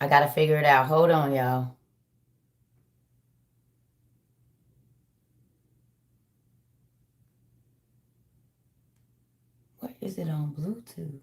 I gotta figure it out. Hold on, y'all. What is it on Bluetooth?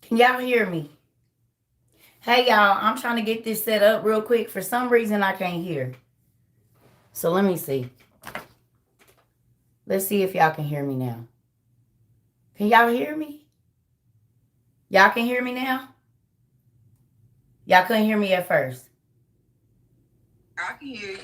Can y'all hear me? Hey, y'all. I'm trying to get this set up real quick. For some reason, I can't hear. So let me see. Let's see if y'all can hear me now. Can y'all hear me? Y'all can hear me now? Y'all couldn't hear me at first. I can hear you.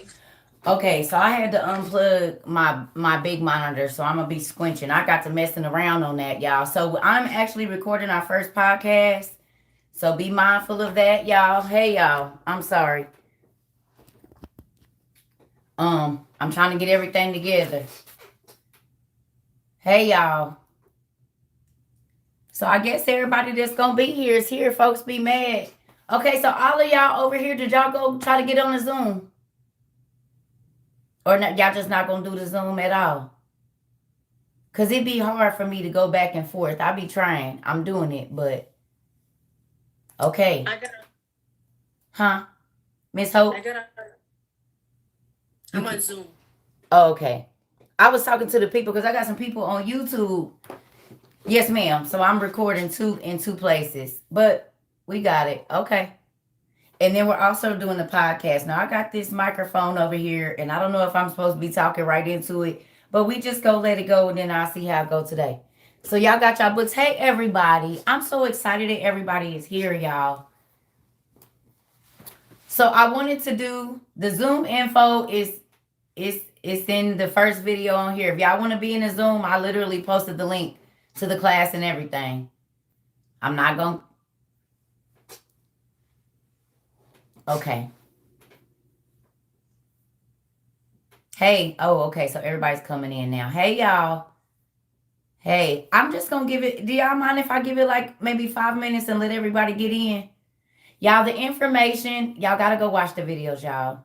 Okay, so I had to unplug my big monitor, so I'm gonna be squinching. I got to messing around on that, y'all. So I'm actually recording our first podcast. So be mindful of that, y'all. Hey, y'all. I'm sorry. I'm trying to get everything together. Hey, y'all. So I guess everybody that's gonna be here is here. Folks be mad. Okay, so all of y'all over here, did y'all go try to get on the Zoom? Or not, y'all just not gonna do the Zoom at all? Cause it'd be hard for me to go back and forth. I be trying. I'm doing it, but okay. I got. Huh? Miss Hope? I got. I'm on Zoom. Oh, okay. I was talking to the people because I got some people on YouTube. Yes, ma'am. So I'm recording in two places. But we got it. Okay. And then we're also doing the podcast. Now I got this microphone over here, and I don't know if I'm supposed to be talking right into it, but we just go let it go, and then I'll see how it go today. So y'all got y'all books. Hey everybody! I'm so excited that everybody is here, y'all. So I wanted to do the Zoom info is in the first video on here. If y'all want to be in the Zoom, I literally posted the link to the class and everything. I'm not gonna. Okay. Hey, oh, okay. So everybody's coming in now. Hey, y'all. Hey, I'm just gonna give it. Do y'all mind if I give it like maybe 5 minutes and let everybody get in? Y'all, the information, y'all gotta go watch the videos, y'all.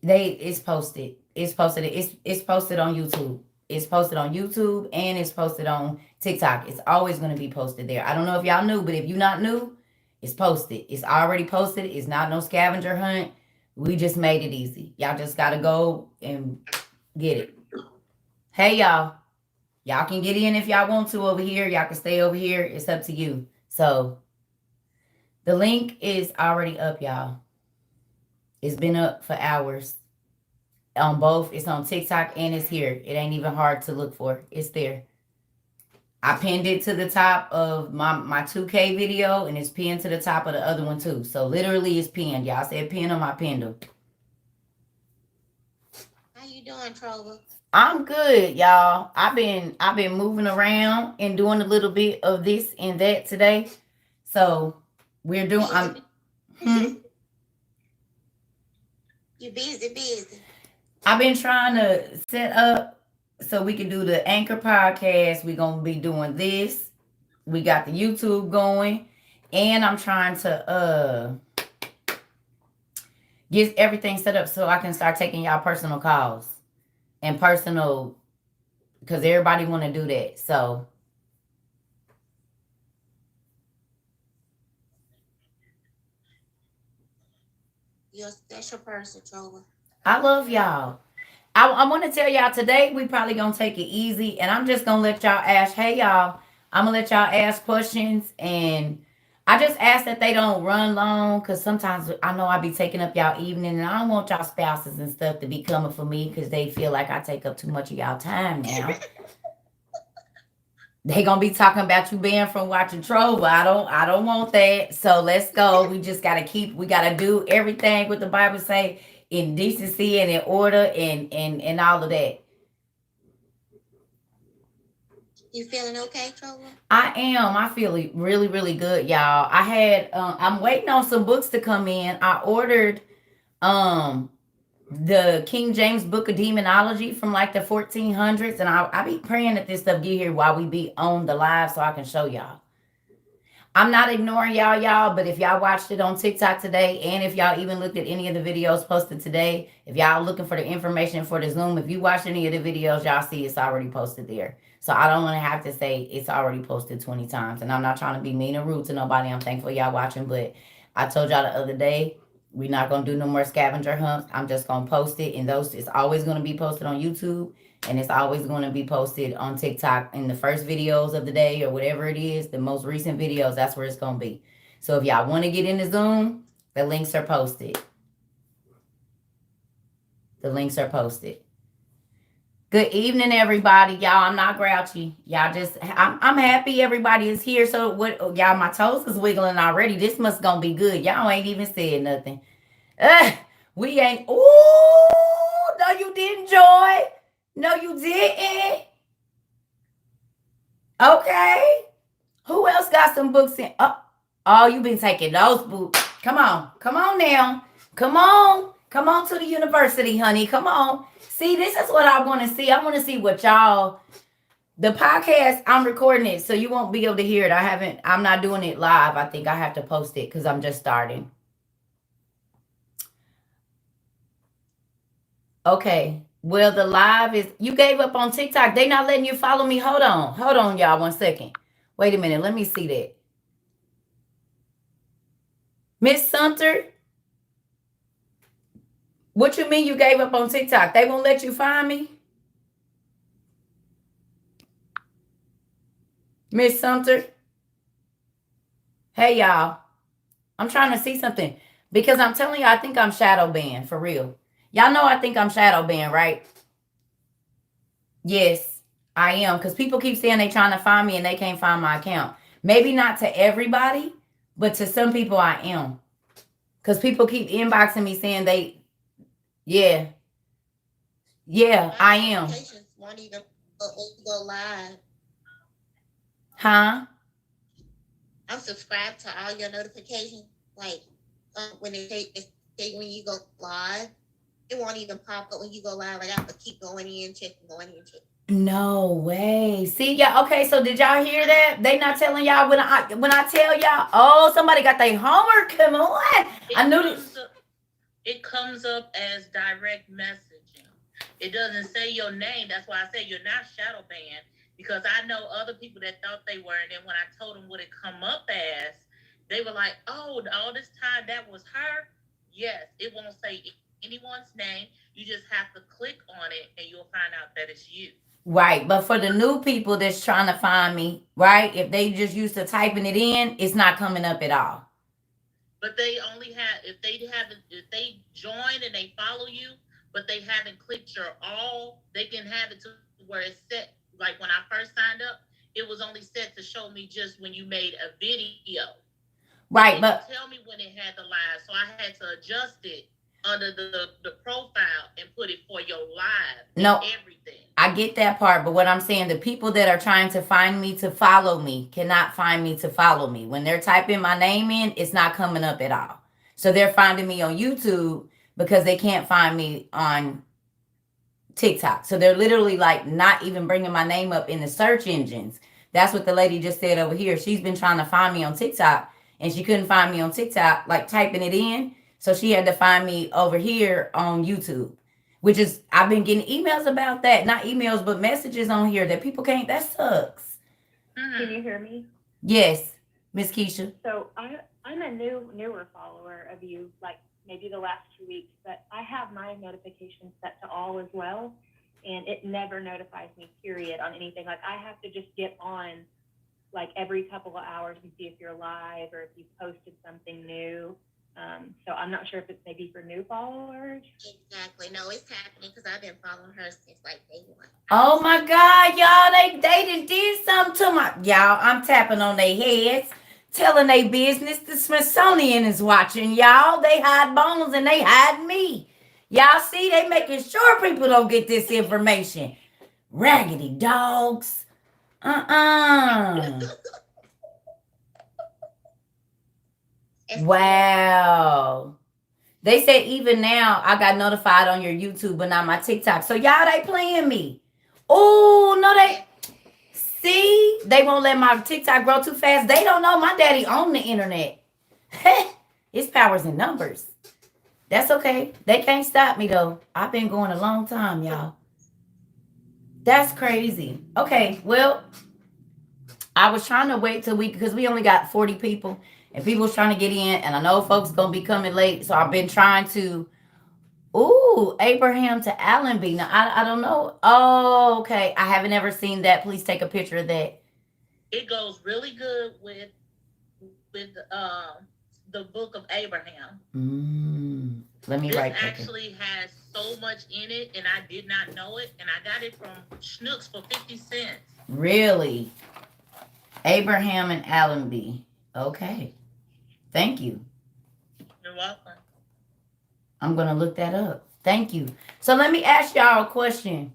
It's posted. It's posted. It's posted on YouTube. It's posted on YouTube and it's posted on TikTok. It's always gonna be posted there. I don't know if y'all knew, but if you're not new, it's posted. It's already posted. It's not no scavenger hunt. We just made it easy. Y'all just gotta go and get it. Hey y'all. Y'all can get in if y'all want to over here. Y'all can stay over here. It's up to you. So the link is already up, y'all. It's been up for hours on both. It's on TikTok and it's here. It ain't even hard to look for. It's there. I pinned it to the top of my 2K video and it's pinned to the top of the other one too. So literally it's pinned. Y'all said pin them, I pinned them. How you doing, Trova? I'm good, y'all. I've been moving around and doing a little bit of this and that today. So we're doing I'm hmm, You busy. I've been trying to set up so we can do the Anchor podcast. We're gonna be doing this. We got the YouTube going. And I'm trying to get everything set up so I can start taking y'all personal calls and personal because everybody want to do that. So You're a special person, Trova. I love y'all. I want to tell y'all today we probably gonna take it easy, and I'm just gonna let y'all ask. Hey y'all, I'm gonna let y'all ask questions, and I just ask that they don't run long because sometimes I know I be taking up y'all evening and I don't want y'all spouses and stuff to be coming for me because they feel like I take up too much of y'all time now. They gonna be talking about you being from watching Trova. I don't want that. So let's go. We just we gotta do everything what the Bible say in decency and in order and all of that. You feeling okay, Trova? I am. I feel really, really good, y'all. I'm waiting on some books to come in. I ordered um the King James Book of Demonology from like the 1400s, and I be praying that this stuff get here while we be on the live so I can show y'all. I'm not ignoring y'all, but if y'all watched it on TikTok today, and if y'all even looked at any of the videos posted today, if y'all looking for the information for the Zoom, if you watch any of the videos, y'all see it's already posted there. So I don't want to have to say it's already posted 20 times. And I'm not trying to be mean or rude to nobody. I'm thankful y'all watching, but I told y'all the other day, we're not gonna do no more scavenger hunts. I'm just gonna post it, and those it's always gonna be posted on YouTube, and it's always gonna be posted on TikTok in the first videos of the day or whatever it is, the most recent videos. That's where it's gonna be. So if y'all want to get in the Zoom, the links are posted. The links are posted. Good evening, everybody. Y'all, I'm not grouchy. Y'all just, I'm happy everybody is here. So what, y'all, my toes is wiggling already. This must gonna be good. Y'all ain't even said nothing. We ain't. Ooh, no, you didn't, Joy. No, you didn't. Okay. Who else got some books in? Oh, you been taking those books. Come on now. Come on to the university, honey. Come on. See, this is what I want to see. I want to see what y'all. The podcast, I'm recording it, so you won't be able to hear it. I'm not doing it live. I think I have to post it because I'm just starting. Okay. Well, the live is, you gave up on TikTok. They not letting you follow me. Hold on, y'all, 1 second. Wait a minute. Let me see that. Miss Sumter, what you mean you gave up on TikTok? They won't let you find me? Miss Sumter? Hey, y'all. I'm trying to see something. Because I'm telling you, I think I'm shadow banned, for real. Y'all know I think I'm shadow banned, right? Yes, I am. Because people keep saying they trying to find me and they can't find my account. Maybe not to everybody, but to some people I am. Because people keep inboxing me saying yeah. Yeah, I am. Notifications won't even go live. Huh? I'm subscribed to all your notifications. Like when when you go live, it won't even pop up when you go live. Like I have to keep going in, checking. No way. See y'all. Okay, so did y'all hear that? They not telling y'all when I tell y'all. Oh, somebody got their homework. Come on. I knew this. It comes up as direct messaging. It doesn't say your name. That's why I say you're not shadow banned, because I know other people that thought they were, and then when I told them what it come up as, they were like, "Oh, all this time that was her." Yes, it won't say anyone's name. You just have to click on it, and you'll find out that it's you. Right, but for the new people that's trying to find me, right? If they just used to typing it in, it's not coming up at all. But they only have if they join and they follow you, but they haven't clicked your all, they can have it to where it's set. Like when I first signed up, it was only set to show me just when you made a video. Right, but tell me when it had the live, so I had to adjust it under the profile and put it for your live. No, everything. I get that part, but what I'm saying, the people that are trying to find me to follow me cannot find me to follow me. When they're typing my name in, it's not coming up at all. So they're finding me on YouTube because they can't find me on TikTok. So they're literally like not even bringing my name up in the search engines. That's what the lady just said over here. She's been trying to find me on TikTok and she couldn't find me on TikTok, like typing it in. So she had to find me over here on YouTube, which is, I've been getting emails about that. Not emails, but messages on here that people can't, that sucks. Can you hear me? Yes, Miss Keisha. So I'm a newer follower of you, like maybe the last 2 weeks, but I have my notifications set to all as well, and it never notifies me, period, on anything. Like I have to just get on like every couple of hours and see if you're live or if you've posted something new. So I'm not sure if it's maybe for new followers. Exactly. No, it's happening because I've been following her since like day one. Oh my God, y'all, they did something to my y'all. I'm tapping on their heads, telling they business. The Smithsonian is watching, y'all. They hide bones and they hide me. Y'all see, they making sure people don't get this information. Raggedy dogs. Wow. They said even now I got notified on your YouTube, but not my TikTok. So y'all, they playing me. Oh no, they see they won't let my TikTok grow too fast. They don't know my daddy own the internet. His powers in numbers. That's okay. They can't stop me though. I've been going a long time, y'all. That's crazy. Okay, well, I was trying to wait till because we only got 40 people and people was trying to get in, and I know folks gonna be coming late, so I've been trying to. Ooh, Abraham to Allenby. Now I don't know. Oh, okay. I haven't ever seen that. Please take a picture of that. It goes really good with the book of Abraham. Let me This write that. actually has so much in it, and I did not know it, and I got it from Schnucks for 50 cents. Really? Abraham and Allenby. Okay. Thank you. You're welcome. I'm gonna look that up. Thank you. So let me ask y'all a question.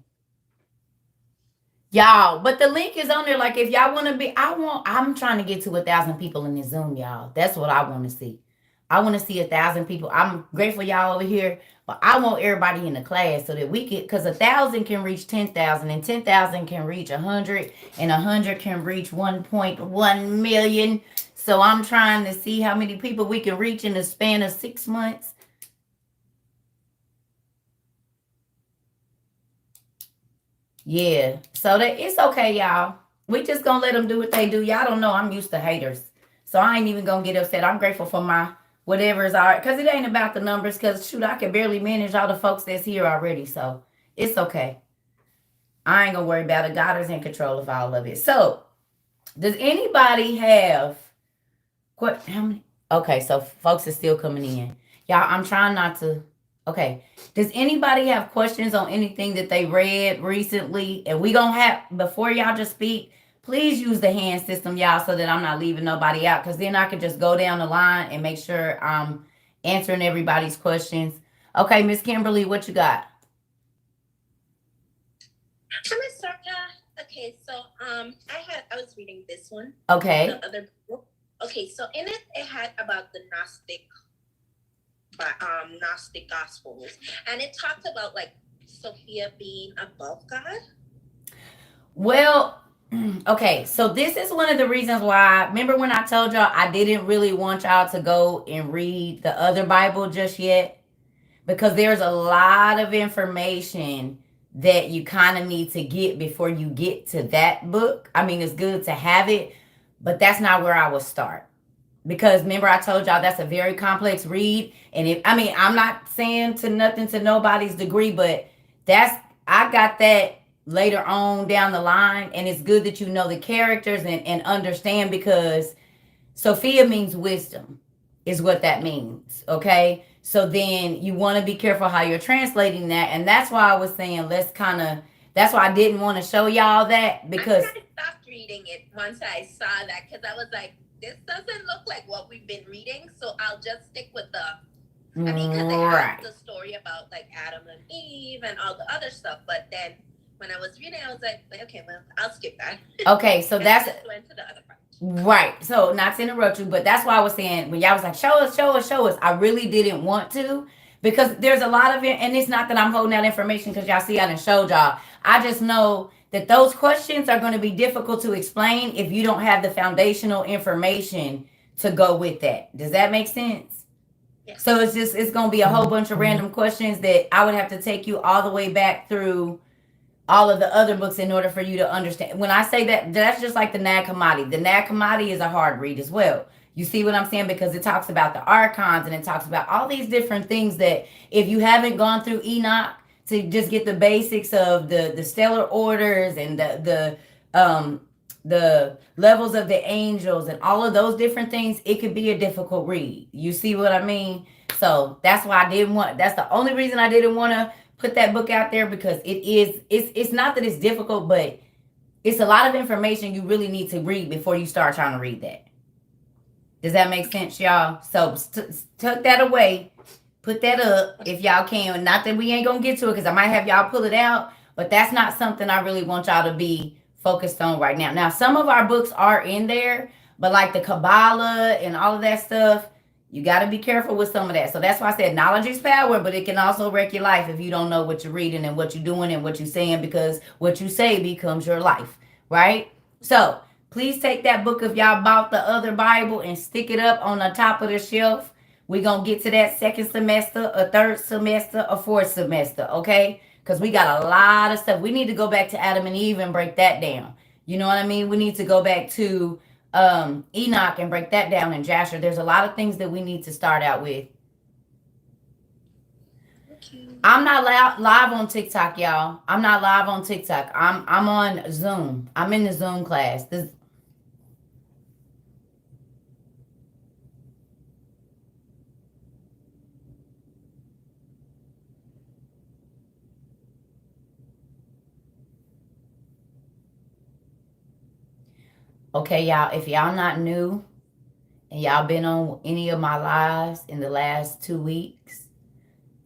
Y'all, but the link is on there. Like if y'all want to be, I'm trying to get to 1,000 people in this Zoom, y'all. That's what I want to see. I want to see 1,000 people. I'm grateful y'all over here, but I want everybody in the class so that we can, because 1,000 can reach 10,000 and 10,000 can reach 100 and 100 can reach 1.1 million. So I'm trying to see how many people we can reach in the span of 6 months. Yeah, so that it's okay, y'all. We just gonna let them do what they do. Y'all don't know I'm used to haters, so I ain't even gonna get upset. I'm grateful for my whatever's all right, because it ain't about the numbers. Because shoot, I can barely manage all the folks that's here already, so it's okay. I ain't gonna worry about it. God is in control of all of it. So, does anybody have what? How many? Okay, so folks are still coming in, y'all. I'm trying not to. Okay. Does anybody have questions on anything that they read recently? And we gonna have before y'all just speak, please use the hand system, y'all, so that I'm not leaving nobody out. Because then I can just go down the line and make sure I'm answering everybody's questions. Okay, Miss Kimberly, what you got? Hi, Miss Sarka. Okay, so I was reading this one. Okay. The other book. Okay, so in it had about the Gnostic Gospels, and it talked about like Sophia being above God. Well, okay, so this is one of the reasons why. Remember when I told y'all I didn't really want y'all to go and read the other Bible just yet? Because there's a lot of information that you kind of need to get before you get to that book. I mean, it's good to have it, but that's not where I would start. Because remember I told y'all that's a very complex read, and if I mean I'm not saying to nothing to nobody's degree, but I got that later on down the line, and it's good that you know the characters and understand, because Sophia means wisdom is what that means. Okay, so then you want to be careful how you're translating that, and that's why I was saying that's why I didn't want to show y'all that, because I stopped reading it once I saw that, because I was like, this doesn't look like what we've been reading, so I'll just stick with because it has the story about like Adam and Eve and all the other stuff, but then when I was reading, I was like, okay, well, I'll skip that. Okay, so that's went to the other part. Right. So not to interrupt you, but that's why I was saying when y'all was like, show us. I really didn't want to, because there's a lot of it, and it's not that I'm holding out information because y'all see I done showed y'all. I just know that those questions are going to be difficult to explain if you don't have the foundational information to go with that. Does that make sense? Yes. So it's going to be a whole bunch of random questions that I would have to take you all the way back through all of the other books in order for you to understand. When I say that, that's just like the Nag Hammadi. The Nag Hammadi is a hard read as well. You see what I'm saying? Because it talks about the archons, and it talks about all these different things that if you haven't gone through Enoch to just get the basics of the stellar orders and the the levels of the angels and all of those different things, it could be a difficult read. You see what I mean? So that's why I didn't want. That's the only reason I didn't want to put that book out there, because it's not that it's difficult, but it's a lot of information you really need to read before you start trying to read that. Does that make sense, y'all? So tuck that away. Put that up if y'all can. Not that we ain't gonna get to it, because I might have y'all pull it out, but that's not something I really want y'all to be focused on right now. Now, some of our books are in there, but like the Kabbalah and all of that stuff, you got to be careful with some of that. So that's why I said knowledge is power, but it can also wreck your life if you don't know what you're reading and what you're doing and what you're saying, because what you say becomes your life, right? So please take that book if y'all bought the other Bible and stick it up on the top of the shelf. We're going to get to that second semester, a third semester, a fourth semester, okay? Because we got a lot of stuff. We need to go back to Adam and Eve and break that down. You know what I mean? We need to go back to Enoch and break that down, and Jasher. There's a lot of things that we need to start out with. I'm not live on TikTok, y'all. I'm not live on TikTok. I'm on Zoom. I'm in the Zoom class. Okay, y'all, if y'all not new and y'all been on any of my lives in the last 2 weeks,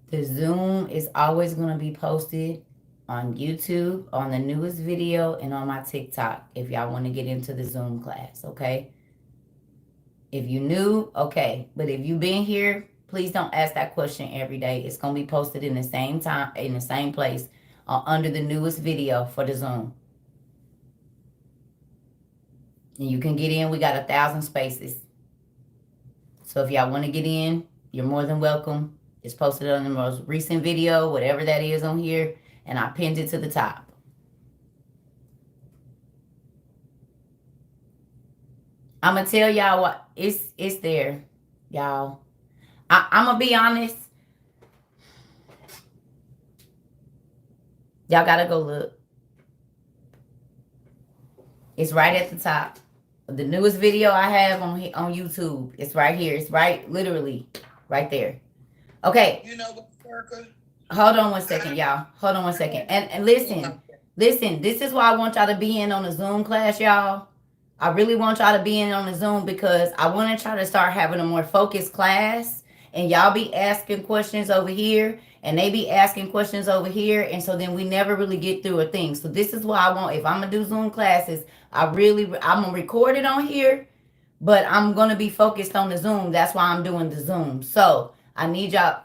the Zoom is always going to be posted on YouTube, on the newest video, and on my TikTok if y'all want to get into the Zoom class, okay? If you new, okay. But if you been here, please don't ask that question every day. It's going to be posted in the same time, in the same place, under the newest video for the Zoom. And you can get in. We got 1,000 spaces. So if y'all want to get in, you're more than welcome. It's posted on the most recent video, whatever that is on here. And I pinned it to the top. I'm going to tell y'all what. It's there, y'all. I'm going to be honest. Y'all got to go look. It's right at the top. The newest video I have on YouTube. It's right here. It's right, literally, right there. Okay. You know what, Circa? Hold on one second, y'all. Hold on one second. And listen. This is why I want y'all to be in on the Zoom class, y'all. I really want y'all to be in on the Zoom, because I want to try to start having a more focused class. And y'all be asking questions over here, and they be asking questions over here. And so then we never really get through a thing. So this is why I want, if I'm going to do Zoom classes, I'm going to record it on here, but I'm going to be focused on the Zoom. That's why I'm doing the Zoom. So I need y'all.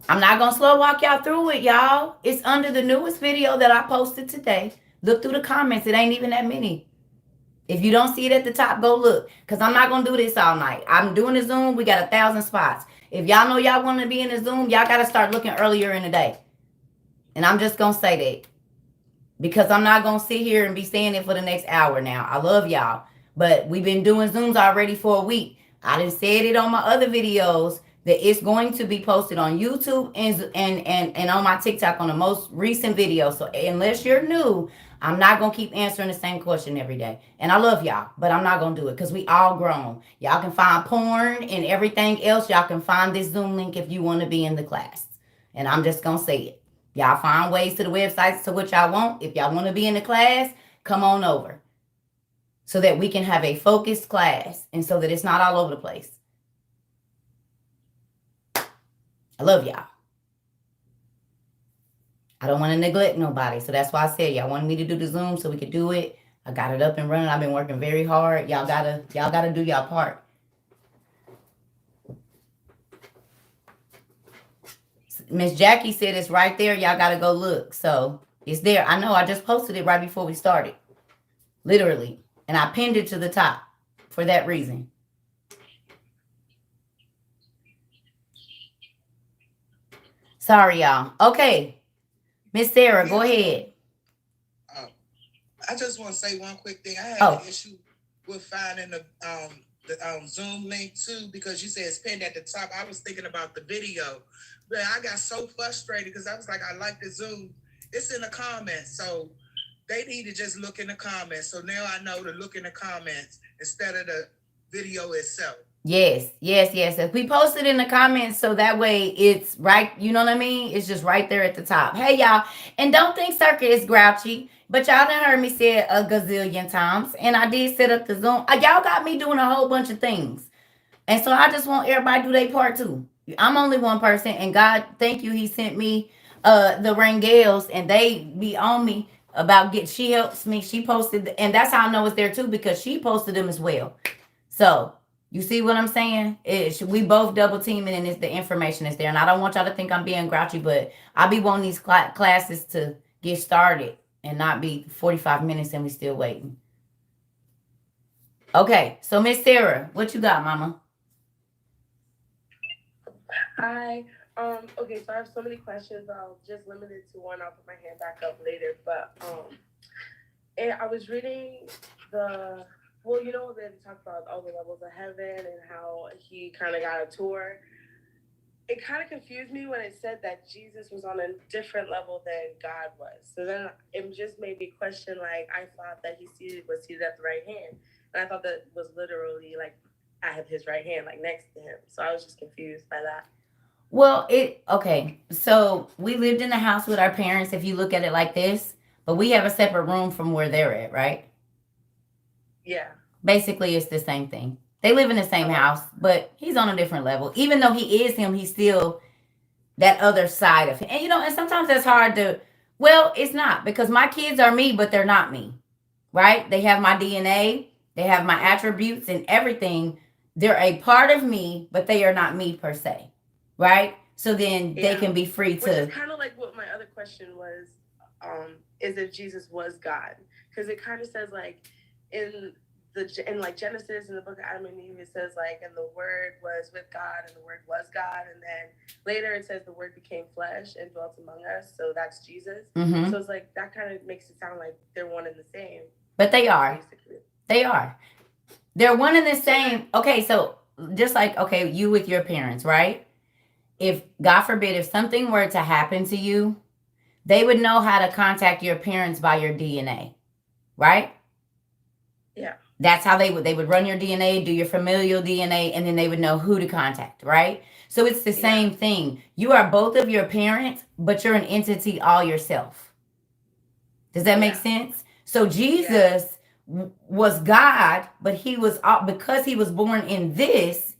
I'm not going to slow walk y'all through it, y'all. It's under the newest video that I posted today. Look through the comments. It ain't even that many. If you don't see it at the top, go look. Because I'm not going to do this all night. I'm doing the Zoom. We got 1,000 spots. If y'all know y'all want to be in the Zoom, y'all got to start looking earlier in the day. And I'm just going to say that. Because I'm not going to sit here and be saying it for the next hour now. I love y'all. But we've been doing Zooms already for a week. I done said it on my other videos that it's going to be posted on YouTube and on my TikTok on the most recent video. So unless you're new, I'm not going to keep answering the same question every day. And I love y'all, but I'm not going to do it because we all grown. Y'all can find porn and everything else. Y'all can find this Zoom link if you want to be in the class. And I'm just going to say it. Y'all find ways to the websites to what y'all want. If y'all want to be in the class, come on over. So that we can have a focused class and so that it's not all over the place. I love y'all. I don't want to neglect nobody. So that's why I said y'all wanted me to do the Zoom so we could do it. I got it up and running. I've been working very hard. Y'all gotta do y'all part. Miss Jackie said it's right there. Y'all gotta go look. So it's there. I know I just posted it right before we started. Literally. And I pinned it to the top for that reason. Sorry, y'all. Okay. Miss Sarah, go ahead. I just want to say one quick thing. I had an issue with finding the Zoom link too, because you said it's pinned at the top. I was thinking about the video, but I got so frustrated because I was like, I like the Zoom. It's in the comments. So they need to just look in the comments. So now I know to look in the comments instead of the video itself. Yes. If we post it in the comments, so that way it's right, you know what I mean? It's just right there at the top. Hey, y'all. And don't think Circuit is grouchy, but y'all done heard me say it a gazillion times. And I did set up the Zoom. Y'all got me doing a whole bunch of things. And so I just want everybody to do their part too. I'm only one person, and God, thank you, He sent me the Rangels, and they be on me about she helps me. She posted, and that's how I know it's there too, because she posted them as well. So you see what I'm saying? We both double teaming, and the information is there. And I don't want y'all to think I'm being grouchy, but I be wanting these classes to get started and not be 45 minutes and we still waiting. Okay, so Miss Sarah, what you got, Mama? Hi. Okay, so I have so many questions. I'll just limit it to one. I'll put my hand back up later. But and I was reading you know, they talk about all the levels of heaven and how he kind of got a tour. It kind of confused me when it said that Jesus was on a different level than God was. So then it just made me question, like, I thought that was seated at the right hand. And I thought that was literally, like, I have his right hand, like, next to him. So I was just confused by that. Well, okay. So we lived in a house with our parents, if you look at it like this, but we have a separate room from where they're at, right? Yeah. Basically, it's the same thing. They live in the same house, but he's on a different level. Even though he is him, he's still that other side of him. And, you know, and sometimes that's hard to, well, it's not, because my kids are me, but they're not me, right? They have my DNA, they have my attributes and everything. They're a part of me, but they are not me per se, right? So then they can be free to. Which is kind of like what my other question was, is if Jesus was God. Because it kind of says, like, in like Genesis, in the book of Adam and Eve, it says, like, and the word was with God and the word was God, and then later it says the word became flesh and dwelt among us, so that's Jesus. Mm-hmm. So it's like that kind of makes it sound like they're one and the same, but they are basically. They're one and the same. Okay, so just like, okay, you with your parents, right? If God forbid, if something were to happen to you, they would know how to contact your parents by your DNA, right? Yeah. That's how they would run your DNA, do your familial DNA, and then they would know who to contact, right? So it's the same thing. You are both of your parents, but you're an entity all yourself. Does that make sense? So Jesus was God, but he was, because he was born in this,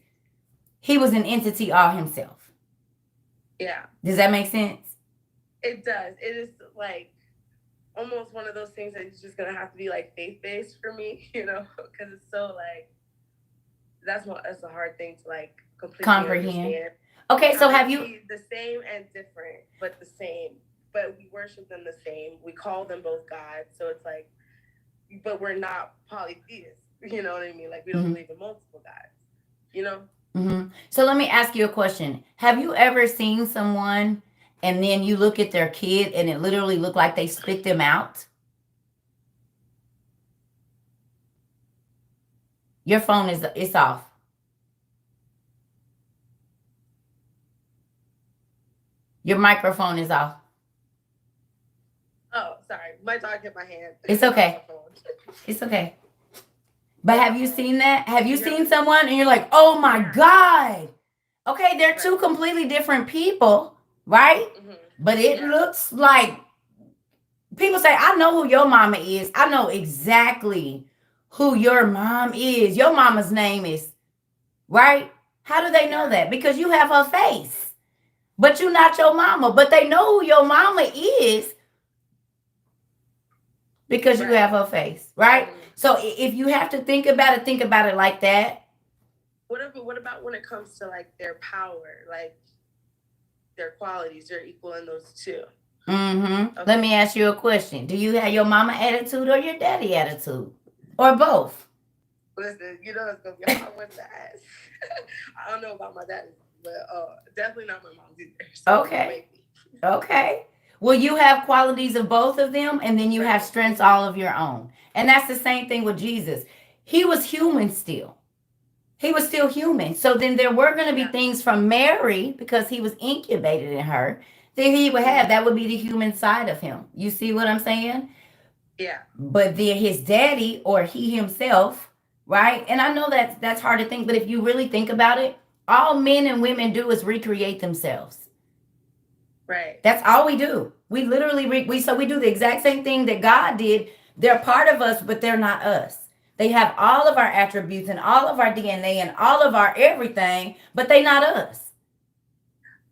he was an entity all himself. Yeah. Does that make sense? It does. It is like almost one of those things that it's just gonna have to be like faith-based for me, you know, because it's so like that's a hard thing to like completely understand. Okay, so have you the same and different, but the same, but we worship them the same. We call them both God, so it's like, but we're not polytheists. You know what I mean? Like we don't believe in multiple gods. You know. Mm-hmm. So let me ask you a question. Have you ever seen someone and then you look at their kid and it literally looked like they spit them out? Your phone it's off. Your microphone is off. Oh, sorry. My dog hit my hand. It's okay. It's okay. But have you seen that? Have you seen someone and you're like, oh my God. Okay, they're two completely different people, right? Mm-hmm. But it looks like people say, I know who your mama is. I know exactly who your mom is. Your mama's name is, right? How do they know that? Because you have her face. But you're not your mama. But they know who your mama is because you have her face, right? Mm-hmm. So if you have to think about it like that. What about when it comes to like their power, like their qualities? They're equal in those two. Mm-hmm. Okay. Let me ask you a question. Do you have your mama attitude or your daddy attitude? Or both? Listen, you know it's going to be a hard one to ask. I don't know about my daddy, but definitely not my mom's either. So okay. Okay. Well, you have qualities of both of them, and then you have strengths all of your own. And that's the same thing with Jesus. He was human still. He was still human. So then there were going to be things from Mary, because he was incubated in her, that he would have. That would be the human side of him. You see what I'm saying? Yeah. But then his daddy or he himself, right? And I know that's hard to think, but if you really think about it, all men and women do is recreate themselves. Right. That's all we do. We literally we do the exact same thing that God did. They're part of us, but they're not us. They have all of our attributes and all of our DNA and all of our everything, but they not us.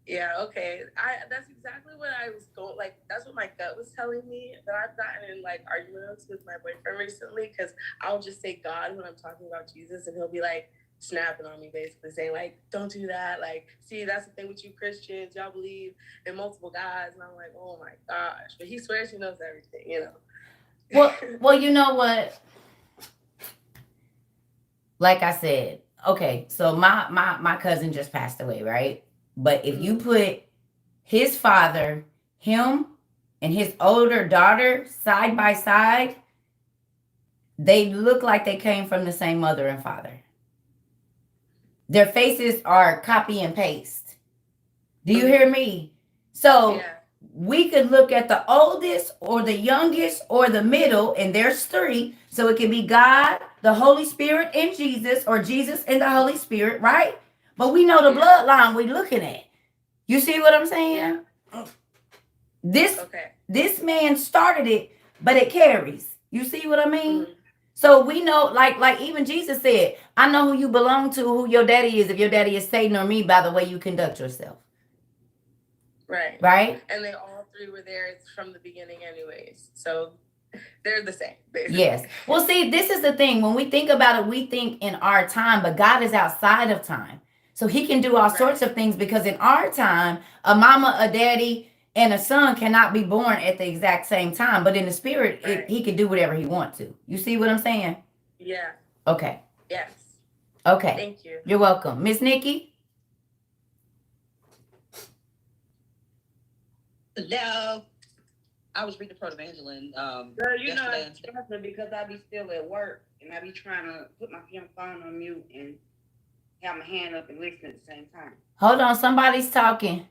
Yeah, okay. That's exactly what I was going, like, that's what my gut was telling me. But I've gotten in like arguments with my boyfriend recently because I'll just say God when I'm talking about Jesus, and he'll be like snapping on me, basically saying like, don't do that. Like, see, that's the thing with you Christians, y'all believe in multiple gods. And I'm like, oh my gosh. But he swears he knows everything, you know. Well, you know what? Like I said, okay, so my cousin just passed away, right? But if you put his father, him, and his older daughter side by side, they look like they came from the same mother and father. Their faces are copy and paste. Do you hear me? So Yeah. we could look at the oldest or the youngest or the middle, and there's three. So it can be God, the Holy Spirit, and Jesus, or Jesus and the Holy Spirit, right? But we know the bloodline we're looking at. You see what I'm saying? Yeah. This man started it, but it carries. You see what I mean? So we know, like even Jesus said, I know who you belong to, who your daddy is, if your daddy is Satan or me, by the way you conduct yourself. Right. Right? And they all three were there from the beginning anyways. So they're the same, basically. Yes. Well, see, this is the thing. When we think about it, we think in our time, but God is outside of time. So he can do all sorts of things, because in our time, a mama, a daddy, and a son cannot be born at the exact same time. But in the spirit, he can do whatever he wants to. You see what I'm saying? Yeah. Okay. Yes. Okay. Thank you. You're welcome. Miss Nikki? Hello. I was reading Proto-Evangeline Girl, you know yesterday. it's stressful because I be still at work and I be trying to put my phone on mute and have my hand up and listen at the same time. Hold on, somebody's talking.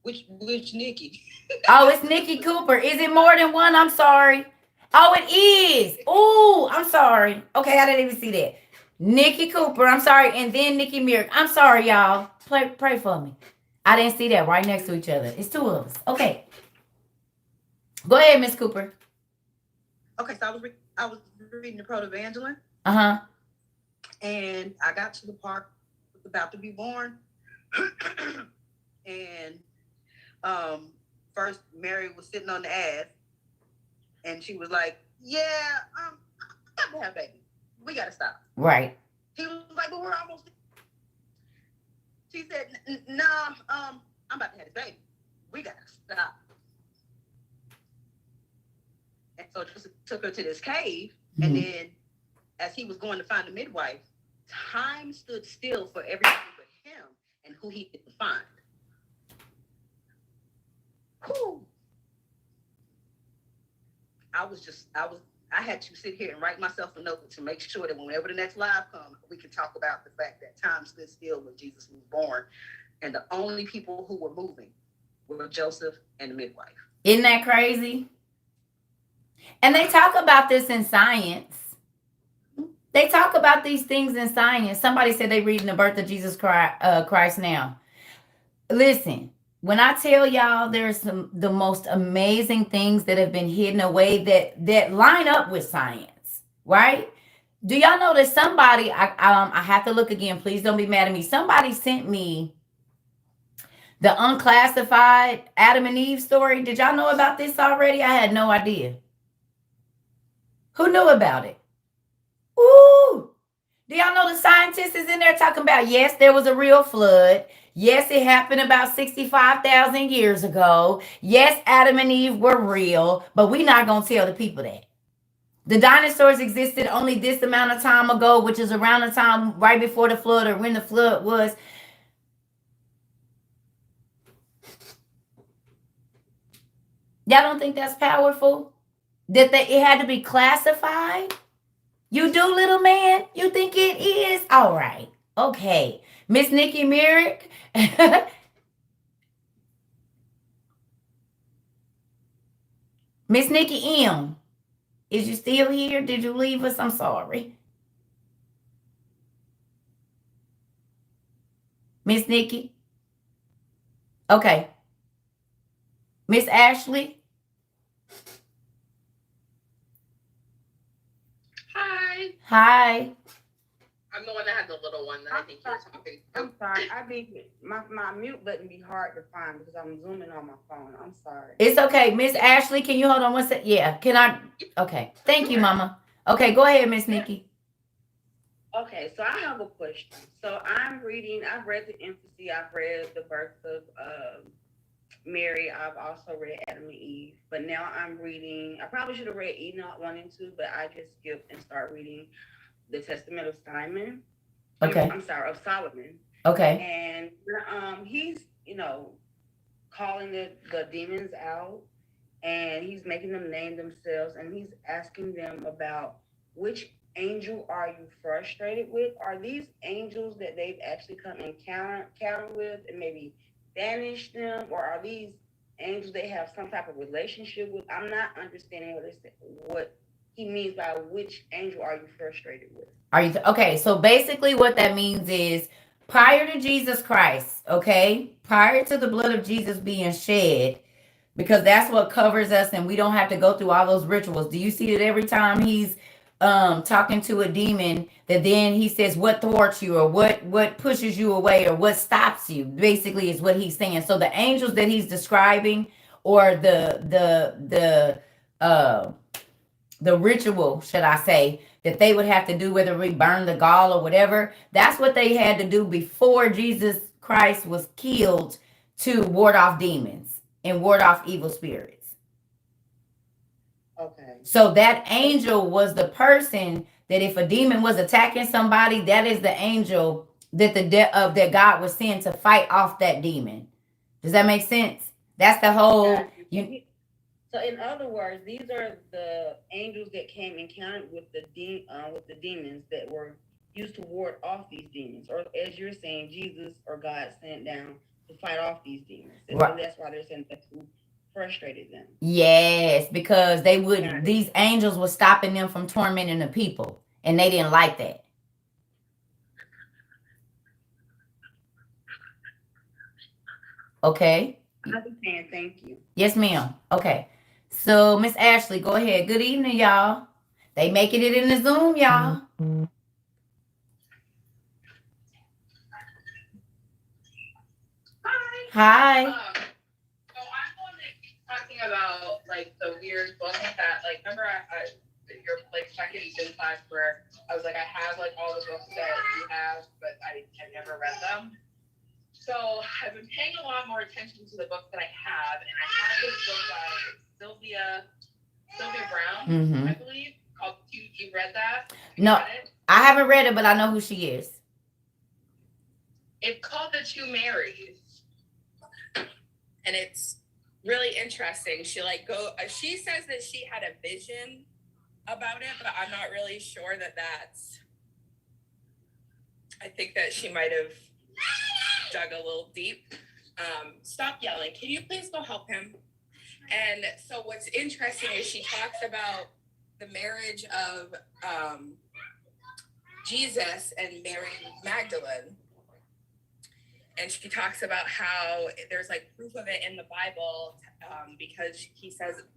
Which Nikki? Oh, it's Nikki Cooper. Is it more than one? I'm sorry. Oh, it is. Ooh, I'm sorry. Okay, I didn't even see that. Nikki Cooper, I'm sorry. And then Nikki Merrick. I'm sorry, y'all. Pray for me. I didn't see that right next to each other. It's two of us. Okay. Go ahead, Miss Cooper. Okay, so I was reading the Proto-Evangeline. Uh-huh. And I got to the part about to be born. And first Mary was sitting on the ass, and she was like, yeah, I got to have a baby. We got to stop. Right. He was like, but we're almost. She said, no, I'm about to have this baby. We got to stop. And so Joseph took her to this cave, and then as he was going to find the midwife, time stood still for everybody but him and who he could find. Whew. I had to sit here and write myself a note to make sure that whenever the next live comes, we can talk about the fact that time stood still when Jesus was born. And the only people who were moving were Joseph and the midwife. Isn't that crazy? And they talk about this in science. They talk about these things in science. Somebody said they reading the birth of Jesus Christ now. Listen, when I tell y'all there's the most amazing things that have been hidden away that line up with science, right? Do y'all know that somebody, I have to look again, please don't be mad at me. Somebody sent me the unclassified Adam and Eve story. Did y'all know about this already? I had no idea. Who knew about it? Ooh. Do y'all know the scientists is in there talking about, yes, there was a real flood. Yes, it happened about 65,000 years ago. Yes, Adam and Eve were real, but we're not going to tell the people that. The dinosaurs existed only this amount of time ago, which is around the time right before the flood or when the flood was. Y'all don't think that's powerful? That it had to be classified? You do, little man? You think it is? All right. Okay. Miss Nikki Merrick. Miss Nikki M, is you still here? Did you leave us? I'm sorry. Miss Nikki? Okay. Miss Ashley? Hi. Hi. I'm the one that had the little one that I think you were talking to. I'm sorry. My mute button be hard to find because I'm zooming on my phone. I'm sorry. It's okay. Miss Ashley, can you hold on one sec? Yeah. Can I? Okay. Thank you, Mama. Okay, go ahead, Miss Nikki. Okay, so I have a question. So I've read the infancy, I've read the birth of Mary, I've also read Adam and Eve, but now I'm reading, I probably should have read Enoch 1 and 2, but I just skipped and start reading the Testament of Simon. Okay. I'm sorry, of Solomon. Okay. And he's, calling the demons out, and he's making them name themselves, and he's asking them about which angel are you frustrated with? Are these angels that they've actually come encounter with and maybe banish them, or are these angels they have some type of relationship with? I'm not understanding what he means by which angel are you frustrated with. Okay? So basically, what that means is prior to Jesus Christ, okay, prior to the blood of Jesus being shed, because that's what covers us, and we don't have to go through all those rituals. Do you see that every time he's talking to a demon, that then he says what thwarts you, or what pushes you away, or what stops you, basically is what he's saying. So the angels that he's describing, or the ritual, should I say, that they would have to do, whether we burn the gall or whatever, that's what they had to do before Jesus Christ was killed, to ward off demons and ward off evil spirits. Okay. So that angel was the person that if a demon was attacking somebody, that is the angel that that God was sent to fight off that demon. Does that make sense? That's the whole. So in other words, these are the angels that came encountered with the demons that were used to ward off these demons, or as you're saying, Jesus or God sent down to fight off these demons. And right. So that's why they're saying that's who frustrated them. Yes, because these angels were stopping them from tormenting the people, and they didn't like that. Okay. I understand. Thank you. Yes, ma'am. Okay. So, Miss Ashley, go ahead. Good evening, y'all. They making it in the Zoom, y'all. Hi. So I'm going to keep talking about like the weird books that, like, remember your like second gym class where I was like, I have like all the books that you have, but I never read them. So I've been paying a lot more attention to the books that I have, and I have this book by Sylvia Brown, I believe, called You read that? No, I haven't read it, but I know who she is. It's called The Two Marys. And it's really interesting. She says that she had a vision about it, but I'm not really sure that's. I think that she might have dug a little deep. Stop yelling. Can you please go help him? And so what's interesting is she talks about the marriage of Jesus and Mary Magdalene. And she talks about how there's like proof of it in the Bible because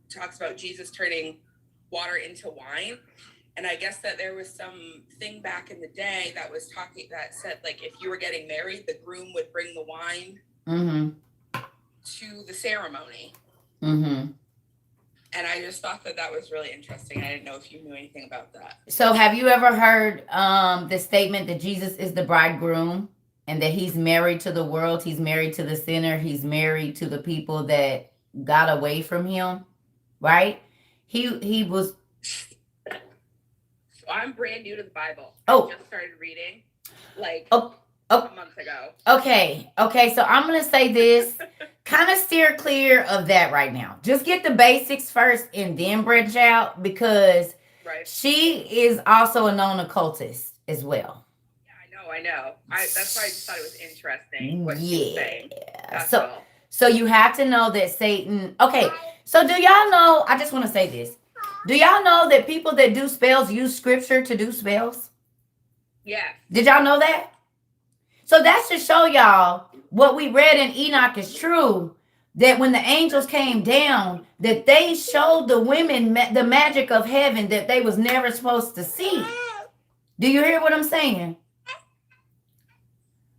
talks about Jesus turning water into wine. And I guess that there was some thing back in the day that said like if you were getting married, the groom would bring the wine to the ceremony. And I just thought that was really interesting. I didn't know if you knew anything about that. So have you ever heard the statement that Jesus is the bridegroom? And that he's married to the world, he's married to the sinner, he's married to the people that got away from him, right? He was. So I'm brand new to the Bible. Oh. I just started reading, a month ago. Okay. So I'm gonna say this. Kind of steer clear of that right now. Just get the basics first, and then branch out, because she is also a known occultist as well. I know. That's why I just thought it was interesting what she's saying. So you have to know that Satan. Okay, So do y'all know, I just want to say this. Do y'all know that people that do spells use scripture to do spells? Yeah. Did y'all know that? So that's to show y'all what we read in Enoch is true. That when the angels came down, that they showed the women the magic of heaven that they was never supposed to see. Do you hear what I'm saying?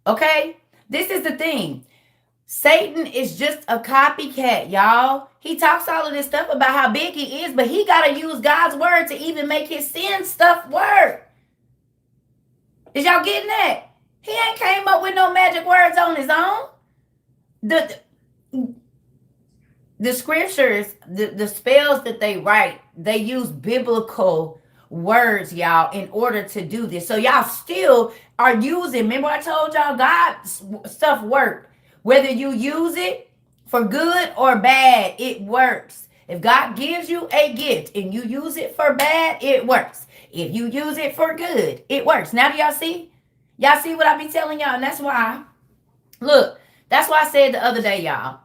Okay? This is the thing. Satan is just a copycat, y'all. He talks all of this stuff about how big he is, but he got to use God's word to even make his sin stuff work. Is y'all getting that? He ain't came up with no magic words on his own. The scriptures, the spells that they write, they use biblical words, y'all, in order to do this. So y'all still are using, remember I told y'all God's stuff work. Whether you use it for good or bad, it works. If God gives you a gift and you use it for bad, it works. If you use it for good, it works. Now do y'all see? Y'all see what I be telling y'all? And that's why, look, that's why I said the other day, y'all,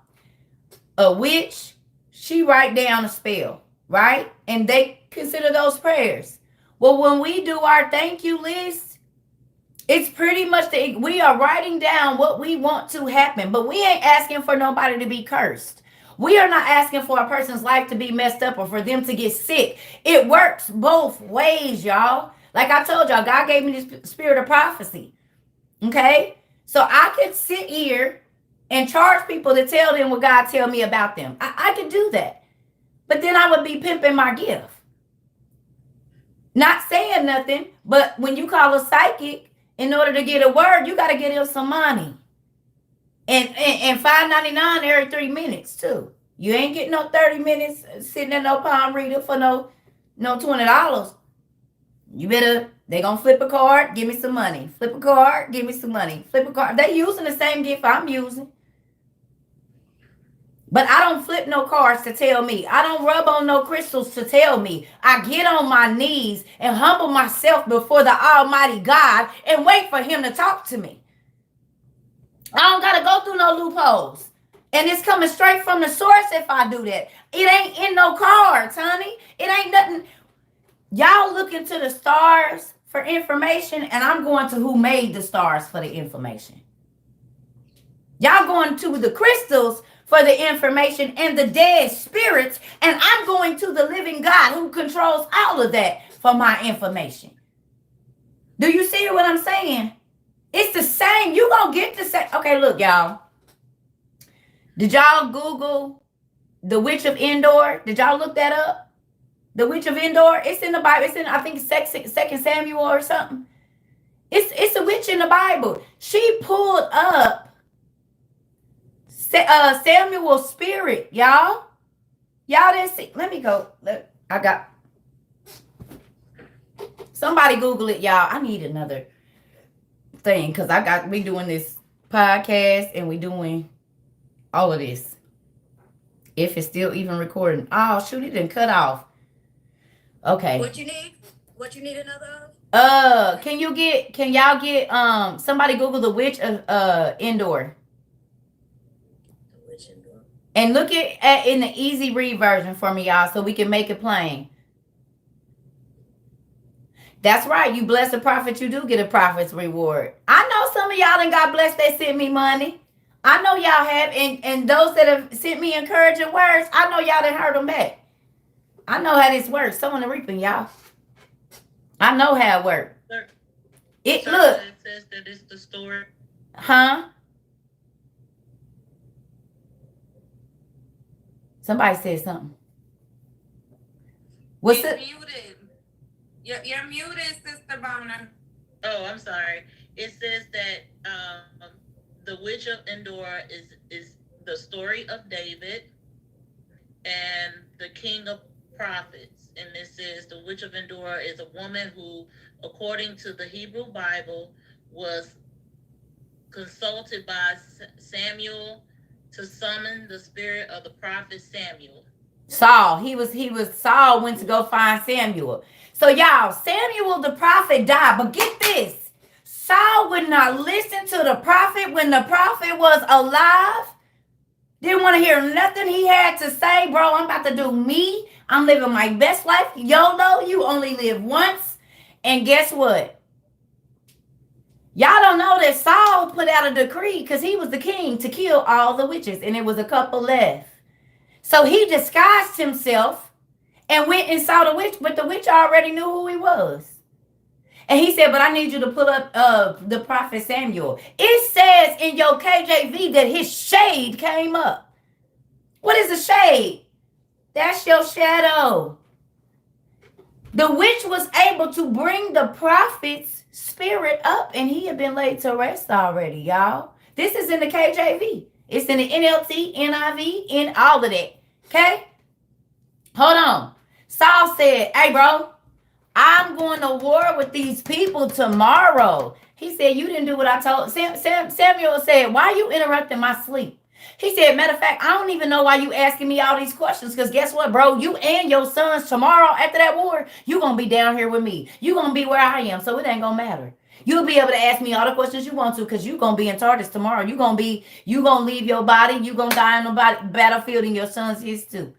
a witch, she write down a spell, right? And they consider those prayers. Well, when we do our thank you list, it's pretty much we are writing down what we want to happen, but we ain't asking for nobody to be cursed. We are not asking for a person's life to be messed up or for them to get sick. It works both ways, y'all. Like I told y'all, God gave me this spirit of prophecy. Okay? So I could sit here and charge people to tell them what God tell me about them. I could do that. But then I would be pimping my gift. Not saying nothing, but when you call a psychic, in order to get a word, you got to get him some money. And $5.99 every 3 minutes, too. You ain't getting no 30 minutes sitting in no palm reader for no $20. You better, they gonna flip a card, give me some money. Flip a card, give me some money. Flip a card. They using the same gift I'm using. But I don't flip no cards to tell me. I don't rub on no crystals to tell me. I get on my knees and humble myself before the Almighty God and wait for him to talk to me. I don't got to go through no loopholes. And it's coming straight from the source if I do that. It ain't in no cards, honey. It ain't nothing. Y'all look into the stars for information, and I'm going to who made the stars for the information. Y'all going to the crystals for the information and the dead spirits, and I'm going to the living God who controls all of that for my information. Do you see what I'm saying? It's the same. You gonna get the same. Okay, look, y'all. Did y'all Google the Witch of Endor? Did y'all look that up? The Witch of Endor? It's in the Bible. It's in, I think, 2 Samuel or something. It's a witch in the Bible. She pulled up Samuel's spirit, y'all. Y'all didn't see. Let me go. I got. Somebody Google it, y'all. I need another thing because we doing this podcast and we doing all of this. If it's still even recording. Oh, shoot, it didn't cut off. Okay. What you need? What you need another of? Can y'all get somebody Google the Witch of Endor? And look at in the easy read version for me, y'all, so we can make it plain. That's right. You bless a prophet, you do get a prophet's reward. I know some of y'all done got blessed. They sent me money. I know y'all have. And those that have sent me encouraging words, I know y'all done heard them back. I know how this works. Someone to reaping, y'all. I know how it works. It look. It says that it's the story. Huh? Somebody said something. What's it? Muted. You're muted, Sister Bona. Oh, I'm sorry. It says that the Witch of Endor is the story of David and the King of Prophets. And it says the Witch of Endor is a woman who, according to the Hebrew Bible, was consulted by Samuel to summon the spirit of the prophet Samuel. Saul. He was Saul went to go find Samuel. So y'all, Samuel the prophet died. But get this. Saul would not listen to the prophet when the prophet was alive. Didn't want to hear nothing he had to say, bro. I'm about to do me. I'm living my best life. YOLO, you only live once. And guess what? Y'all don't know that Saul put out a decree because he was the king to kill all the witches, and it was a couple left. So he disguised himself and went and saw the witch, but the witch already knew who he was. And he said, but I need you to pull up the prophet Samuel. It says in your KJV that his shade came up. What is a shade? That's your shadow. The witch was able to bring the prophet's spirit up, and he had been laid to rest already, y'all. This is in the KJV. It's in the NLT, NIV, in all of that. Okay? Hold on. Saul said, hey, bro, I'm going to war with these people tomorrow. He said, you didn't do what I told. Samuel said, why are you interrupting my sleep? He said, matter of fact, I don't even know why you asking me all these questions, because guess what, bro? You and your sons tomorrow after that war, you going to be down here with me. You going to be where I am, so it ain't going to matter. You'll be able to ask me all the questions you want to, because you going to be in Tartarus tomorrow. You going to leave your body. You going to die on the battlefield, and your sons is too.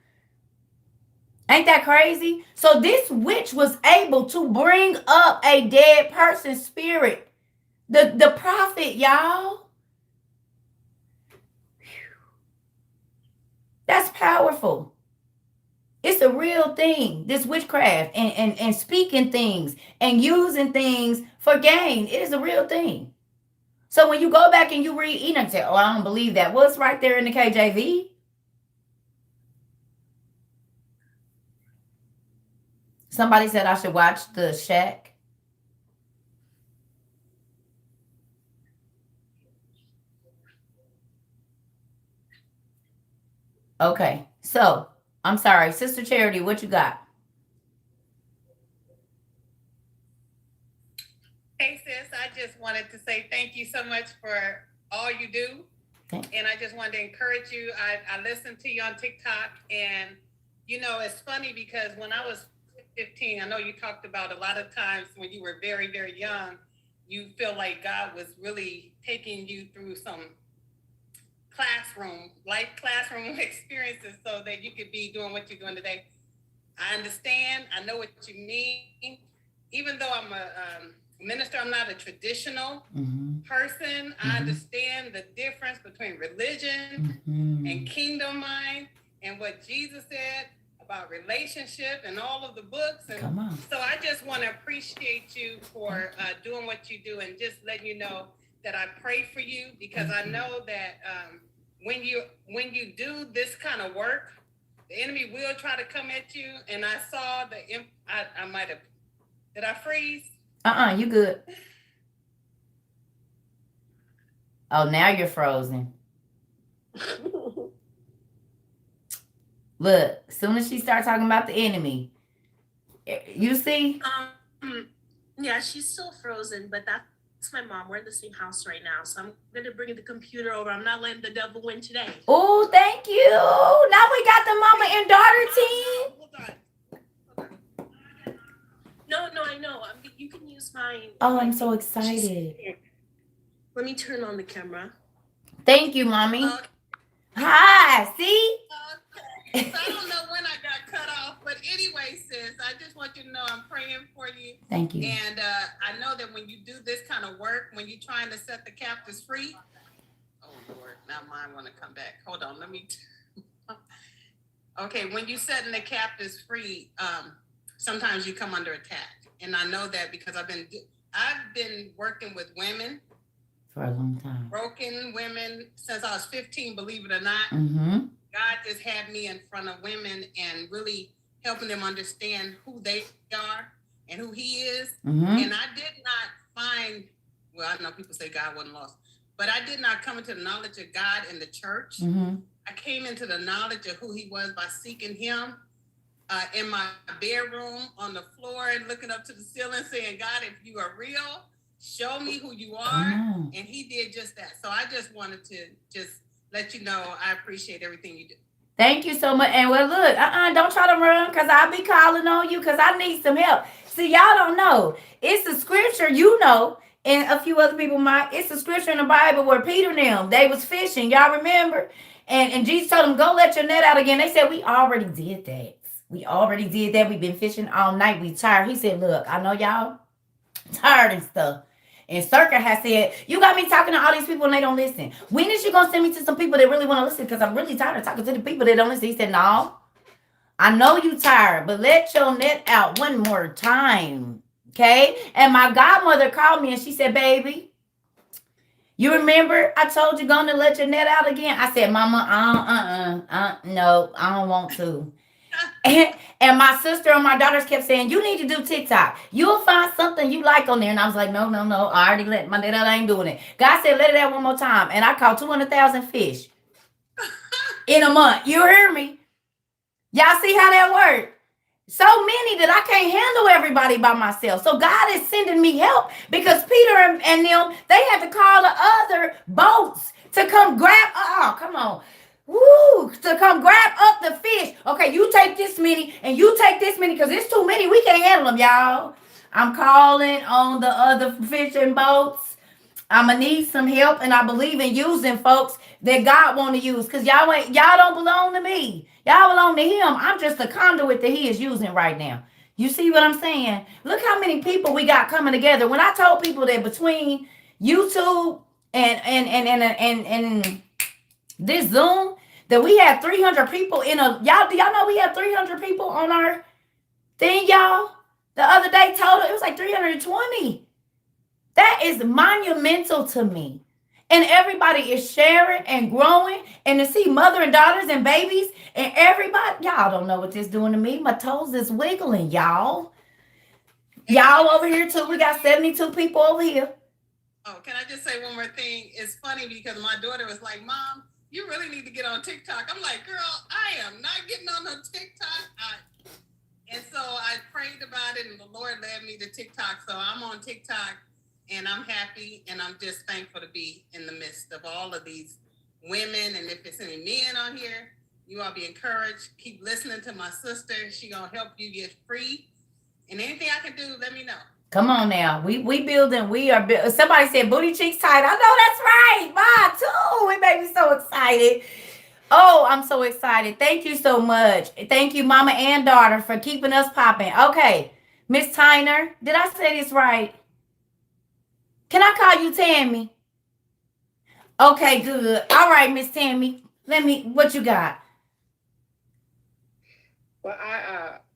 Ain't that crazy? So this witch was able to bring up a dead person's spirit. The prophet, y'all. That's powerful. It's a real thing, this witchcraft and speaking things and using things for gain. It is a real thing. So when you go back and you read Enoch, say, oh, I don't believe that. Well, it's right there in the KJV. Somebody said I should watch The Shack. Okay, so I'm sorry, Sister Charity, what you got? Hey sis, I just wanted to say thank you so much for all you do. Okay. And I just wanted to encourage you. I listened to you on TikTok, and you know, it's funny because when I was 15, I know you talked about a lot of times when you were very, very young, you feel like God was really taking you through some classroom experiences so that you could be doing what you're doing today. I understand. I know what you mean. Even though I'm a minister, I'm not a traditional person. I understand the difference between religion and kingdom mind and what Jesus said about relationship and all of the books. And so I just want to appreciate you for doing what you do, and just letting you know that I pray for you, because I know that when you do this kind of work, the enemy will try to come at you. And I saw I might have, did I freeze? You good. Oh, now you're frozen. Look, as soon as she starts talking about the enemy, you see? Yeah, she's still frozen, but that's my mom. We're in the same house right now, so I'm going to bring the computer over. I'm not letting the devil win today. Oh, thank you. Now we got the mama and daughter team. No, I know. You can use mine. Oh, I'm so excited. Let me turn on the camera. Thank you, mommy. Hi, see? Okay. So I don't know when I got cut off, but anyway, sis, I just want you to know I'm praying for you. Thank you. And I know that when you do this kind of work, when you're trying to set the captives free, oh Lord, now mine want to come back. Hold on, let me. Okay, when you're setting the captives free, sometimes you come under attack, and I know that because I've been working with women for a long time. Broken women since I was 15, believe it or not. God just had me in front of women and really helping them understand who they are and who He is. And I did not find, well, I know people say God wasn't lost, but I did not come into the knowledge of God in the church. I came into the knowledge of who He was by seeking Him in my bedroom on the floor and looking up to the ceiling saying, God, if you are real, show me who you are. And He did just that. So I just wanted to just let you know I appreciate everything you do. Thank you so much. And well, look, don't try to run, because I'll be calling on you because I need some help. See, y'all don't know. It's a scripture, you know. and a few other people might. It's a scripture in the Bible where Peter and them, they was fishing. Y'all remember? And Jesus told them, go let your net out again. They said, we already did that. We already did that. We've been fishing all night. We tired. He said, look, I know y'all tired and stuff. And Circa has said, you got me talking to all these people and they don't listen. When is you going to send me to some people that really want to listen? Because I'm really tired of talking to the people that don't listen. He said, no, I know you tired, but let your net out one more time. Okay? And my godmother called me and she said, baby, you remember I told you going to let your net out again? I said, Mama, no, I don't want to. And my sister and my daughters kept saying, you need to do TikTok. You'll find something you like on there. And I was like, no. I already let my net out. I ain't doing it. God said, let it out one more time. And I caught 200,000 fish in a month. You hear me? Y'all see how that worked? So many that I can't handle everybody by myself. So God is sending me help because Peter and them, they had to call the other boats to come grab. Oh, come on. Woo, to come grab up the fish. Okay, you take this many and you take this many because it's too many. We can't handle them, y'all. I'm calling on the other fishing boats. I'm gonna need some help, and I believe in using folks that God want to use because y'all don't belong to me. Y'all belong to Him. I'm just a conduit that He is using right now. You see what I'm saying? Look how many people we got coming together. When I told people that between YouTube and this Zoom that we had 300 people in a y'all. Do y'all know we had 300 people on our thing, y'all? The other day total it was like 320. That is monumental to me. And everybody is sharing and growing. And to see mother and daughters and babies and everybody. Y'all don't know what this doing to me. My toes is wiggling, y'all. Y'all over here too. We got 72 people over here. Oh, can I just say one more thing? It's funny because my daughter was like, Mom, you really need to get on TikTok. I'm like, girl, I am not getting on no TikTok. And so I prayed about it and the Lord led me to TikTok. So I'm on TikTok. And I'm happy and I'm just thankful to be in the midst of all of these women. And if it's any men on here, you all be encouraged. Keep listening to my sister. She gonna help you get free. And anything I can do, let me know. Come on now. We building. We are building. Somebody said booty cheeks tight. I know that's right. Mine too. It made me so excited. Oh, I'm so excited. Thank you so much. Thank you, mama and daughter, for keeping us popping. Okay. Miss Tyner, did I say this right? Can I call you Tammy? Okay, good. All right, Miss Tammy. What you got? Well,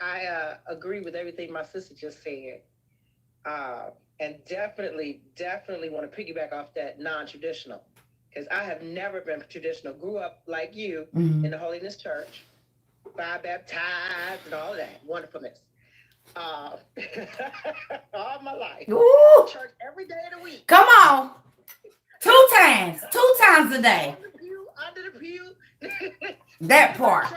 I agree with everything my sister just said. And definitely want to piggyback off that non-traditional. Because I have never been traditional. Grew up like you in the Holiness Church. Fire baptized and all that. Wonderfulness. All my life. Ooh. Church every day of the week. Come on. 2 times a day. Under the pew. That part.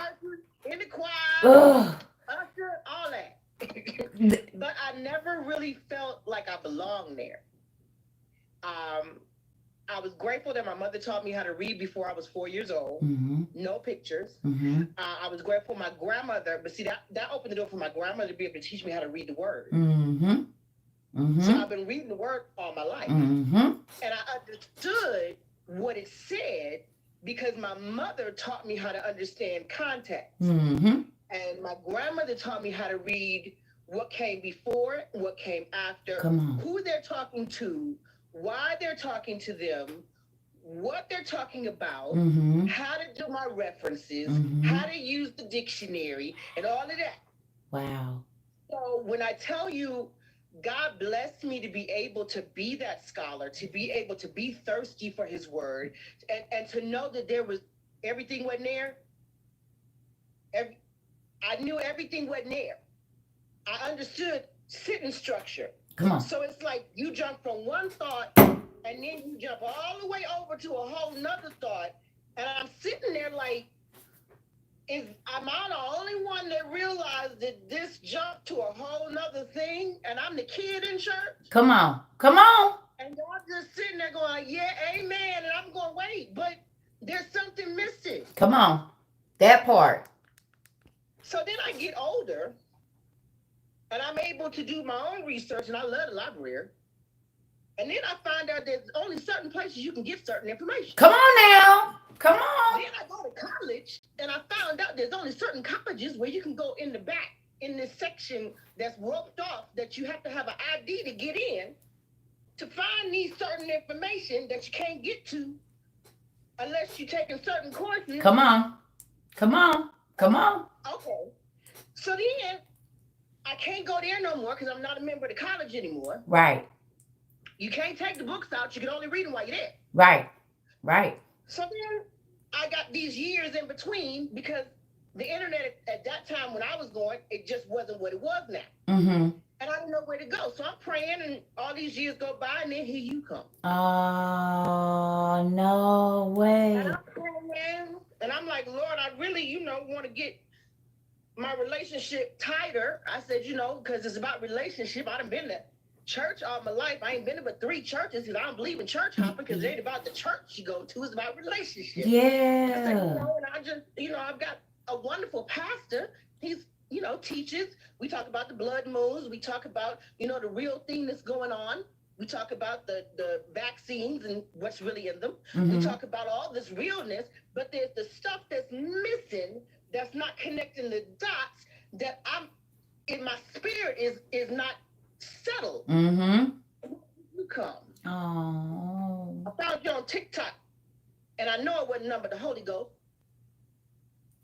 In the choir. Usher, all that. But I never really felt like I belonged there. I was grateful that my mother taught me how to read before I was 4 years old. No pictures. I was grateful my grandmother, but see, that opened the door for my grandmother to be able to teach me how to read the word. So I've been reading the word all my life. And I understood what it said because my mother taught me how to understand context. And my grandmother taught me how to read what came before, what came after, who they're talking to, why they're talking to them, what they're talking about, how to do my references, how to use the dictionary, and all of that. Wow. So when I tell you, God blessed me to be able to be that scholar, to be able to be thirsty for his word, and to know that there was everything wasn't there. I knew everything wasn't there. I understood sentence structure. Come on. So it's like you jump from one thought and then you jump all the way over to a whole nother thought. And I'm sitting there like, am I the only one that realized that this jumped to a whole nother thing and I'm the kid in church? Come on. And y'all just sitting there going, yeah, amen. And I'm going, wait, but there's something missing. Come on. That part. So then I get older and I'm able to do my own research, and I love the library. And then I find out there's only certain places you can get certain information. Come on now. Come on. Then I go to college, and I found out there's only certain colleges where you can go in the back in this section that's roped off that you have to have an ID to get in to find these certain information that you can't get to unless you're taking certain courses. Come on. Come on. Come on. Okay. So then I can't go there no more because I'm not a member of the college anymore. Right. You can't take the books out. You can only read them while you're there. Right. Right. So then I got these years in between because the internet at that time when I was going, it just wasn't what it was now. Mm-hmm. And I didn't know where to go. So I'm praying and all these years go by and then here you come. Oh, no way. And I'm praying and I'm like, Lord, I really, want to get my relationship tighter. I said, because it's about relationship. I done been to church all my life. I ain't been to but 3 churches because I don't believe in church hopping because it ain't about the church you go to. It's about relationship. Yeah. I said, and I just, I've got a wonderful pastor. He's, teaches. We talk about the blood moons. We talk about, the real thing that's going on. We talk about the vaccines and what's really in them. Mm-hmm. We talk about all this realness, but there's the stuff that's missing that's not connecting the dots that I'm in my spirit is not settled. Mm-hmm. You come. Oh. I found you on TikTok, and I know it wasn't none but the Holy Ghost.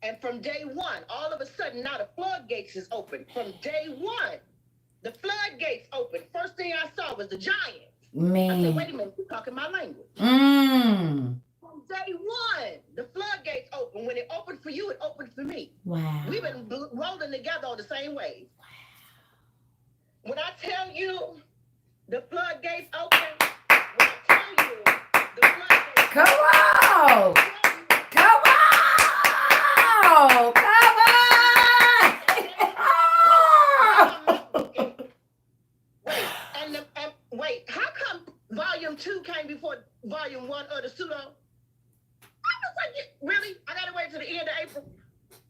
And from day one, all of a sudden, now the floodgates is open. From day one, the floodgates open. First thing I saw was the giant. Man. I said, wait a minute, you're talking my language. Mm. From day one, the floodgates open. When it opened for you, it opened for me. Wow. We've been rolling together on the same wave. Wow. When I tell you the floodgates open, when I tell you the floodgates Come on. Come on. Come on. Wait, how come volume 2 came before volume 1 of the pseudo? I was like, really? I gotta wait till the end of April.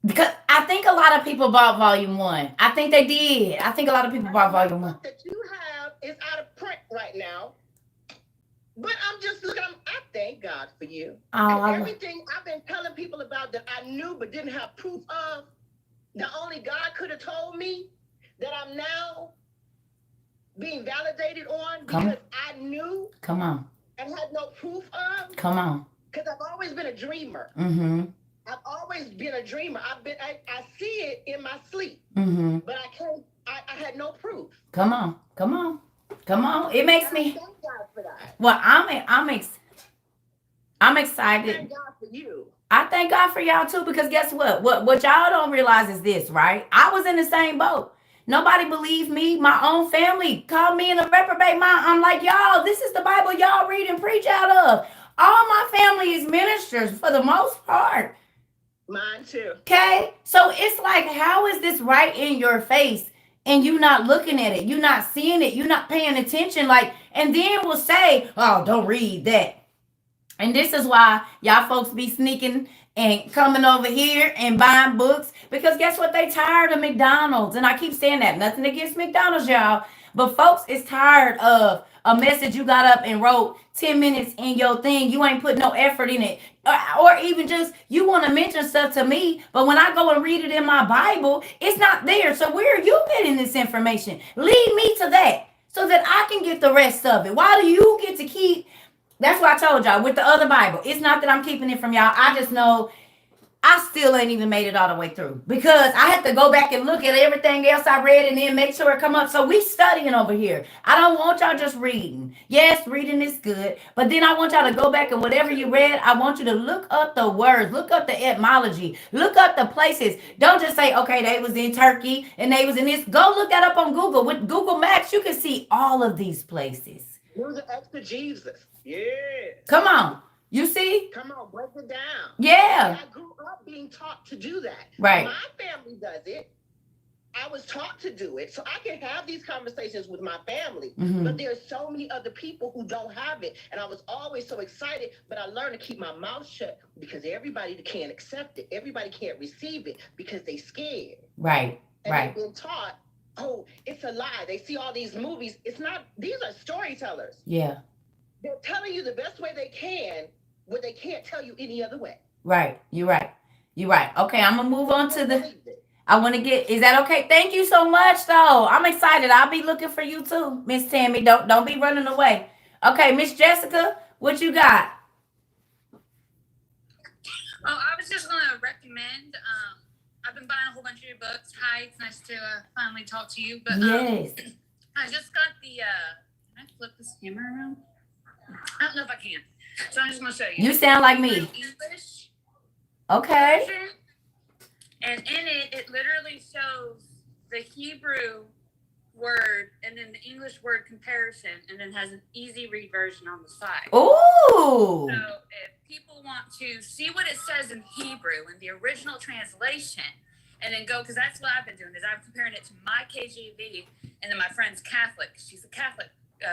Because I think a lot of people bought volume 1. I think they did. I think a lot of people bought volume 1. That you have is out of print right now. But I'm just looking, I thank God for you. Everything I've been telling people about that I knew but didn't have proof of, that only God could have told me, that I'm now being validated on because I knew. Come on. And had no proof of. Come on. Because I've always been a dreamer. Mm-hmm. I've always been a dreamer. I see it in my sleep. Mm-hmm. But I had no proof. Come on. Come on. Come on. It makes me. Thank God for that. Well, I'm excited. Thank God for you. I thank God for y'all too, because guess what? What y'all don't realize is this, right? I was in the same boat. Nobody believed me. My own family called me in a reprobate mind. I'm like, y'all, this is the Bible y'all read and preach out of. All my family is ministers for the most part. Mine too. Okay? So it's like, how is this right in your face and you not looking at it? You not seeing it. You not paying attention. And then we'll say, oh, don't read that. And this is why y'all folks be sneaking and coming over here and buying books. Because guess what? They tired of McDonald's. And I keep saying that. Nothing against McDonald's, y'all. But folks is tired of a message you got up and wrote 10 minutes in your thing. You ain't put no effort in it. Or even just you want to mention stuff to me. But when I go and read it in my Bible, it's not there. So where are you getting this information? Lead me to that so that I can get the rest of it. Why do you get to keep... That's what I told y'all with the other Bible. It's not that I'm keeping it from y'all. I just know I still ain't even made it all the way through because I have to go back and look at everything else I read and then make sure it come up. So we studying over here. I don't want y'all just reading. Yes, reading is good. But then I want y'all to go back and whatever you read, I want you to look up the words, look up the etymology, look up the places. Don't just say, okay, they was in Turkey and they was in this. Go look that up on Google. With Google Maps, you can see all of these places. Use the exegesis. Yeah. Come on. You see? Come on, break it down. Yeah. I grew up being taught to do that. Right. My family does it. I was taught to do it. So I can have these conversations with my family. Mm-hmm. But there's so many other people who don't have it. And I was always so excited, but I learned to keep my mouth shut because everybody can't accept it. Everybody can't receive it because they scared. Right. And right. they've been taught oh, it's a lie. They see all these movies. It's not, these are storytellers. Yeah. They're telling you the best way they can, what they can't tell you any other way. Right. You're right. You're right. Okay, I'm gonna move on to the. I want to get. Is that okay? Thank you so much, though. I'm excited. I'll be looking for you too, Miss Tammy. Don't be running away. Okay, Miss Jessica, what you got? Oh, I was just gonna recommend. I've been buying a whole bunch of your books. Hi, it's nice to finally talk to you. But Yes. I just got the. Can I flip this camera around? I don't know if I can. So I'm just gonna show you. You sound like me. English. Okay. Version. And in it, it literally shows the Hebrew word and then the English word comparison, and then has an easy read version on the side. Ooh. So if people want to see what it says in Hebrew in the original translation, and then go, because that's what I've been doing, is I'm comparing it to my KJV and then my friend's Catholic. She's a Catholic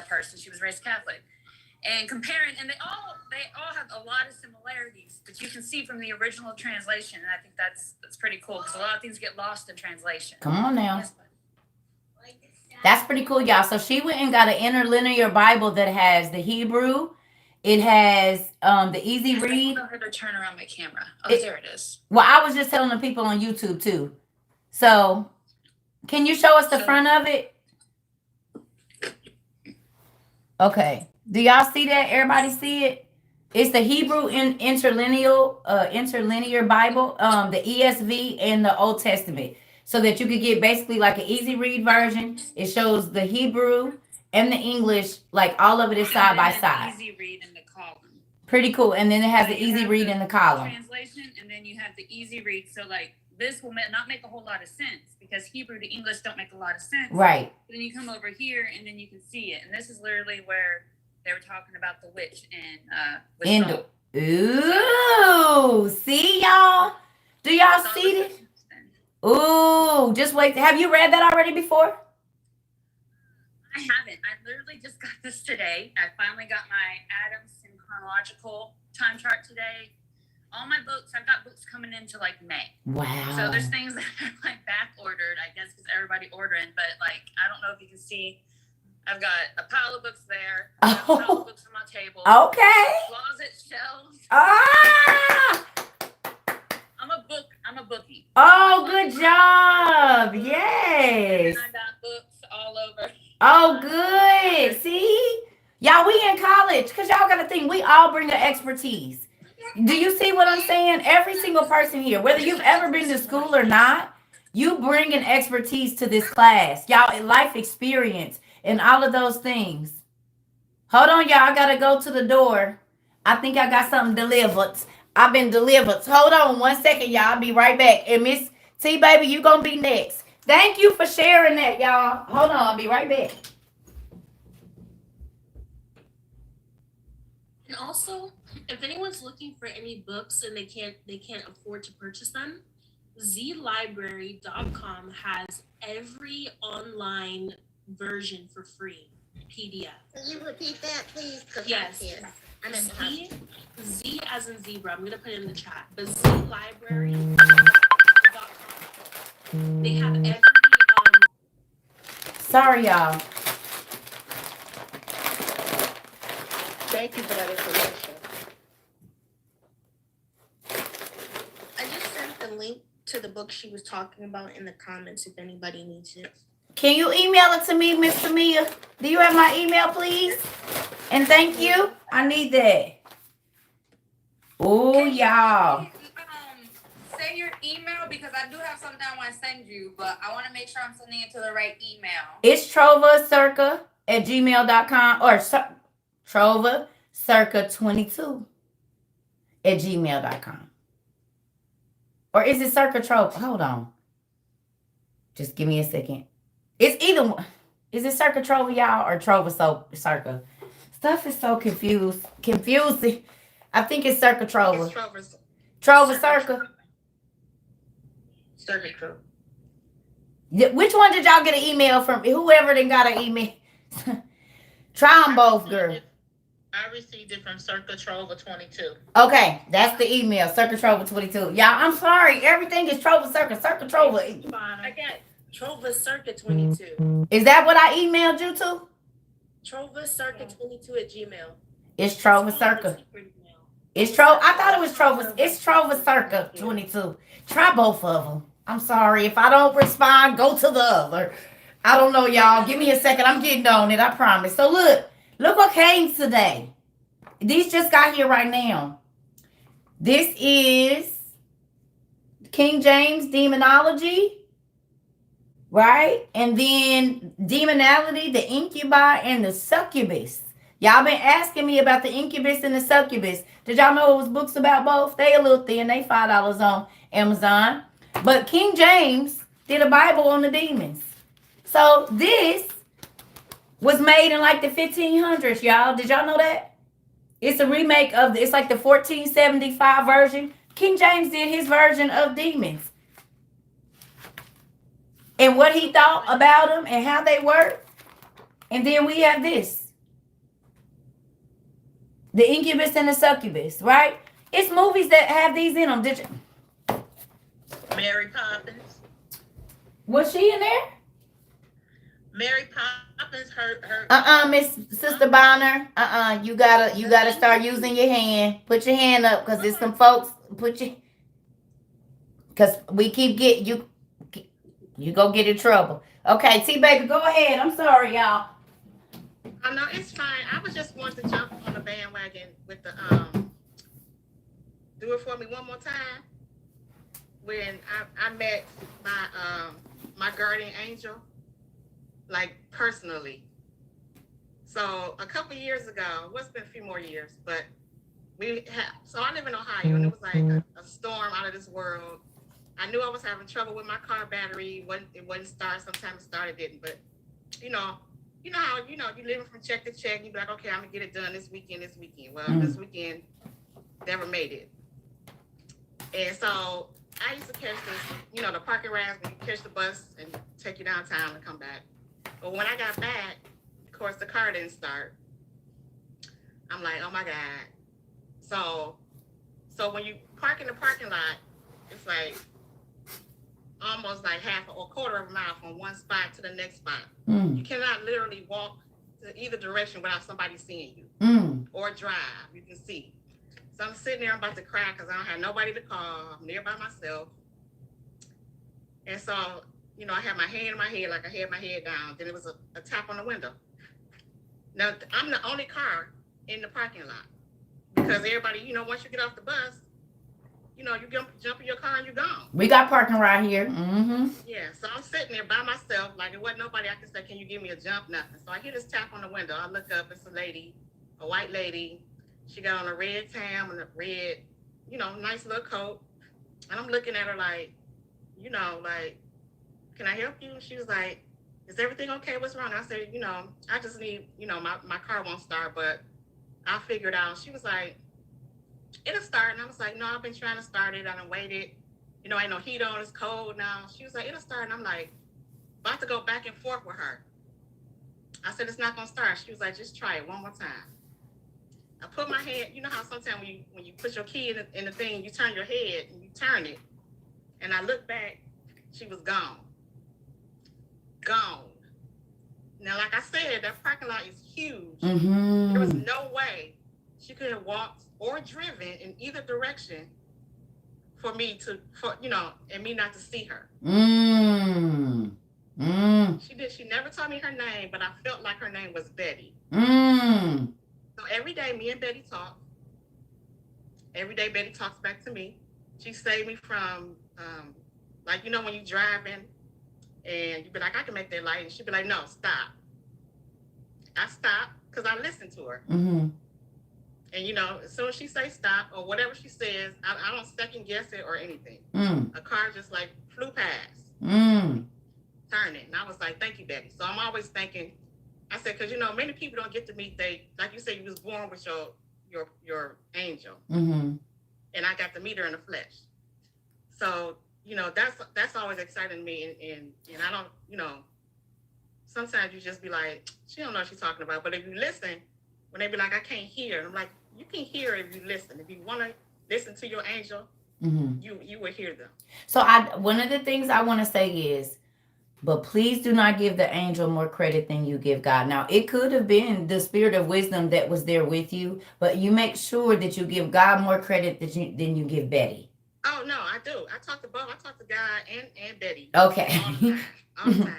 person. She was raised Catholic. And comparing, and they all have a lot of similarities, but you can see from the original translation, and I think that's pretty cool, because a lot of things get lost in translation. Come on now. Yes, that's pretty cool, y'all. So she went and got an interlinear Bible that has the Hebrew. It has the easy read. I don't know how to turn around my camera. Oh, there it is. Well, I was just telling the people on YouTube too. So, can you show us the front of it? Okay. Do y'all see that? Everybody see it? It's the Hebrew interlinear Bible, the ESV and the Old Testament, so that you could get basically like an easy read version. It shows the Hebrew and the English, like all of it is side by side. Easy read in the column. Pretty cool. And then it has the easy read in the column. Translation, and then you have the easy read. So like this will not make a whole lot of sense, because Hebrew to English don't make a lot of sense. Right. Then you come over here and then you can see it. And this is literally where they were talking about the witch and ooh, see y'all? Do y'all see it? Ooh, just wait. Have you read that already before? I haven't. I literally just got this today. I finally got my Adams and chronological time chart today. All my books, I've got books coming into like May. Wow. So there's things that are like back ordered, I guess, because everybody ordering. But like, I don't know if you can see. I've got a pile of books there. I've got a pile of books on my table. Okay. Closet shelves. Ah! I'm a bookie. Oh, good job. Yes. I got books all over. Oh, good. See? Y'all, we in college, because y'all got to think, we all bring an expertise. Do you see what I'm saying? Every single person here, whether you've ever been to school or not, you bring an expertise to this class. Y'all, life experience and all of those things. Hold on, y'all. I got to go to the door. I think I got something delivered. I've been delivered. Hold on 1 second, y'all. I'll be right back. And Miss T, baby, you going to be next. Thank you for sharing that, y'all. Hold on. I'll be right back. And also, if anyone's looking for any books and they can't afford to purchase them, zlibrary.com has every online version for free, PDF. Can you repeat that, please? Yes. I'm in the house. Z as in zebra. I'm gonna put it in the chat. But zlibrary.com. They have every Sorry, y'all. Thank you for that information. I just sent the link to the book she was talking about in the comments if anybody needs it. Can you email it to me, Miss Tamia? Do you have my email, please? And thank you. I need that. Oh, y'all. Say your email, because I do have something I want to send you, but I want to make sure I'm sending it to the right email. It's trovacirca@gmail.com or trovacirca22@gmail.com. Or is it Circa Trova? Hold on. Just give me a second. It's either one. Is it Circa Trova, y'all, or Trova Circa? Stuff is so confusing. I think it's Circa Trova. Trova Circa. Circa Trova. Which one did y'all get an email from? Whoever done got an email. Try them both, girl. I received it from Circa Trova 22. Okay, that's the email, Circa Trova 22. Y'all, I'm sorry. Everything is Trova Circa. Circa Trova. I got Trova Circuit 22. Is that what I emailed you to? Trova Circuit 22 at Gmail. It's Trova Circa. It's Trova. I thought it was Trova. It's Trova Circa 22. Try both of them. I'm sorry. If I don't respond, go to the other. I don't know, y'all. Give me a second. I'm getting on it. I promise. So look what came today. These just got here right now. This is King James Demonology, right? And then Demonality, the Incubi, and the Succubus. Y'all been asking me about the Incubus and the Succubus. Did y'all know it was books about both? They a little thin. They $5 on Amazon. But King James did a Bible on the demons. So this was made in like the 1500s, y'all. Did y'all know that? It's a remake of, it's like the 1475 version. King James did his version of demons. And what he thought about them and how they work. And then we have this. The Incubus and the Succubus, right? It's movies that have these in them. Did you? Mary Poppins. Was she in there? Mary Poppins, her. Miss Sister Bonner. You gotta start using your hand. Put your hand up, cause there's some folks. Cause we keep getting you. You go get in trouble. Okay, T Baker, go ahead. I'm sorry, y'all. Oh no, it's fine. I was just wanting to jump on the bandwagon with the do it for me one more time. When I met my guardian angel, like personally. So a couple years ago, it's been a few more years, but so I live in Ohio, and it was like a storm out of this world. I knew I was having trouble with my car battery. It wouldn't start. Sometimes it started, didn't. But you know how you living from check to check. You be like, okay, I'm gonna get it done this weekend. Well, this weekend never made it. And so I used to catch this, the parking rides when you catch the bus and take you downtown and come back. But when I got back, of course, the car didn't start. I'm like, oh my God. So when you park in the parking lot, it's like almost like half or a quarter of a mile from one spot to the next spot. You cannot literally walk to either direction without somebody seeing you or drive. You can see. So I'm sitting there, I'm about to cry because I don't have nobody to call. I'm there by myself. And so, I had my hand in my head, like I had my head down. Then it was a tap on the window. Now, I'm the only car in the parking lot because everybody, once you get off the bus, you jump in your car and you're gone. We got parking right here. Mm-hmm. Yeah, so I'm sitting there by myself, like it wasn't nobody I could say, can you give me a jump? Nothing. So I hear this tap on the window. I look up, it's a lady, a white lady. She got on a red tam and a red, nice little coat. And I'm looking at her like, can I help you? She was like, is everything okay? What's wrong? I said, I just need, my car won't start, but I'll figure it out. She was like, it'll start. And I was like, no, I've been trying to start it. I done waited. Ain't no heat on. It's cold now. She was like, it'll start. And I'm like, about to go back and forth with her. I said, it's not going to start. She was like, just try it one more time. I put my hand, you know how sometimes when you put your key in the thing, you turn your head and you turn it. And I look back, she was gone. Gone. Now, like I said, that parking lot is huge. Mm-hmm. There was no way she could have walked or driven in either direction for me and me not to see her. She never told me her name, but I felt like her name was Betty. So every day me and Betty talk. Every day Betty talks back to me. She saved me from when you driving and you be like, I can make that light, and she'd be like, no, stop. I stopped because I listened to her. Mm-hmm. And as soon as she say stop or whatever she says, I don't second guess it or anything. A car just like flew past, turning, and I was like, thank you, Betty. So I'm always thinking. I said, because many people don't get to meet like you said, you was born with your angel, and I got to meet her in the flesh. So that's always exciting to me, and I don't sometimes you just be like, she don't know what she's talking about. But if you listen, when they be like, I can't hear, and I'm like, you can hear if you listen. If you want to listen to your angel, you will hear them. So one of the things I want to say is, But please do not give the angel more credit than you give God. Now, it could have been the spirit of wisdom that was there with you, but you make sure that you give God more credit than you give Betty. Oh no, I do. I talk to both. I talk to God and Betty. Okay. All the time. All the time.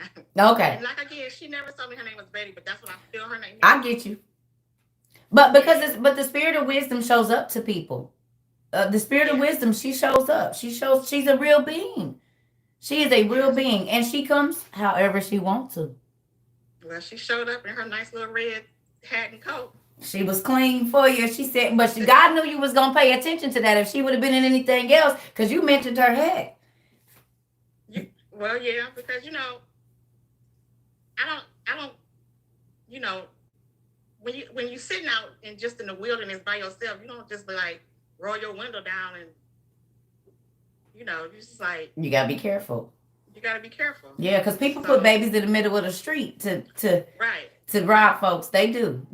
Okay. And like again, she never told me her name was Betty, but that's what I feel her name is. I get you. But but the spirit of wisdom shows up to people. The spirit of wisdom, she shows up. She's a real being. She is a real being, and she comes however she wants to. Well, she showed up in her nice little red hat and coat. She was clean for you. She said, but God knew you was gonna pay attention to that if she would have been in anything else, because you mentioned her head. Well, yeah, because I don't, when you sitting out and just in the wilderness by yourself, you don't just be like roll your window down and you just like you gotta be careful. You gotta be careful. Yeah, because people put babies in the middle of the street to rob folks. They do.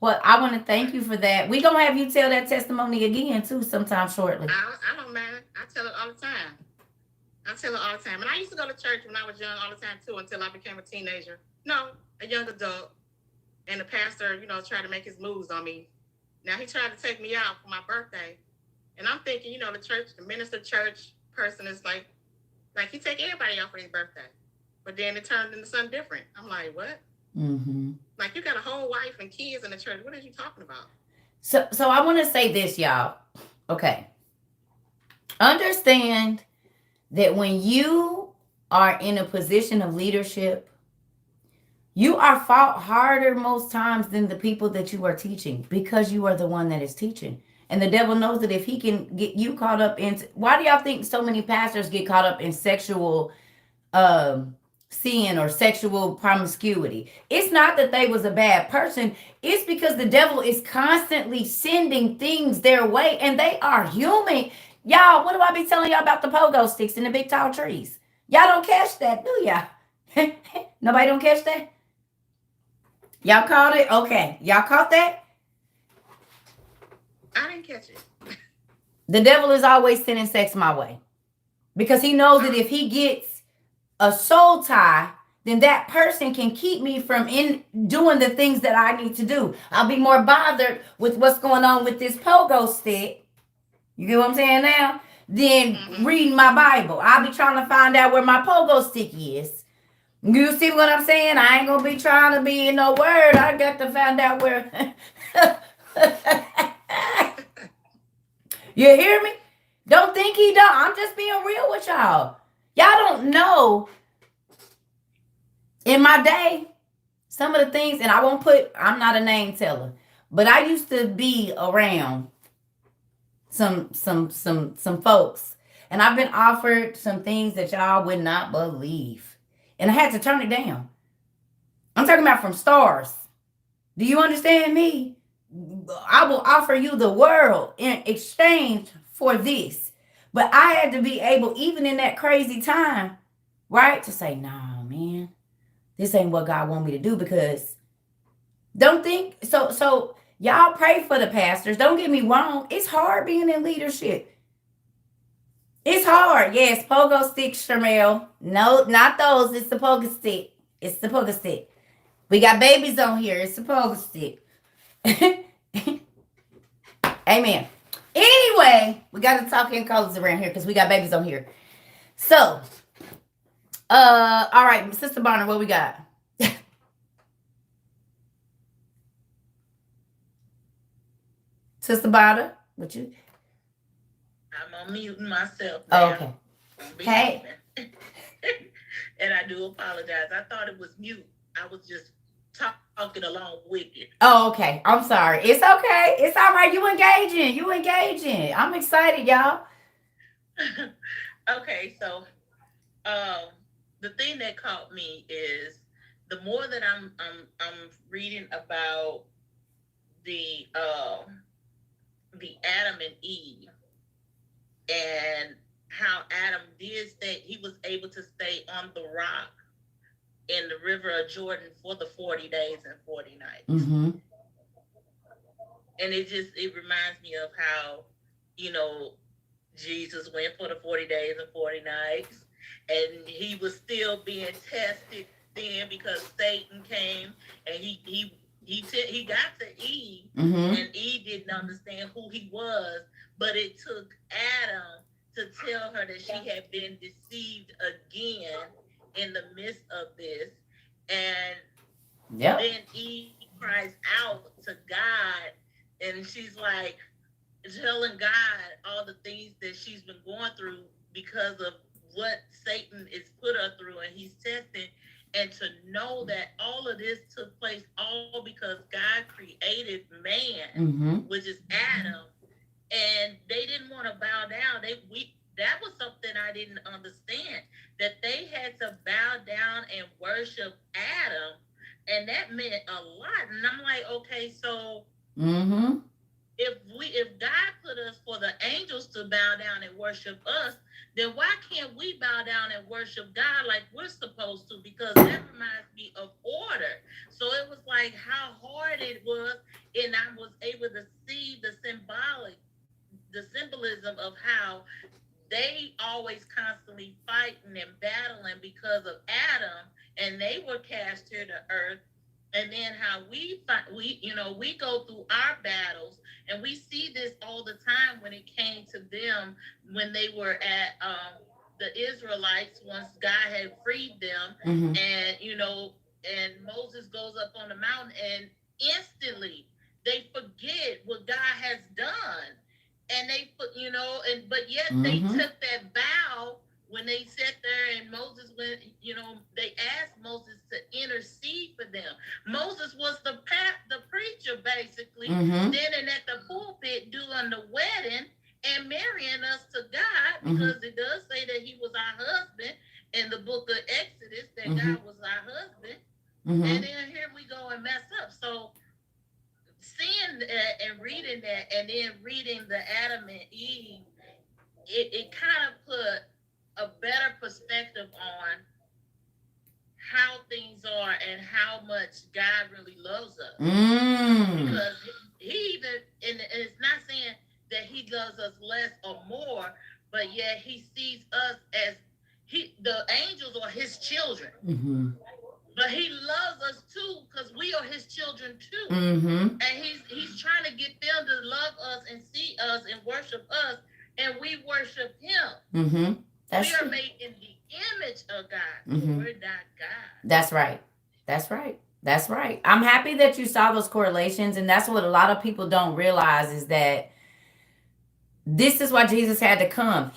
Well, I want to thank you for that. We're going to have you tell that testimony again, too, sometime shortly. I don't mind. I tell it all the time. And I used to go to church when I was young all the time, too, until I became a teenager. No, a young adult. And the pastor, tried to make his moves on me. Now, he tried to take me out for my birthday. And I'm thinking, the minister church person is like he take everybody out for his birthday. But then it turned into something different. I'm like, what? Mm-hmm. Like, you got a whole wife and kids in the church. What are you talking about? So I want to say this, y'all. Okay. Understand that when you are in a position of leadership, you are fought harder most times than the people that you are teaching, because you are the one that is teaching. And the devil knows that if he can get you caught up in... Why do y'all think so many pastors get caught up in sexual sin or sexual promiscuity? It's not that they was a bad person. It's because the devil is constantly sending things their way, and they are human. Y'all, what do I be telling y'all about the pogo sticks and the big tall trees? Y'all don't catch that, do y'all? Nobody don't catch that? Y'all caught it? Okay. Y'all caught that? I didn't catch it. The devil is always sending sex my way, because he knows that if he gets a soul tie, then that person can keep me from doing the things that I need to do. I'll be more bothered with what's going on with this pogo stick. You get what I'm saying now? Than reading my Bible. I'll be trying to find out where my pogo stick is. You see what I'm saying? I ain't gonna be trying to be in no word. I got to find out where. You hear me? Don't think he don't. I'm just being real with y'all. Y'all don't know. In my day, some of the things, and I'm not a name teller, but I used to be around some folks, and I've been offered some things that y'all would not believe, and I had to turn it down. I'm talking about from stars. Do you understand me? I will offer you the world in exchange for this. But I had to be able, even in that crazy time, right, to say, nah, man, this ain't what God want me to do. Because don't think, so y'all pray for the pastors. Don't get me wrong. It's hard being in leadership. It's hard. Yes, pogo sticks, Shamel. No, not those. It's the pogo stick. It's the pogo stick. We got babies on here. It's the pogo stick. Amen. Anyway, we got to talk in colors around here because we got babies on here. So, all right, Sister Bonner, what we got? Sister Bonner, what you? I'm unmuting myself now. Oh, okay. Hey. And I do apologize. I thought it was mute. I was just talking along with it. Oh, okay. I'm sorry. It's okay. It's all right. You engaging. I'm excited, y'all. Okay, so the thing that caught me is the more that I'm reading about the Adam and Eve and how Adam did stay, he was able to stay on the rock in the river of Jordan for the 40 days and 40 nights. Mm-hmm. And it reminds me of how, Jesus went for the 40 days and 40 nights. and he was still being tested then because Satan came and he got to Eve, and Eve didn't understand who he was, but it took Adam to tell her that she had been deceived again in the midst of this. And then Eve cries out to God, and she's like telling God all the things that she's been going through because of what Satan is put her through, and he's testing. And to know that all of this took place all because God created man, which is Adam, and they didn't want to bow down. That was something I didn't understand, that they had to bow down and worship Adam, and that meant a lot. And I'm like, okay, so if God put us for the angels to bow down and worship us, then why can't we bow down and worship God like we're supposed to? Because that reminds me of order. So it was like how hard it was, and I was able to see the symbolism of how they always constantly fighting and battling because of Adam, and they were cast here to earth. And then how we go through our battles, and we see this all the time when it came to them, when they were at the Israelites, once God had freed them, and and Moses goes up on the mountain, and instantly they forget what God has done, and they put but yet they took that vow. When they sat there and Moses went, they asked Moses to intercede for them. Moses was the preacher, basically, standing at the pulpit doing the wedding and marrying us to God, because it does say that he was our husband in the book of Exodus, that God was our husband. And then here we go and mess up. So seeing that and reading that, and then reading the Adam and Eve, it kind of put a better perspective on how things are and how much God really loves us. Because he even, and it's not saying that he loves us less or more, but yet he sees us as the angels are his children. But he loves us too, because we are his children too. And he's trying to get them to love us and see us and worship us, and we worship him. We are made in the image of God. We're not God. That's right. That's right. That's right. I'm happy that you saw those correlations, and that's what a lot of people don't realize, is that this is why Jesus had to come.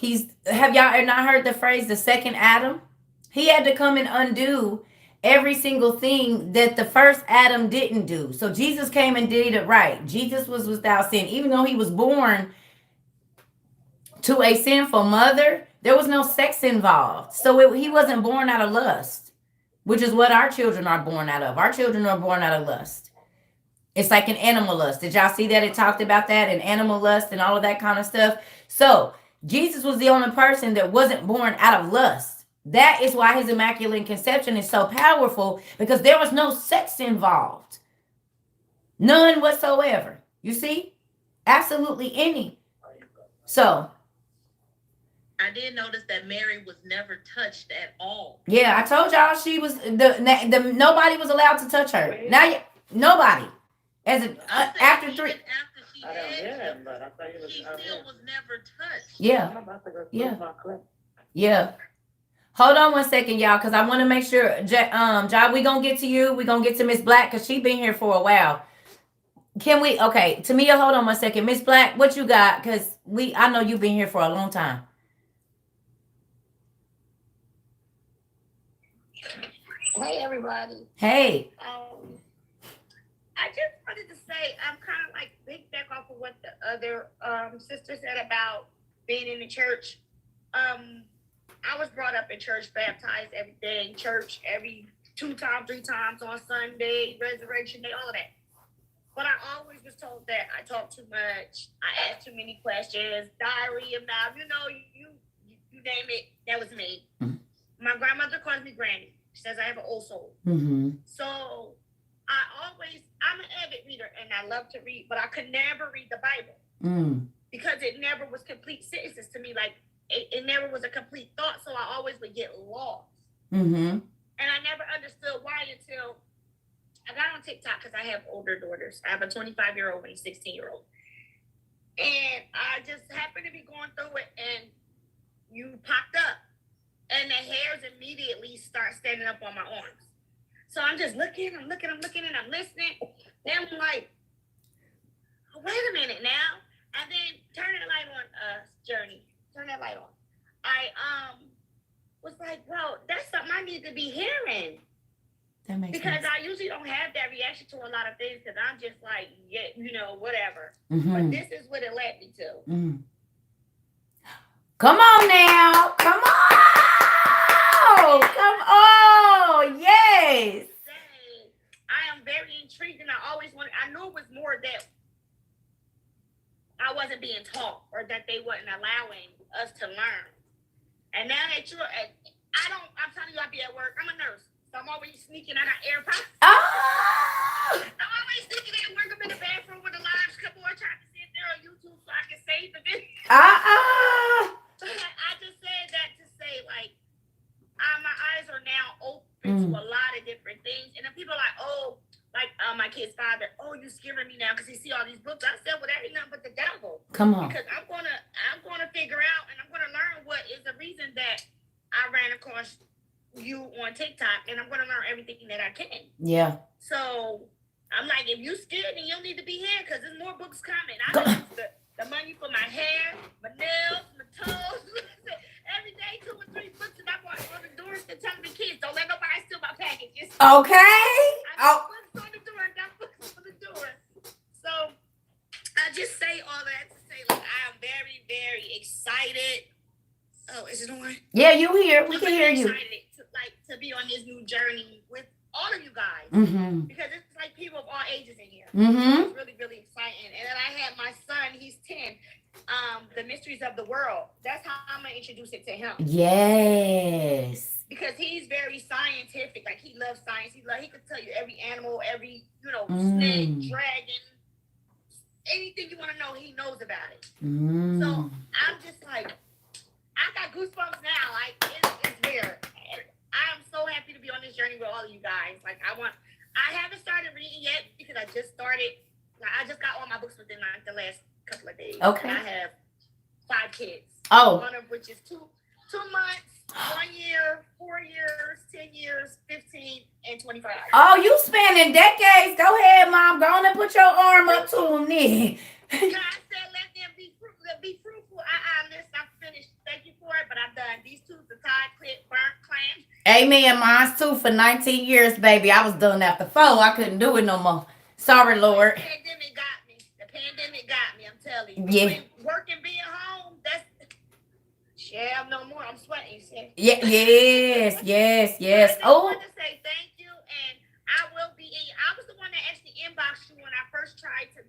Have y'all not heard the phrase, the second Adam? He had to come and undo every single thing that the first Adam didn't do. So Jesus came and did it right. Jesus was without sin. Even though he was born to a sinful mother, there was no sex involved. So he wasn't born out of lust, which is what our children are born out of. Our children are born out of lust. It's like an animal lust. Did y'all see that? It talked about that, and animal lust and all of that kind of stuff. So Jesus was the only person that wasn't born out of lust. That is why his Immaculate Conception is so powerful, because there was no sex involved. None whatsoever. You see? Absolutely any. So I did notice that Mary was never touched at all. Yeah, I told y'all she was nobody was allowed to touch her. Now nobody. After 3. She still was never touched. Yeah. Yeah. Hold on 1 second, y'all, because I want to make sure, John, we gonna get to you. We gonna get to Miss Black, because she been here for a while. Can we? Okay, Tamia, hold on 1 second. Miss Black, what you got? Because I know you've been here for a long time. Hey, everybody. Hey. I just wanted to say, I'm kind of like big back off of what the other sister said about being in the church. I was brought up in church, baptized, everything, church every 2 times, 3 times on Sunday, Resurrection Day, all of that. But I always was told that I talk too much, I ask too many questions, diarrhea mouth, you name it, that was me. My grandmother calls me Granny. She says I have an old soul. So I'm an avid reader, and I love to read, but I could never read the Bible because it never was complete sentences to me. Like it never was a complete thought, so I always would get lost. Mm-hmm. And I never understood why until I got on TikTok because I have older daughters. I have a 25-year-old and a 16-year-old. And I just happened to be going through it, and you popped up. And the hairs immediately start standing up on my arms. So I'm just looking, and I'm listening. Then I'm like, oh, wait a minute now. And then turn that light on, Journey. Turn that light on. I was like, well, that's something I need to be hearing. That makes because sense. I usually don't have that reaction to a lot of things because I'm just like, yeah, whatever. Mm-hmm. But this is what it led me to. Mm-hmm. Come on now. Come on. Come on. Yes. I am very intrigued, and I knew it was more that I wasn't being taught or that they wasn't allowing us to learn. And now that I'm telling you, I be at work. I'm a nurse. So I'm always sneaking. I got AirPods. Oh! I'm always sneaking at work. I'm in the bathroom with a live couple of trying to see if they're on YouTube so I can save the video. I just said that to say, like, my eyes are now open to a lot of different things. And then people are like, oh, like my kid's father, oh, you scaring me now because he see all these books. I said, well, that ain't nothing but the devil. Come on. Because I'm gonna figure out and I'm gonna learn what is the reason that I ran across you on TikTok, and I'm gonna learn everything that I can. Yeah. So I'm like, if you scared, then you don't need to be here because there's more books coming. I use the money for my hair, my nails, my toes. Every day, 2 or 3 books, and I bought on the doors to tell the kids, don't let nobody steal my packages. Okay. I got books on the door. I got books on the door. So I just say all that to say, like, I am very, very excited. Oh, is it on? Yeah, you here. We can hear you. Excited to be on this new journey with all of you guys. Mm-hmm. Because it's like people of all ages in here. Mm-hmm. It's really, really exciting. And then I had my son, he's 10. The Mysteries of the World. That's how I'm going to introduce it to him. Yes. Because he's very scientific. Like, he loves science. He could tell you every animal, every, snake, dragon, anything you want to know, he knows about it. So I'm just like, I got goosebumps now. Like, it's weird. I am so happy to be on this journey with all of you guys. Like, I haven't started reading yet because I just started. Like, I just got all my books within like the last couple of days. Okay. And I have 5 kids. Oh. One of which is 2 months, 1 year, 4 years, 10 years, 15, and 25. Oh, you spanning decades. Go ahead, Mom. Go on and put your arm up to him then. God said, let them be fruitful. Listen, I'm finished. Thank you for it, but I'm done. These 2, the Tide, Clip, Burnt, Clams. Amen. Mine's 2 for 19 years, baby. I was done after 4. I couldn't do it no more. Sorry, Lord. The pandemic got me. I'm telling you. Yeah. Working, being home, that's... Yeah, no more. I'm sweating, see? Yeah, yes. I want to say thank you, and I will be in... I was the one that actually inboxed you when I first tried to...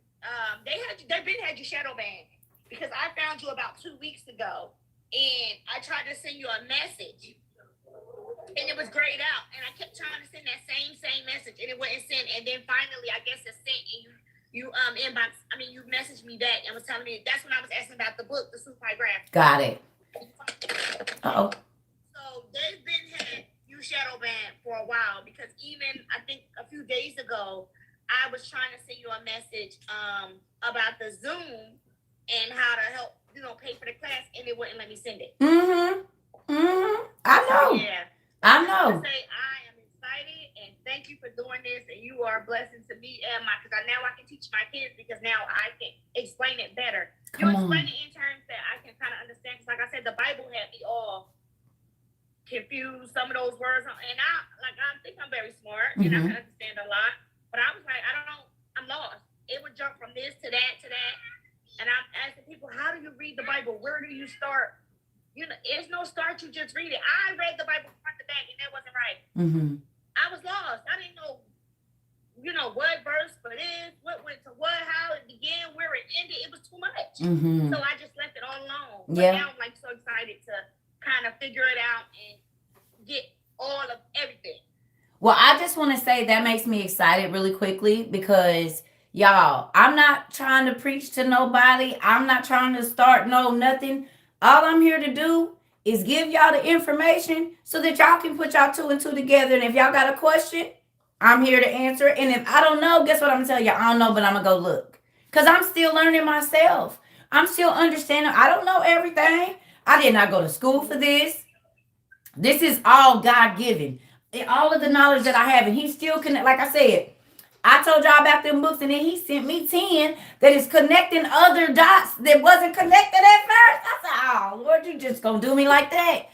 They've had you shadowban because I found you about 2 weeks ago, and I tried to send you a message, and it was grayed out, and I kept trying to send that same message, and it wouldn't send, and then finally, I guess it sent, and you you messaged me back and was telling me, that's when I was asking about the book, the Super Graph. Got it. Uh-oh. So they've had you shadowban for a while because even, I think a few days ago, I was trying to send you a message about the Zoom and how to help, pay for the class, and it wouldn't let me send it. I know. Yeah. I know. Say I am excited and thank you for doing this, and you are a blessing to me and because now I can teach my kids because now I can explain it better. You explain it in terms that I can kind of understand. Because like I said, the Bible had me all confused. Some of those words, and I think I'm very smart and I can understand a lot. But I was like, I don't know, I'm lost. It would jump from this to that, and I'm asking people, how do you read the Bible? Where do you start? It's no start. You just read it. I read the Bible front to back, and that wasn't right. I was lost. I didn't know, what verse for this, what went to what, how it began, where it ended. It was too much. So I just left it all alone. But now I'm so excited to kind of figure it out and get all of everything. Well, I just want to say that makes me excited really quickly because, y'all, I'm not trying to preach to nobody. I'm not trying to start nothing. All I'm here to do is give y'all the information so that y'all can put y'all 2 and 2 together. And if y'all got a question, I'm here to answer it. And if I don't know, guess what I'm going to tell you? I don't know, but I'm going to go look. Because I'm still learning myself. I'm still understanding. I don't know everything. I did not go to school for this. This is all God given. All of the knowledge that I have. And he still can, like I said, I told y'all about them books, and then he sent me 10 that is connecting other dots that wasn't connected at first. I said, oh, Lord, you just gonna do me like that.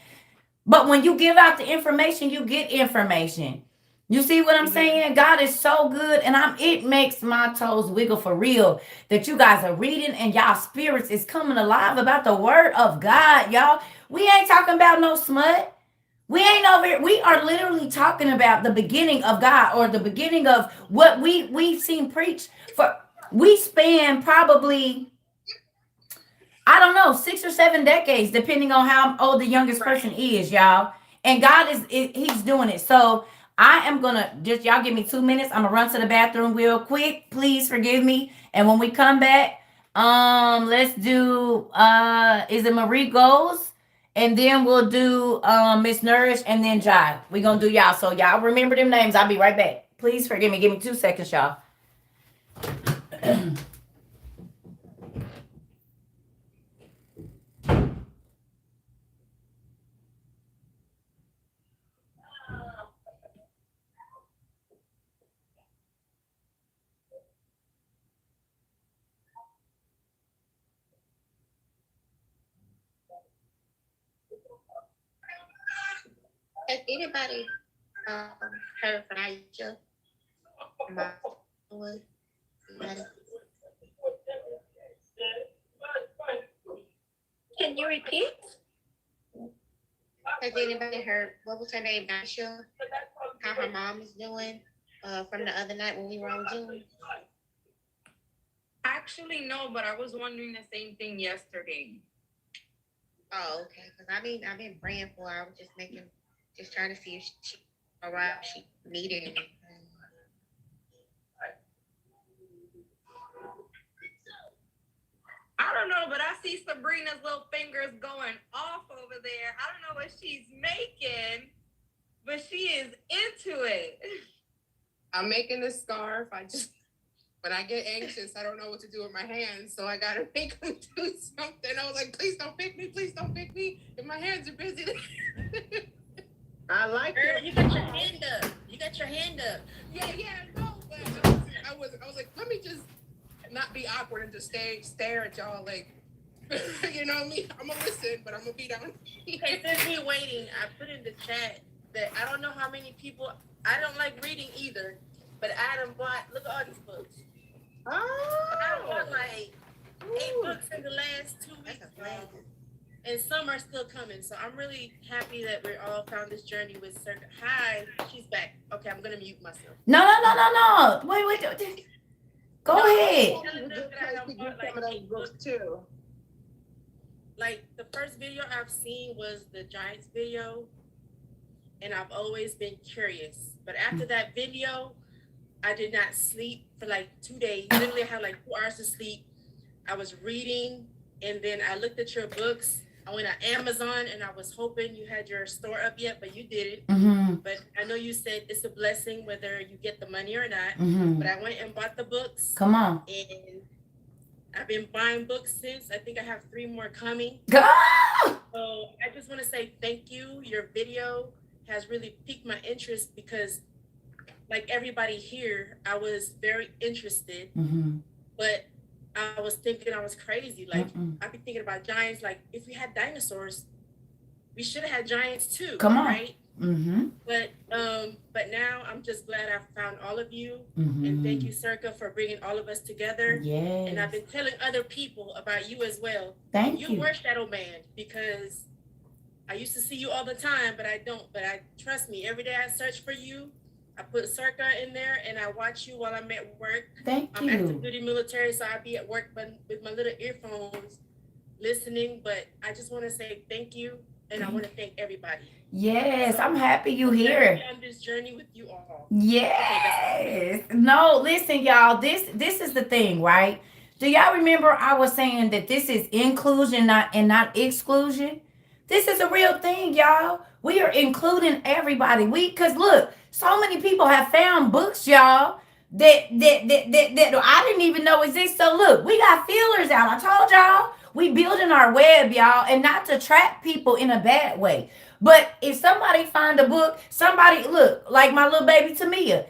But when you give out the information, you get information. You see what I'm saying? God is so good, and it makes my toes wiggle for real that you guys are reading and y'all spirits is coming alive about the word of God, y'all. We ain't talking about no smut. We ain't over here. We are literally talking about the beginning of God, or the beginning of what we've seen preached for. We span probably, I don't know, 6 or 7 decades, depending on how old the youngest person is, y'all. And God he's doing it. So I am gonna y'all give me 2 minutes. I'm gonna run to the bathroom real quick. Please forgive me. And when we come back, let's do is it Marie Goes? And then we'll do Miss Nourish and then Jai. We're gonna do y'all. So y'all remember them names. I'll be right back. Please forgive me. Give me 2 seconds, y'all. Has anybody heard from Aisha? Can you repeat? Has anybody heard, what was her name, Aisha? How her mom is doing from the other night when we were on Zoom? Actually, no, but I was wondering the same thing yesterday. Oh, okay. Because I've been praying for her. I was just trying to see if she arrived, she needed anything. I don't know, but I see Sabrina's little fingers going off over there. I don't know what she's making, but she is into it. I'm making this scarf. When I get anxious, I don't know what to do with my hands, so I gotta make them do something. I was like, please don't pick me, if my hands are busy. I like Girl, it. you got your hand up. Yeah, no, but I was like, let me just not be awkward and just stare at y'all like, you know what I mean? I'm gonna listen, but I'm gonna be down. Okay, since we're waiting, I put in the chat that I don't know how many people, I don't like reading either, but Adam bought, look at all these books. Adam bought like 8 books in the last 2 weeks. And some are still coming. So I'm really happy that we all found this journey with Circa. Hi, she's back. Okay, I'm gonna mute myself. No. Wait. Go ahead. Too. Like the first video I've seen was the Giants video, and I've always been curious. But after that video, I did not sleep for like 2 days. Literally, I had like 2 hours of sleep. I was reading, and then I looked at your books. I went on Amazon, and I was hoping you had your store up yet, but you didn't. Mm-hmm. But I know you said it's a blessing whether you get the money or not. Mm-hmm. But I went and bought the books. Come on. And I've been buying books since. I think I have 3 more coming. Go! So I just want to say thank you. Your video has really piqued my interest because, like everybody here, I was very interested. Mm-hmm. But I was thinking I was crazy. Like, I'd be thinking about giants. Like, if we had dinosaurs, we should have had giants too. Come on. Right? Mm-hmm. But now I'm just glad I found all of you. Mm-hmm. And thank you, Circa, for bringing all of us together. Yes. And I've been telling other people about you as well. Thank you. You were shadowban because I used to see you all the time, but I don't. But trust me, every day I search for you. I put Circa in there and I watch you while I'm at work. I'm active duty military, so I be at work with my little earphones listening. But I just want to say thank you, and I want to thank everybody. Yes, so, I'm happy you here. On this journey with you all. Yes. Okay, no, listen, y'all. This is the thing, right? Do y'all remember I was saying that this is inclusion not exclusion? This is a real thing, y'all. We are including everybody. Cause look, so many people have found books, y'all, that I didn't even know exist. So look, we got feelers out. I told y'all, we building our web, y'all, and not to trap people in a bad way. But if somebody find a book, somebody look like my little baby Tamia.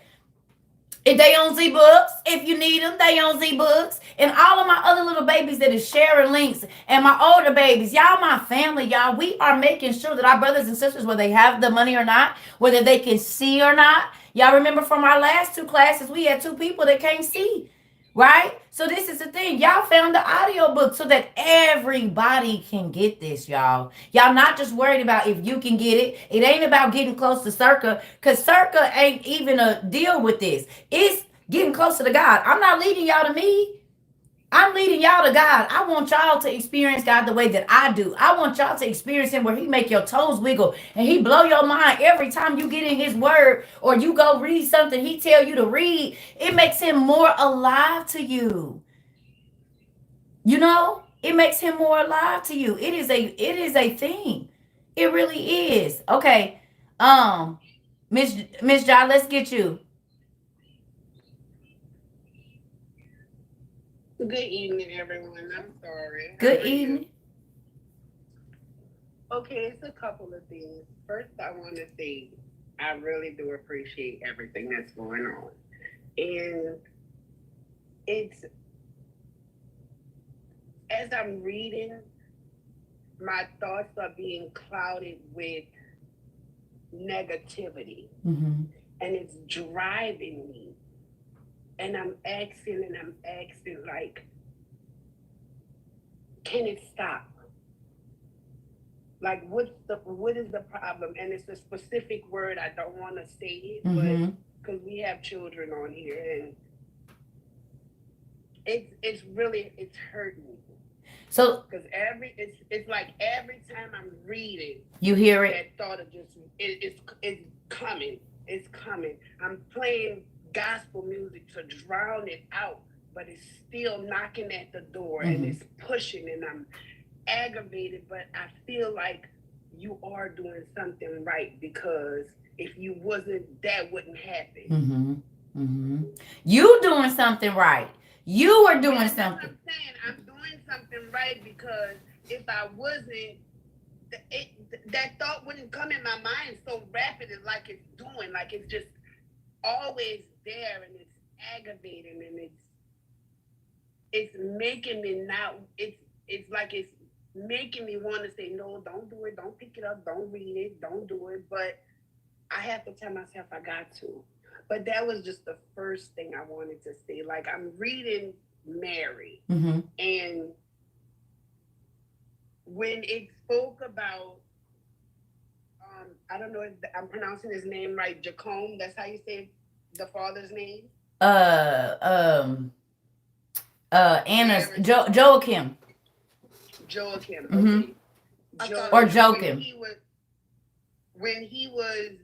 If they on Z-Books, if you need them, they on Z-Books. And all of my other little babies that is sharing links and my older babies, y'all my family, y'all. We are making sure that our brothers and sisters, whether they have the money or not, whether they can see or not. Y'all remember from our last 2 classes, we had 2 people that can't see. Right? So this is the thing. Y'all found the audio book so that everybody can get this, y'all. Y'all not just worried about if you can get it. It ain't about getting close to Circa, because Circa ain't even a deal with this. It's getting closer to God. I'm not leading y'all to me. I'm leading y'all to God. I want y'all to experience God the way that I do. I want y'all to experience him where he make your toes wiggle and he blow your mind every time you get in his word or you go read something he tell you to read. It makes him more alive to you. You know, it makes him more alive to you. It is a thing. It really is. Okay. Miss John, let's get you. Good evening, everyone. I'm sorry. Good evening. Okay, it's a couple of things. First, I want to say I really do appreciate everything that's going on. And it's, as I'm reading, my thoughts are being clouded with negativity. Mm-hmm. And it's driving me. And I'm asking, like, can it stop? Like, what is the problem? And it's a specific word. I don't want to say it, Mm-hmm. but because we have children on here, and it's hurting me. So, because it's like every time I'm reading, you hear it. That thought of just it's coming. It's coming. I'm playing gospel music to drown it out, but it's still knocking at the door, Mm-hmm. and it's pushing, and I'm aggravated, but I feel like you are doing something right, because if you wasn't, that wouldn't happen. Mm-hmm. Mm-hmm. You doing something right. You are doing something. I'm saying I'm doing something right, because if I wasn't, that thought wouldn't come in my mind so rapidly like it's doing. Like it's just always there, and it's aggravating, and it's making me now. It's like it's making me want to say, no, don't do it, don't pick it up, don't read it, don't do it. But I have to tell myself I got to. But that was just the first thing I wanted to say. Like, I'm reading Mary, Mm-hmm. and when it spoke about, I don't know if I'm pronouncing his name right, Jacome, that's how you say the father's name? Anna's Joachim. Joachim, Mm-hmm. okay. Or Joachim. When he was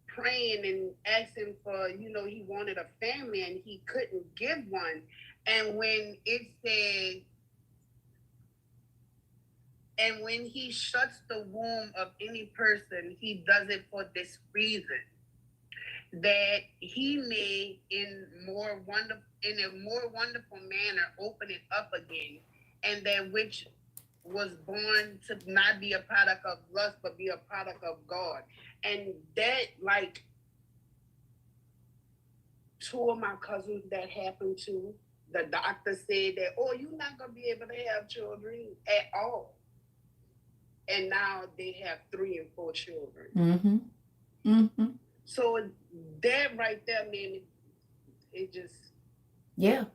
praying and asking for, he wanted a family and he couldn't give one. And when it said, and when he shuts the womb of any person, he does it for this reason, that he may in a more wonderful manner open it up again, and that which was born to not be a product of lust, but be a product of God. And that, like, 2 of my cousins that happened to, the doctor said that, oh, you're not going to be able to have children at all. And now they have 3 and 4 children. Mm-hmm. Mm-hmm. So that right there made me, it just, yeah,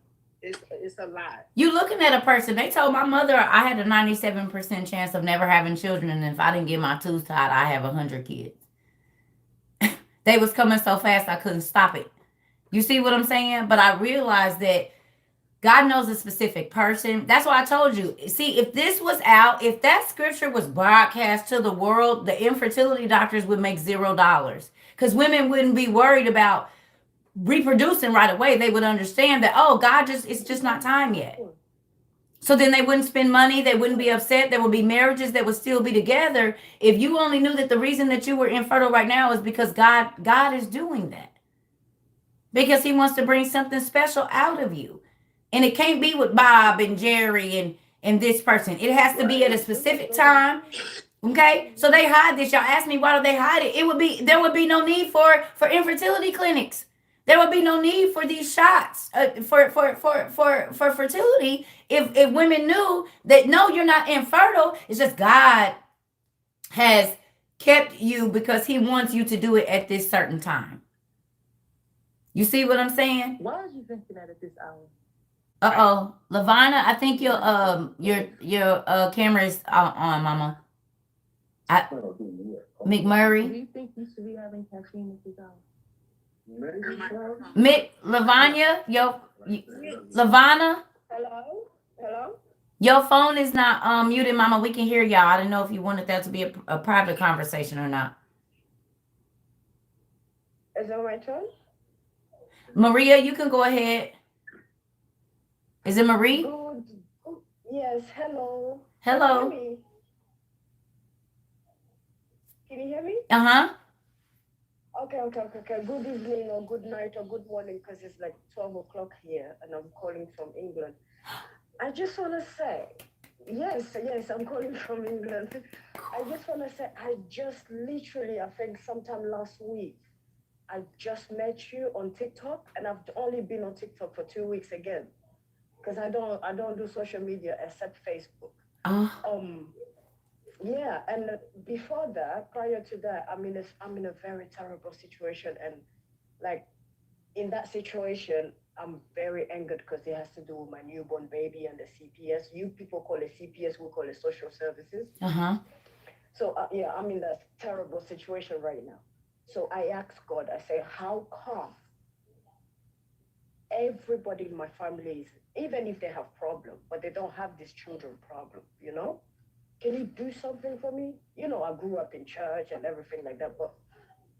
it's a lot. You looking at a person. They told my mother I had a 97% chance of never having children, and if I didn't get my tooth tied, I have 100 kids. They was coming so fast I couldn't stop it. You see what I'm saying? But I realized that God knows a specific person. That's why I told you. See, if this was out, if that scripture was broadcast to the world, the infertility doctors would make $0, because women wouldn't be worried about reproducing right away, they would understand that, oh, it's just not time yet. So then they wouldn't spend money. They wouldn't be upset. There would be marriages that would still be together. If you only knew that the reason that you were infertile right now is because God is doing that. Because he wants to bring something special out of you. And it can't be with Bob and Jerry and this person. It has to be at a specific time. Okay? So they hide this. Y'all ask me, why do they hide it? There would be no need for infertility clinics. There would be no need for these shots for fertility if women knew that, no, you're not infertile. It's just God has kept you because he wants you to do it at this certain time. You see what I'm saying? Why are you thinking that at this hour? Uh-oh. Lavina, I think your camera is on, Mama. McMurray. Do you think you should be having caffeine at this hour? Lavanya, Lavana. Hello? Your phone is not muted, Mama. We can hear y'all. I don't know if you wanted that to be a private conversation or not. Is it my turn? Maria, you can go ahead. Is it Marie? Good. Yes, hello. Hello. Can you hear me? Uh-huh. Okay. Good evening or good night or good morning, because it's like 12 o'clock here and I'm calling from England. I just want to say, yes, I'm calling from England. I just want to say, I just literally, I think sometime last week, I just met you on TikTok, and I've only been on TikTok for 2 weeks again, because I don't do social media except Facebook. Yeah, and before that, prior to that, I'm in a very terrible situation, and like in that situation, I'm very angered because it has to do with my newborn baby and the CPS. You people call it CPS, we call it social services. So yeah, I'm in that terrible situation right now. So I asked God, I say, how come everybody in my family is, even if they have problems, but they don't have this children problem, you know? Can you do something for me? You know, I grew up in church and everything like that, but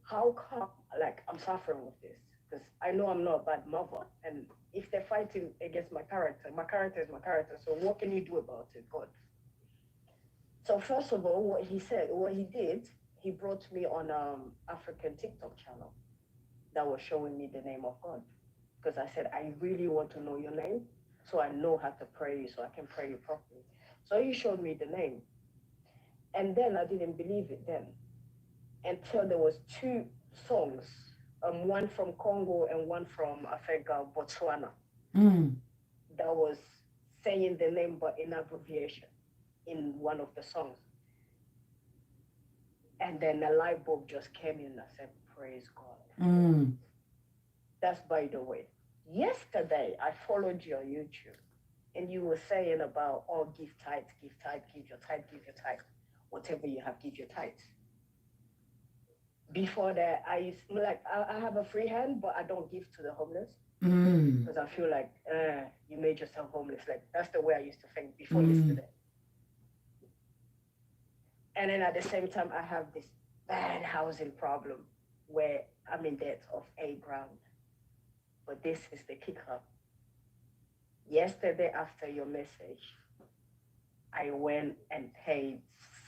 how come, like, I'm suffering with this? Because I know I'm not a bad mother, and if they're fighting against my character is my character, so what can you do about it, God? So first of all, what he did, he brought me on African TikTok channel that was showing me the name of God. Because I said, I really want to know your name, so I know how to pray you, so I can pray you properly. So he showed me the name. And then I didn't believe it then, until there was 2 songs, one from Congo and one from, I think, Botswana, that was saying the name but in abbreviation in one of the songs. And then a light bulb just came in. I said, praise God. That's by the way. Yesterday, I followed you on YouTube, and you were saying about, oh, give tithe, give your tithe. Whatever you have, give your tithe. Before that, I have a free hand, but I don't give to the homeless. Because I feel like, you made yourself homeless. Like, that's the way I used to think before yesterday. And then at the same time, I have this bad housing problem where I'm in debt of $8 grand. But this is the kicker. Yesterday, after your message, I went and paid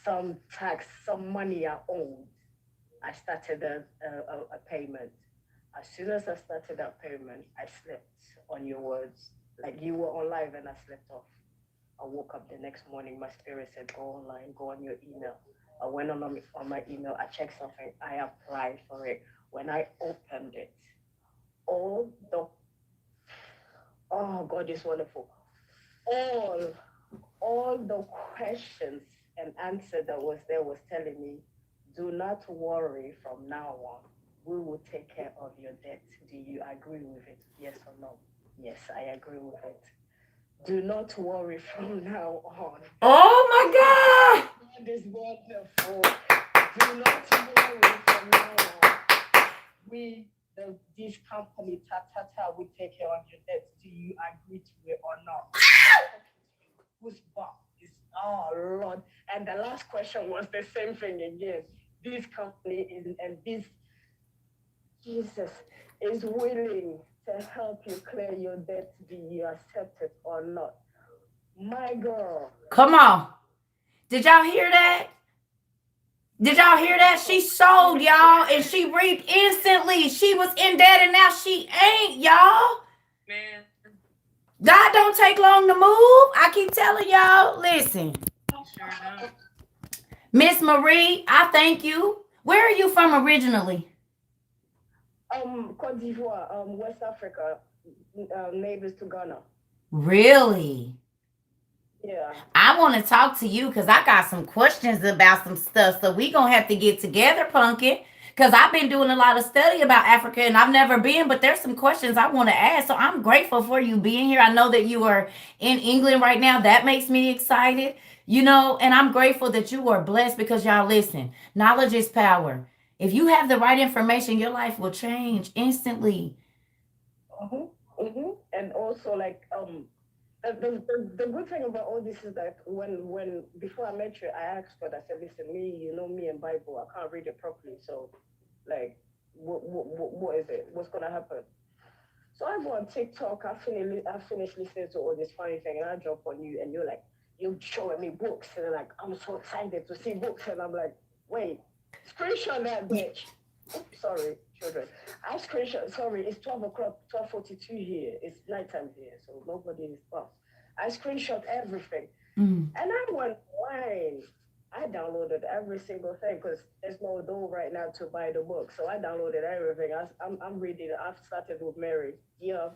some tax, some money I owed. I started a payment. As soon as I started that payment, I slept on your words. Like, you were on live and I slept off. I woke up the next morning, my spirit said, go online, go on your email. I went on my email, I checked something, I applied for it. When I opened it, oh God is wonderful. All the questions and answer that was there was telling me, do not worry from now on. We will take care of your debt. Do you agree with it? Yes or no? Yes, I agree with it. Do not worry from now on. Oh my God! God is wonderful. Do not worry from now on. This company, we take care of your debt. Do you agree to it or not? Goosebumps. Oh Lord. And the last question was the same thing again. This company and this Jesus is willing to help you clear your debt, be you accept it or not. My girl. Come on. Did y'all hear that? Did y'all hear that? She sold, y'all, and she reaped instantly. She was in debt, and now she ain't, y'all. Man. God don't take long to move. I keep telling y'all, listen. Sure don't. Miss Marie, I thank you. Where are you from originally? Cote d'Ivoire, West Africa, neighbors to Ghana. Really? Yeah. I want to talk to you because I got some questions about some stuff. So we going to have to get together, Pumpkin. Because I've been doing a lot of study about Africa and I've never been, but there's some questions I want to ask. So I'm grateful for you being here. I know that you are in England right now. That makes me excited, you know, and I'm grateful that you are blessed because y'all listen, knowledge is power. If you have the right information, your life will change instantly. And also, like, the good thing about all this is that when before I met you, I asked God, I said, listen, you know me and Bible, I can't read it properly. So, like, what is it? What's going to happen? So I go on TikTok, I finished listening to all this funny thing, and I jump on you, and you're like, you're showing me books, and like, I'm so excited to see books, and I'm like, wait, screenshot that bitch. Oops, sorry, children. I screenshot, sorry, it's 12 o'clock, 12:42 here. It's nighttime here, so nobody is up. I screenshot everything. And I went online. I downloaded every single thing because there's no door right now to buy the book. So I downloaded everything. I'm reading. I've started with Mary. Yeah,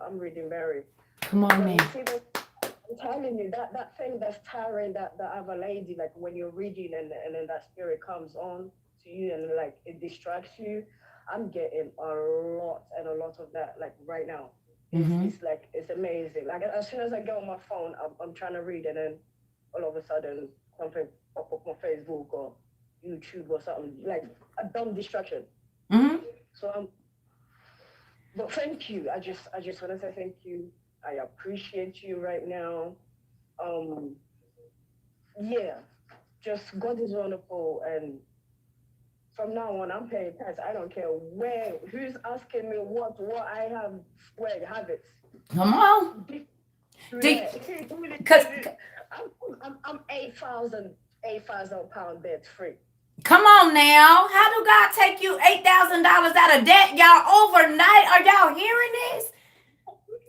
I'm reading Mary. Come on, man. I'm telling you, that thing that's tiring, that other lady, like when you're reading and then that spirit comes on to you and like it distracts you, I'm getting a lot of that like right now. It's like, it's amazing. Like as soon as I get on my phone, I'm trying to read and then all of a sudden something pop up on Facebook or YouTube or something, like a dumb distraction. So but thank you. I just want to say thank you. I appreciate you right now. Yeah, just God is wonderful, and from now on, I'm paying tax. I don't care who's asking me what I have, where I have it. Come on. Because I'm 8,000 pound debt free. Come on now. How do God take you $8,000 out of debt, y'all, overnight? Are y'all hearing this?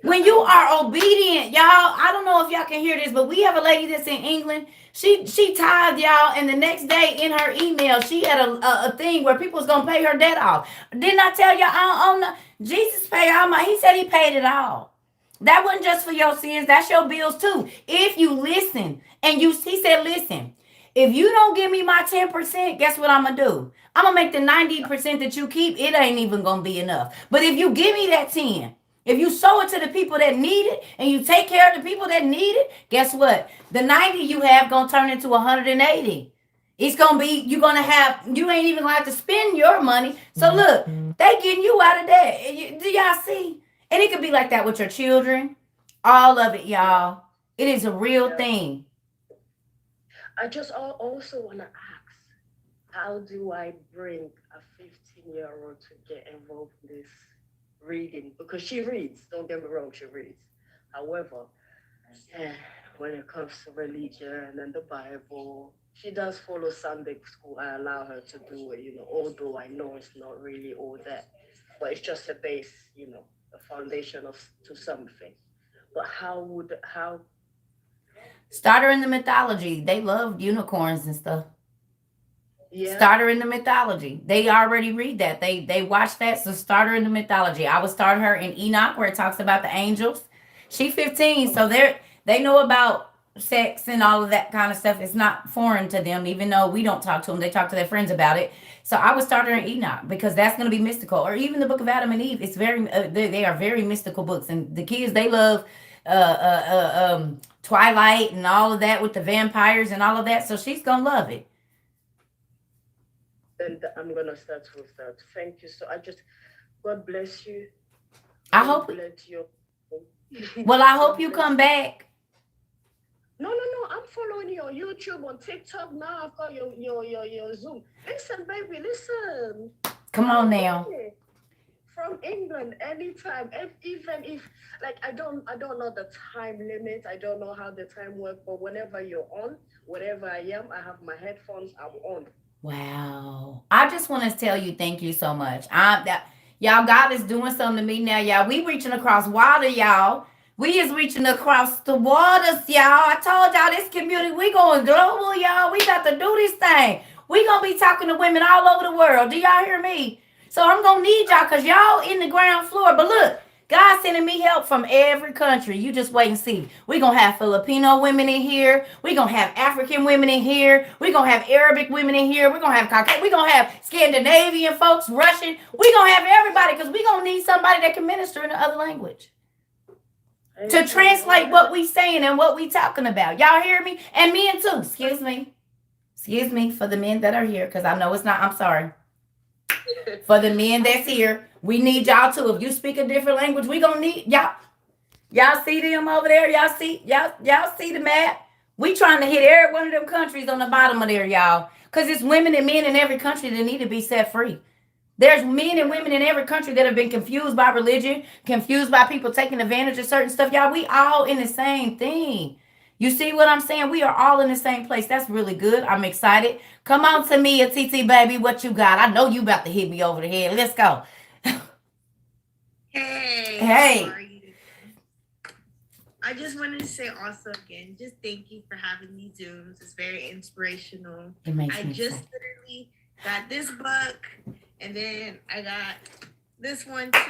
When you are obedient, y'all, I don't know if y'all can hear this, but we have a lady that's in England. She tithed, y'all, and the next day in her email, she had a thing where people was going to pay her debt off. Didn't I tell y'all, I don't know, Jesus paid all my, he said he paid it all. That wasn't just for your sins, that's your bills too. If you listen, and he said, listen, if you don't give me my 10%, guess what I'm going to do? I'm going to make the 90% that you keep, it ain't even going to be enough. But if you give me that 10, if you sow it to the people that need it and you take care of the people that need it, guess what? The 90 you have going to turn into 180. It's going to be, you ain't even going to have to spend your money. So look, they getting you out of debt. Do y'all see? And it could be like that with your children. All of it, y'all. It is a real thing. I just also want to ask, how do I bring a 15-year-old to get involved in this reading? Because she reads, don't get me wrong, she reads. However, when it comes to religion and the Bible, she does follow Sunday school. I allow her to do it, although I know it's not really all that. But it's just a base, a foundation to something. But how? Start her in the mythology. They love unicorns and stuff. Yeah. Start her in the mythology. They already read that. They watch that. So start her in the mythology. I would start her in Enoch, where it talks about the angels. She's 15, so they know about sex and all of that kind of stuff. It's not foreign to them, even though we don't talk to them. They talk to their friends about it. So I would start her in Enoch because that's going to be mystical. Or even the book of Adam and Eve. It's very they are very mystical books, and the kids, they love Twilight and all of that with the vampires and all of that. So she's gonna love it. Then I'm gonna start with that. Thank you. So God bless you. I hope. Well, I hope you come back. No. I'm following you on YouTube, on TikTok. Now I've got your Zoom. Listen, baby, listen. Come on now. From England, anytime. Even if, like, I don't know the time limit. I don't know how the time works. But whenever you're on, wherever I am, I have my headphones. I'm on. Wow. I just want to tell you thank you so much. Y'all, God is doing something to me now, y'all. We reaching across water, y'all. We is reaching across the waters, y'all. I told y'all this community, we going global, y'all. We got to do this thing. We gonna be talking to women all over the world. Do y'all hear me? So I'm gonna need y'all because y'all in the ground floor. But look, God's sending me help from every country. You just wait and see. We're going to have Filipino women in here. We're going to have African women in here. We're going to have Arabic women in here. We're going to have Caucasian. We're going to have Scandinavian folks, Russian. We're going to have everybody because we're going to need somebody that can minister in the other language to translate what we saying and what we talking about. Y'all hear me? And men too. Excuse me. Excuse me for the men that are here because I know it's not. I'm sorry. For the men that's here, we need y'all too. If you speak a different language, we gonna need y'all. Y'all see them over there? Y'all see the map? We trying to hit every one of them countries on the bottom of there, y'all. Because it's women and men in every country that need to be set free. There's men and women in every country that have been confused by religion, confused by people taking advantage of certain stuff. Y'all, we all in the same thing. You see what I'm saying? We are all in the same place. That's really good. I'm excited. Come on to me, a TT baby. What you got? I know you about to hit me over the head. Let's go. Hey. Hey. How are you? I just wanted to say also again, just thank you for having these Zooms. It's very inspirational. It makes I me just excited. literally got this book and then I got this one too.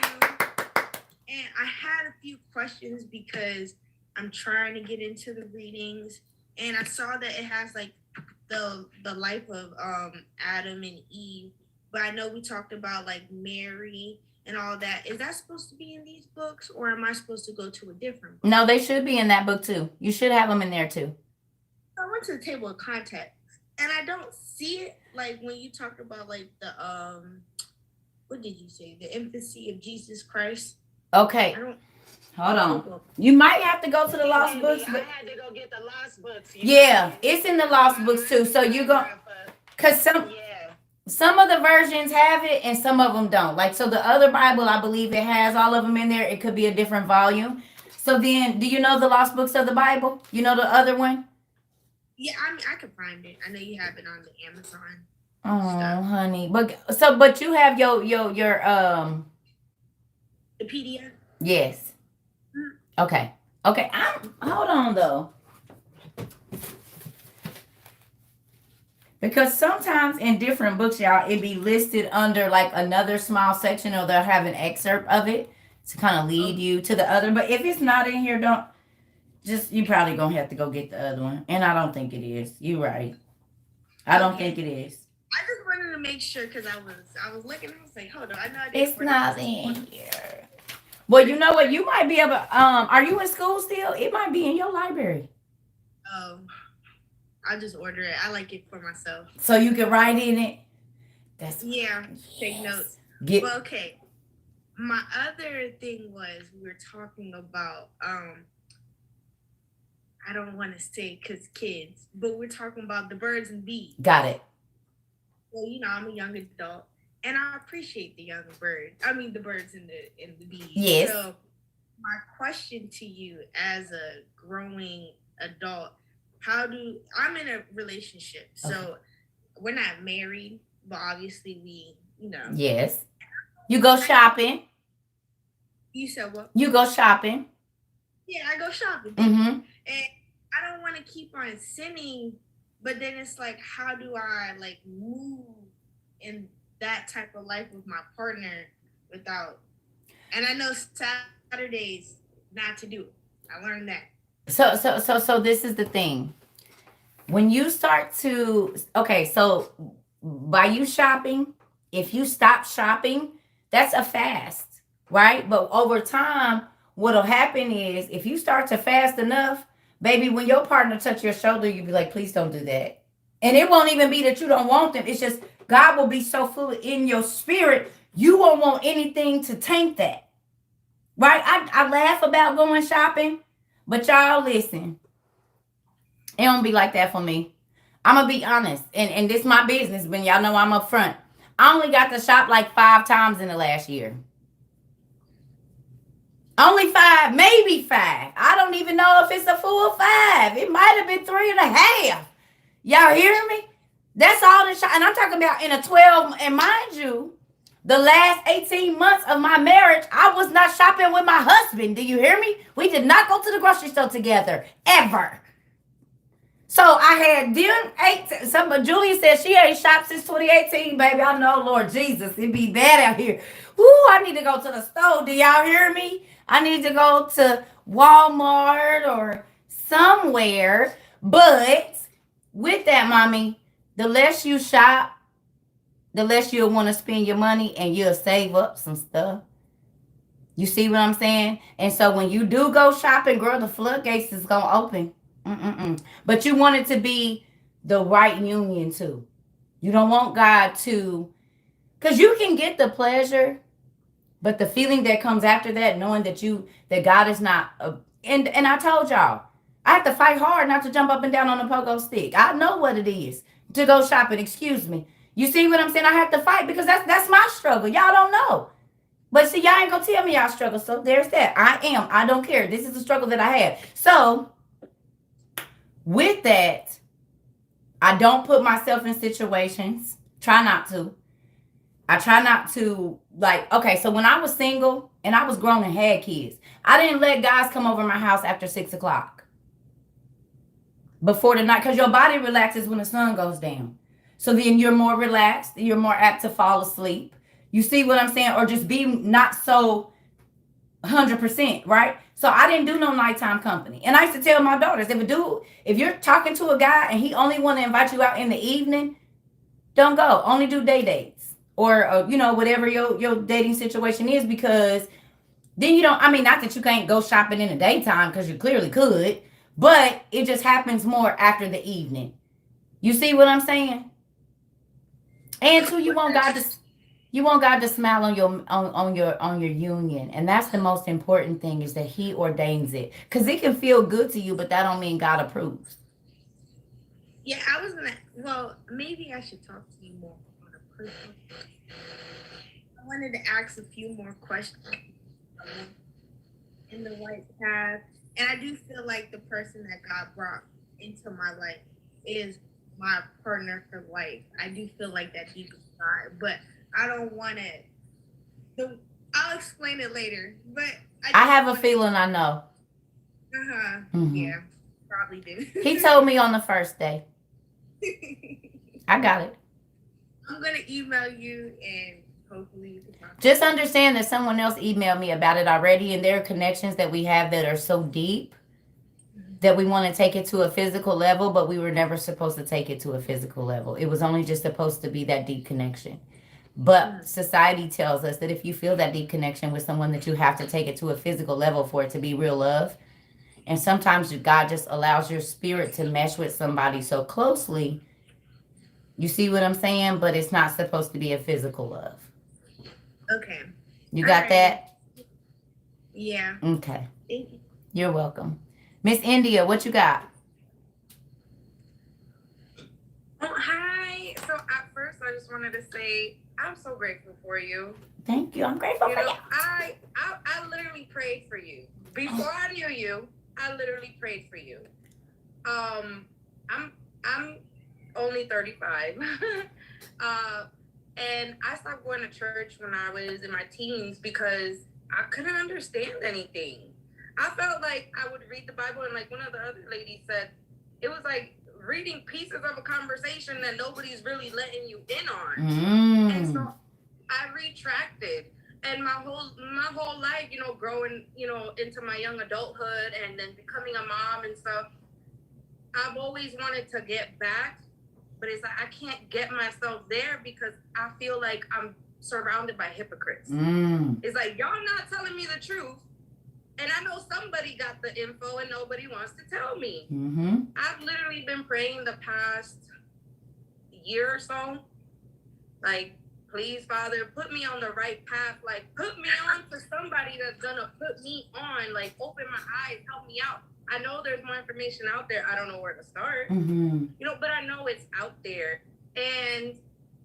And I had a few questions because I'm trying to get into the readings, and I saw that it has like the life of Adam and Eve, but I know we talked about like Mary and all that. Is that supposed to be in these books, or am I supposed to go to a different book? No, they should be in that book too. You should have them in there too. I went to the table of contents, and I don't see it like when you talked about like the what did you say? The infancy of Jesus Christ. Okay. Hold on. You might have to go to the lost books. I had to go get the lost books. Yeah, it's in the lost books too. So you go, cause some of the versions have it and some of them don't. Like so, the other Bible, I believe it has all of them in there. It could be a different volume. So then, do you know the lost books of the Bible? You know the other one? Yeah, I mean, I could find it. I know you have it on the Amazon. Oh, honey, but you have your the PDF. Yes. Okay. Hold on though. Because sometimes in different books, y'all, it be listed under like another small section or they'll have an excerpt of it to kind of lead you to the other. But if it's not in here, you probably gonna have to go get the other one. And I don't think it is. You're right. I don't think it is. I just wanted to make sure because I was looking, I was like, hold on, I know I did. It's not in here. Well, you know what? You might be able. Are you in school still? It might be in your library. Oh, I'll just order it. I like it for myself. So you can write in it. Take notes. Well, okay. My other thing was we were talking about. I don't want to say because kids, but we're talking about the birds and bees. Got it. Well, I'm a young adult. And I appreciate the young bird. I mean, the birds and the bees. Yes. So, my question to you, as a growing adult, I'm in a relationship, so we're not married, but obviously we, Yes. You go shopping. You said what? You go shopping. Yeah, I go shopping. Mm-hmm. And I don't want to keep on sinning, but then it's like, how do I like move in that type of life with my partner without, and I know Saturdays not to do it. I learned that. So this is the thing. When you start to, so by you shopping, if you stop shopping, that's a fast, right? But over time, what'll happen is if you start to fast enough, baby, when your partner touch your shoulder, you'll be like, please don't do that. And it won't even be that you don't want them. It's just God will be so full in your spirit, you won't want anything to taint that. Right? I laugh about going shopping, but y'all listen. It don't be like that for me. I'm going to be honest. And this is my business, but y'all know I'm up front. I only got to shop like 5 times in the last year. Only 5, maybe 5. I don't even know if it's a full 5. It might have been 3.5. Y'all hear me? That's all the and I'm talking about in a 12, and mind you, the last 18 months of my marriage, I was not shopping with my husband. Do you hear me? We did not go to the grocery store together, ever. So I had Julia said she ain't shopped since 2018, baby. I know, Lord Jesus, it be bad out here. Woo, I need to go to the store. Do y'all hear me? I need to go to Walmart or somewhere. But with that, mommy, the less you shop, the less you'll want to spend your money and you'll save up some stuff. You see what I'm saying? And so when you do go shopping, girl, the floodgates is going to open. But you want it to be the right union too. You don't want God to, because you can get the pleasure, but the feeling that comes after that, knowing that God is not, and I told y'all, I have to fight hard not to jump up and down on a pogo stick. I know what it is to go shopping. Excuse me. You see what I'm saying? I have to fight because that's my struggle. Y'all don't know. But see, y'all ain't gonna tell me y'all struggle. So there's that. I don't care. This is the struggle that I have. So with that, I don't put myself in situations. Try not to. I try not to, okay, so when I was single and I was grown and had kids, I didn't let guys come over my house after 6 o'clock. Before the night, because your body relaxes when the sun goes down. So then you're more relaxed. You're more apt to fall asleep. You see what I'm saying? Or just be not so 100%, right? So I didn't do no nighttime company. And I used to tell my daughters, if you're talking to a guy and he only want to invite you out in the evening, don't go. Only do day dates. Or, whatever your dating situation is, because then you don't, not that you can't go shopping in the daytime, because you clearly could, but it just happens more after the evening. You see what I'm saying? And two, you want God to smile on your union, and that's the most important thing, is that He ordains it, because it can feel good to you, but that don't mean God approves. Yeah, maybe I should talk to you more on a personal. I wanted to ask a few more questions in the right path, and I do feel like the person that God brought into my life is my partner for life. I do feel like that deep inside, but I don't want to. I'll explain it later. But I have a feeling I know. Yeah, probably do. He told me on the first day. I got it. I'm gonna email you and hopefully you can talk. Just understand that someone else emailed me about it already, and there are connections that we have that are so deep that we want to take it to a physical level, but we were never supposed to take it to a physical level. It was only just supposed to be that deep connection. But society tells us that if you feel that deep connection with someone, that you have to take it to a physical level for it to be real love. And sometimes God just allows your spirit to mesh with somebody so closely. You see what I'm saying? But it's not supposed to be a physical love. Okay. You got that? Yeah. Okay. Thank you. You're welcome. Miss India, what you got? Oh, hi. So at first, I just wanted to say I'm so grateful for you. Thank you. I'm grateful for you. I literally prayed for you before I knew you. I literally prayed for you. I'm only 35, and I stopped going to church when I was in my teens because I couldn't understand anything. I felt like I would read the Bible, and like one of the other ladies said, it was like reading pieces of a conversation that nobody's really letting you in on. And so I retracted, and my whole life, growing, into my young adulthood and then becoming a mom and stuff, I've always wanted to get back, but it's like I can't get myself there because I feel like I'm surrounded by hypocrites. It's like, y'all not telling me the truth. And I know somebody got the info and nobody wants to tell me. I've literally been praying the past year or so, like, please, Father, put me on the right path. Like, put me on to somebody that's gonna put me on, like, open my eyes, help me out. I know there's more information out there. I don't know where to start, but I know it's out there. And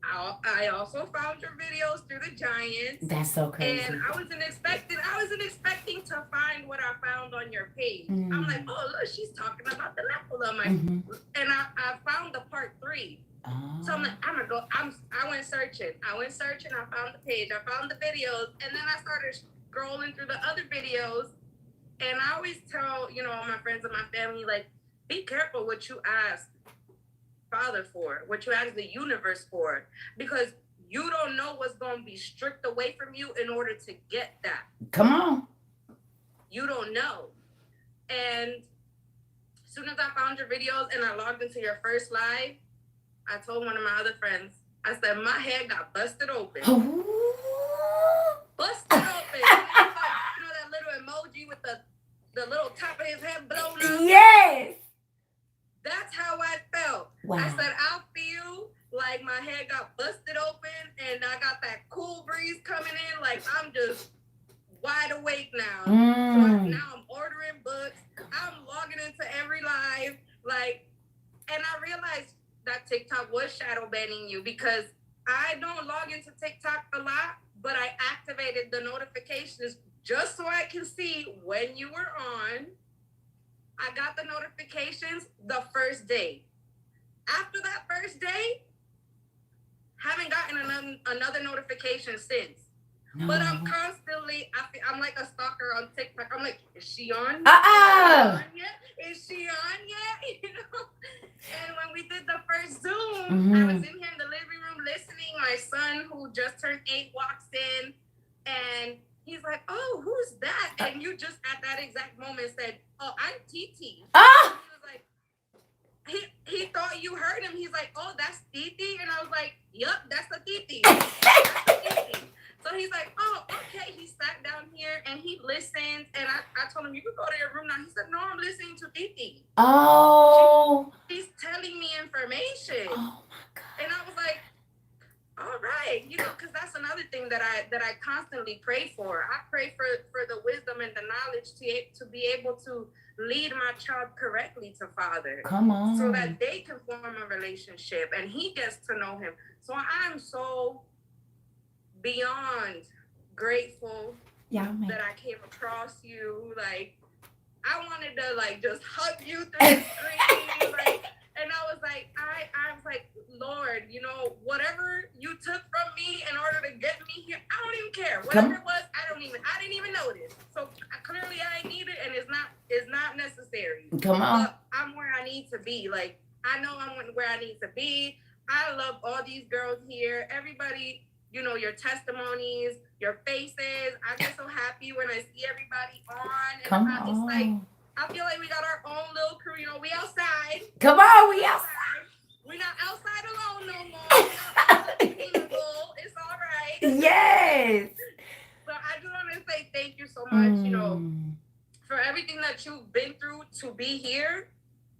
I also found your videos through the Giants. That's so crazy. And I wasn't expecting to find what I found on your page. I'm like, oh look, she's talking about the Nephilim. And I found the part 3. So I'm like, I'm gonna go. I went searching. I found the page. I found the videos, and then I started scrolling through the other videos. And I always tell, all my friends and my family, like, be careful what you ask Father for, what you ask the universe for, because you don't know what's going to be stripped away from you in order to get that. Come on. You don't know. And as soon as I found your videos and I logged into your first live, I told one of my other friends, I said, my head got busted open. Busted open. That little emoji with the little top of his head blown up? Yes. That's how I felt. Wow. I said, I feel like my head got busted open and I got that cool breeze coming in. Like, I'm just wide awake now. So now I'm ordering books. I'm logging into every live. Like, and I realized that TikTok was shadow banning you because I don't log into TikTok a lot, but I activated the notifications just so I can see when you were on. I got the notifications the first day. After that first day, haven't gotten another notification since. No. But I'm constantly, I'm like a stalker on TikTok. I'm like, is she on? Is she on yet? And when we did the first Zoom, I was in here in the living room listening. My son, who just turned 8, walks in, and he's like, oh, who's that? And you just at that exact moment said, oh, I'm TT. Ah! He was like, he thought you heard him. He's like, oh, that's Titi. And I was like, yup, that's the Titi. So he's like, oh, okay. He sat down here and he listened. And I told him, you can go to your room now. He said, no, I'm listening to Titi. Oh. She's telling me information. Oh my God. And I was like, all right, because that's another thing that I constantly pray for. I pray for the wisdom and the knowledge to be able to lead my child correctly to Father. Come on. So that they can form a relationship and he gets to know him. So I'm so beyond grateful that I came across you. Like, I wanted to just hug you through the screen. And I was like, I was like, Lord, whatever you took from me in order to get me here, I don't even care. Whatever it was, I didn't even notice. So clearly I need it, and it's not necessary. Come on. But I'm where I need to be. Like, I know I'm where I need to be. I love all these girls here. Everybody, your testimonies, your faces. I get so happy when I see everybody on. And Come on. It's like, I feel like we got our own little crew. We outside. Come on, we outside. We're not outside alone no more. It's all right. Yes. So I just want to say thank you so much, for everything that you've been through to be here.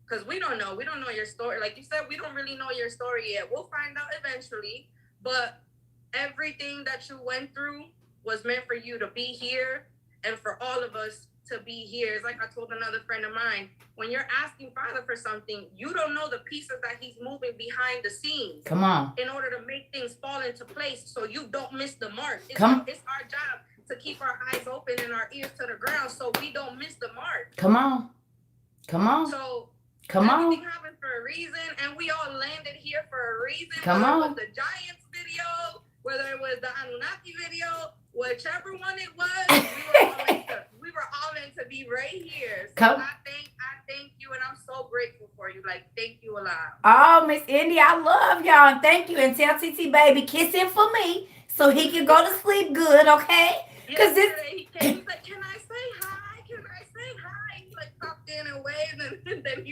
Because we don't know your story. Like you said, we don't really know your story yet. We'll find out eventually. But everything that you went through was meant for you to be here and for all of us to be here. It's like I told another friend of mine, when you're asking Father for something, you don't know the pieces that he's moving behind the scenes. Come on. In order to make things fall into place so you don't miss the mark. It's our job to keep our eyes open and our ears to the ground so we don't miss the mark. Come on. Come on. So everything happened for a reason, and we all landed here for a reason. Come on. Whether it was the Giants video, whether it was the Anunnaki video, whichever one it was, we were all meant to be right here. So I thank you, and I'm so grateful for you. Like, thank you a lot. Oh, Miss Indy, I love y'all, and thank you. And tell TT baby, kiss him for me so he can go to sleep good, okay? Because he was like, can I say hi? Can I say hi? He popped in and waved, and then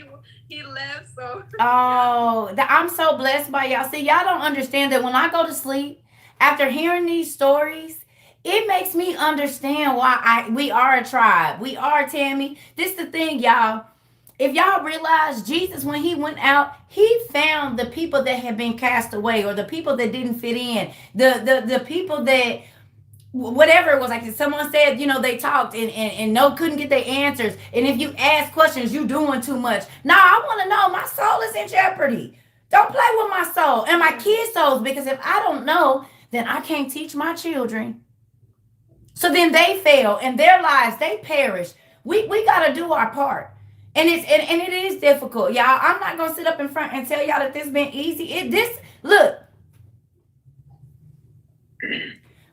he left. So I'm so blessed by y'all. See, y'all don't understand that when I go to sleep after hearing these stories, it makes me understand why we are a tribe. We are, Tammy. This is the thing, y'all. If y'all realize Jesus, when he went out, he found the people that had been cast away or the people that didn't fit in. The people that, whatever it was, like someone said, they talked and couldn't get their answers. And if you ask questions, you doing too much. No, I want to know. My soul is in jeopardy. Don't play with my soul and my kids' souls, because if I don't know, then I can't teach my children. So then they fail and their lives, they perish. We got to do our part. And it is difficult, y'all. I'm not going to sit up in front and tell y'all that this been easy. Look,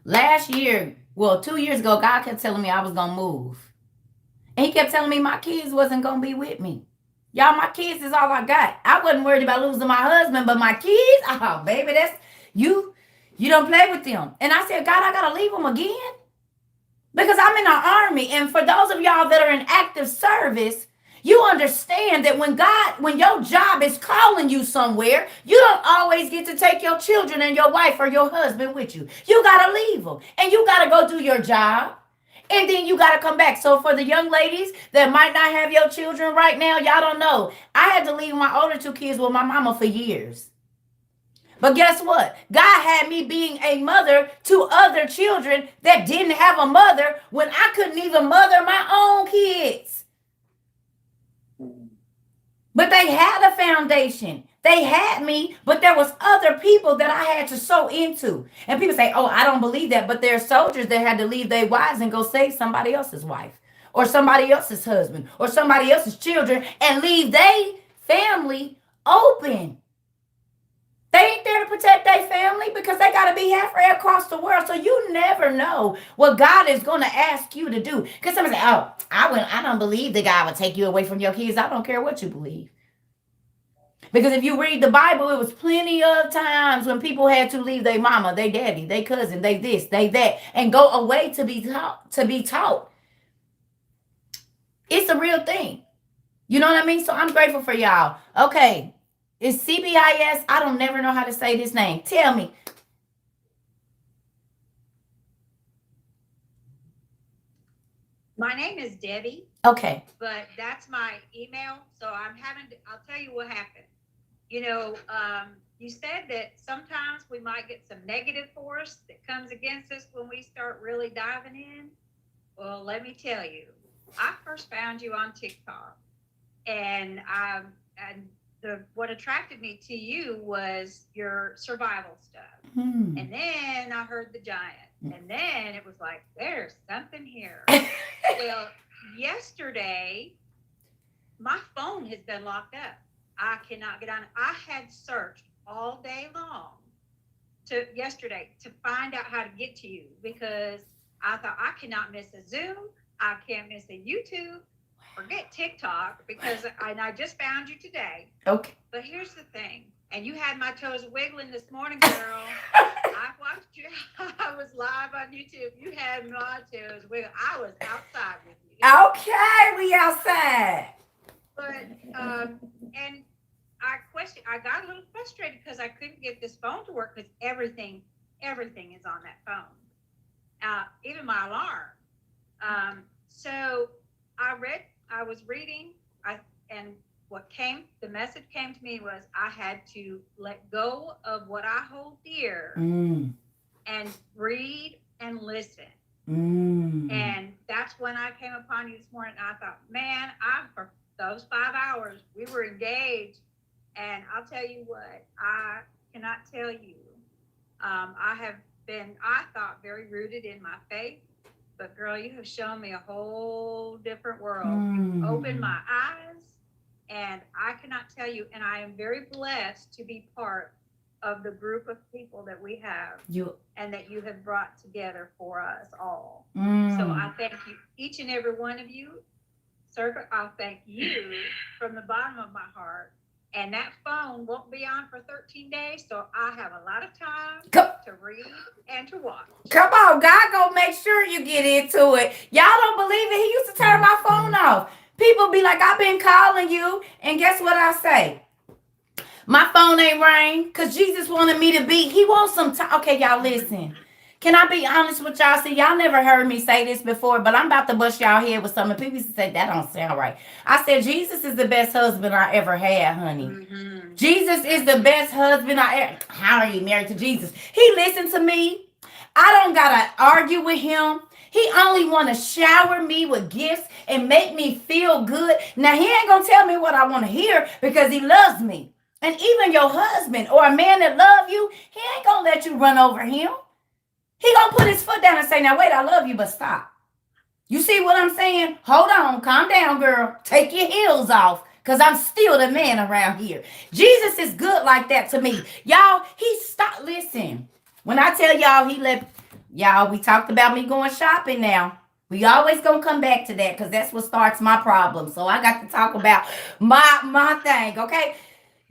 last year, well, 2 years ago, God kept telling me I was going to move. And he kept telling me my kids wasn't going to be with me. Y'all, my kids is all I got. I wasn't worried about losing my husband, but my kids, oh, baby, that's, you don't play with them. And I said, God, I got to leave them again? Because I'm in the army. And for those of y'all that are in active service, you understand that when your job is calling you somewhere, you don't always get to take your children and your wife or your husband with you. You got to leave them. And you got to go do your job. And then you got to come back. So for the young ladies that might not have your children right now, y'all don't know. I had to leave my older 2 kids with my mama for years. But guess what? God had me being a mother to other children that didn't have a mother when I couldn't even mother my own kids. But they had a foundation. They had me, but there was other people that I had to sow into. And people say, oh, I don't believe that. But there are soldiers that had to leave their wives and go save somebody else's wife or somebody else's husband or somebody else's children and leave their family open. They ain't there to protect their family because they got to be halfway across the world. So you never know what God is going to ask you to do. Because somebody say, oh, I don't believe that God would take you away from your kids. I don't care what you believe. Because if you read the Bible, it was plenty of times when people had to leave their mama, their daddy, their cousin, they this, they that, and go away to be taught. It's a real thing. You know what I mean? So I'm grateful for y'all. Okay. It's CBIS. I don't never know how to say this name. Tell me. My name is Debbie. Okay. But that's my email. So I'll tell you what happened. You said that sometimes we might get some negative force that comes against us when we start really diving in. Well, let me tell you, I first found you on TikTok, and what attracted me to you was your survival stuff. And then I heard the giant, and then it was like, there's something here. Well, yesterday, my phone has been locked up. I cannot get on. I had searched all day long yesterday to find out how to get to you, because I thought I cannot miss a Zoom. I can't miss a YouTube. Forget TikTok, because I just found you today. Okay. But here's the thing, and you had my toes wiggling this morning, girl. I watched you. I was live on YouTube. You had my toes wiggling. I was outside with you. Okay, we outside. But and I got a little frustrated because I couldn't get this phone to work, because everything is on that phone, even my alarm. So I was reading, and the message came to me was I had to let go of what I hold dear and read and listen. And that's when I came upon you this morning. And I thought, man, for those 5 hours we were engaged, and I'll tell you what, I cannot tell you. I have been, I thought, very rooted in my faith. But girl, you have shown me a whole different world. You've opened my eyes, and I cannot tell you, and I am very blessed to be part of the group of people that we have and that you have brought together for us all. So I thank you, each and every one of you. Sir, I'll thank you from the bottom of my heart. And that phone won't be on for 13 days, so I have a lot of time to read and to watch. Come on, God gonna make sure you get into it. Y'all don't believe it? He used to turn my phone off. People be like, I've been calling you, and guess what I say? My phone ain't ring, because Jesus wanted me to be. He wants some time. Okay, y'all listen. Can I be honest with y'all? See, y'all never heard me say this before, but I'm about to bust y'all head with something. People used to say, that don't sound right. I said, Jesus is the best husband I ever had, honey. Jesus is the best husband I ever. How are you married to Jesus? He listened to me. I don't got to argue with him. He only want to shower me with gifts and make me feel good. Now, he ain't going to tell me what I want to hear because he loves me. And even your husband or a man that love you, he ain't gonna let you run over him. He gonna put his foot down and say, now wait, I love you, but stop. You see what I'm saying? Hold on, calm down, girl. Take your heels off, because I'm still the man around here. Jesus is good like that to me. Y'all, he stopped. Listen, when I tell y'all, he let, y'all, we talked about me going shopping now. We always gonna come back to that because that's what starts my problem. So I got to talk about my thing, okay?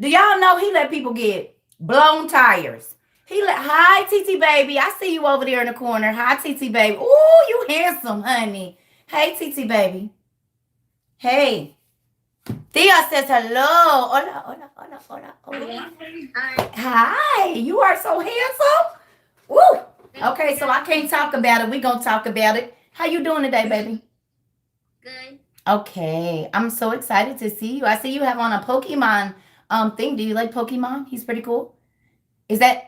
Do y'all know he let people get blown tires? He let, hi, TT baby. I see you over there in the corner. Hi, TT baby. Ooh, you handsome, honey. Hey, TT baby. Hey. Thea says hello. Hola, hola, hola, hola, hola. Hi. You are so handsome. Woo. Okay, so I can't talk about it. We're going to talk about it. How you doing today, baby? Good. Okay. I'm so excited to see you. I see you have on a Pokemon thing. Do you like Pokemon? He's pretty cool. Is that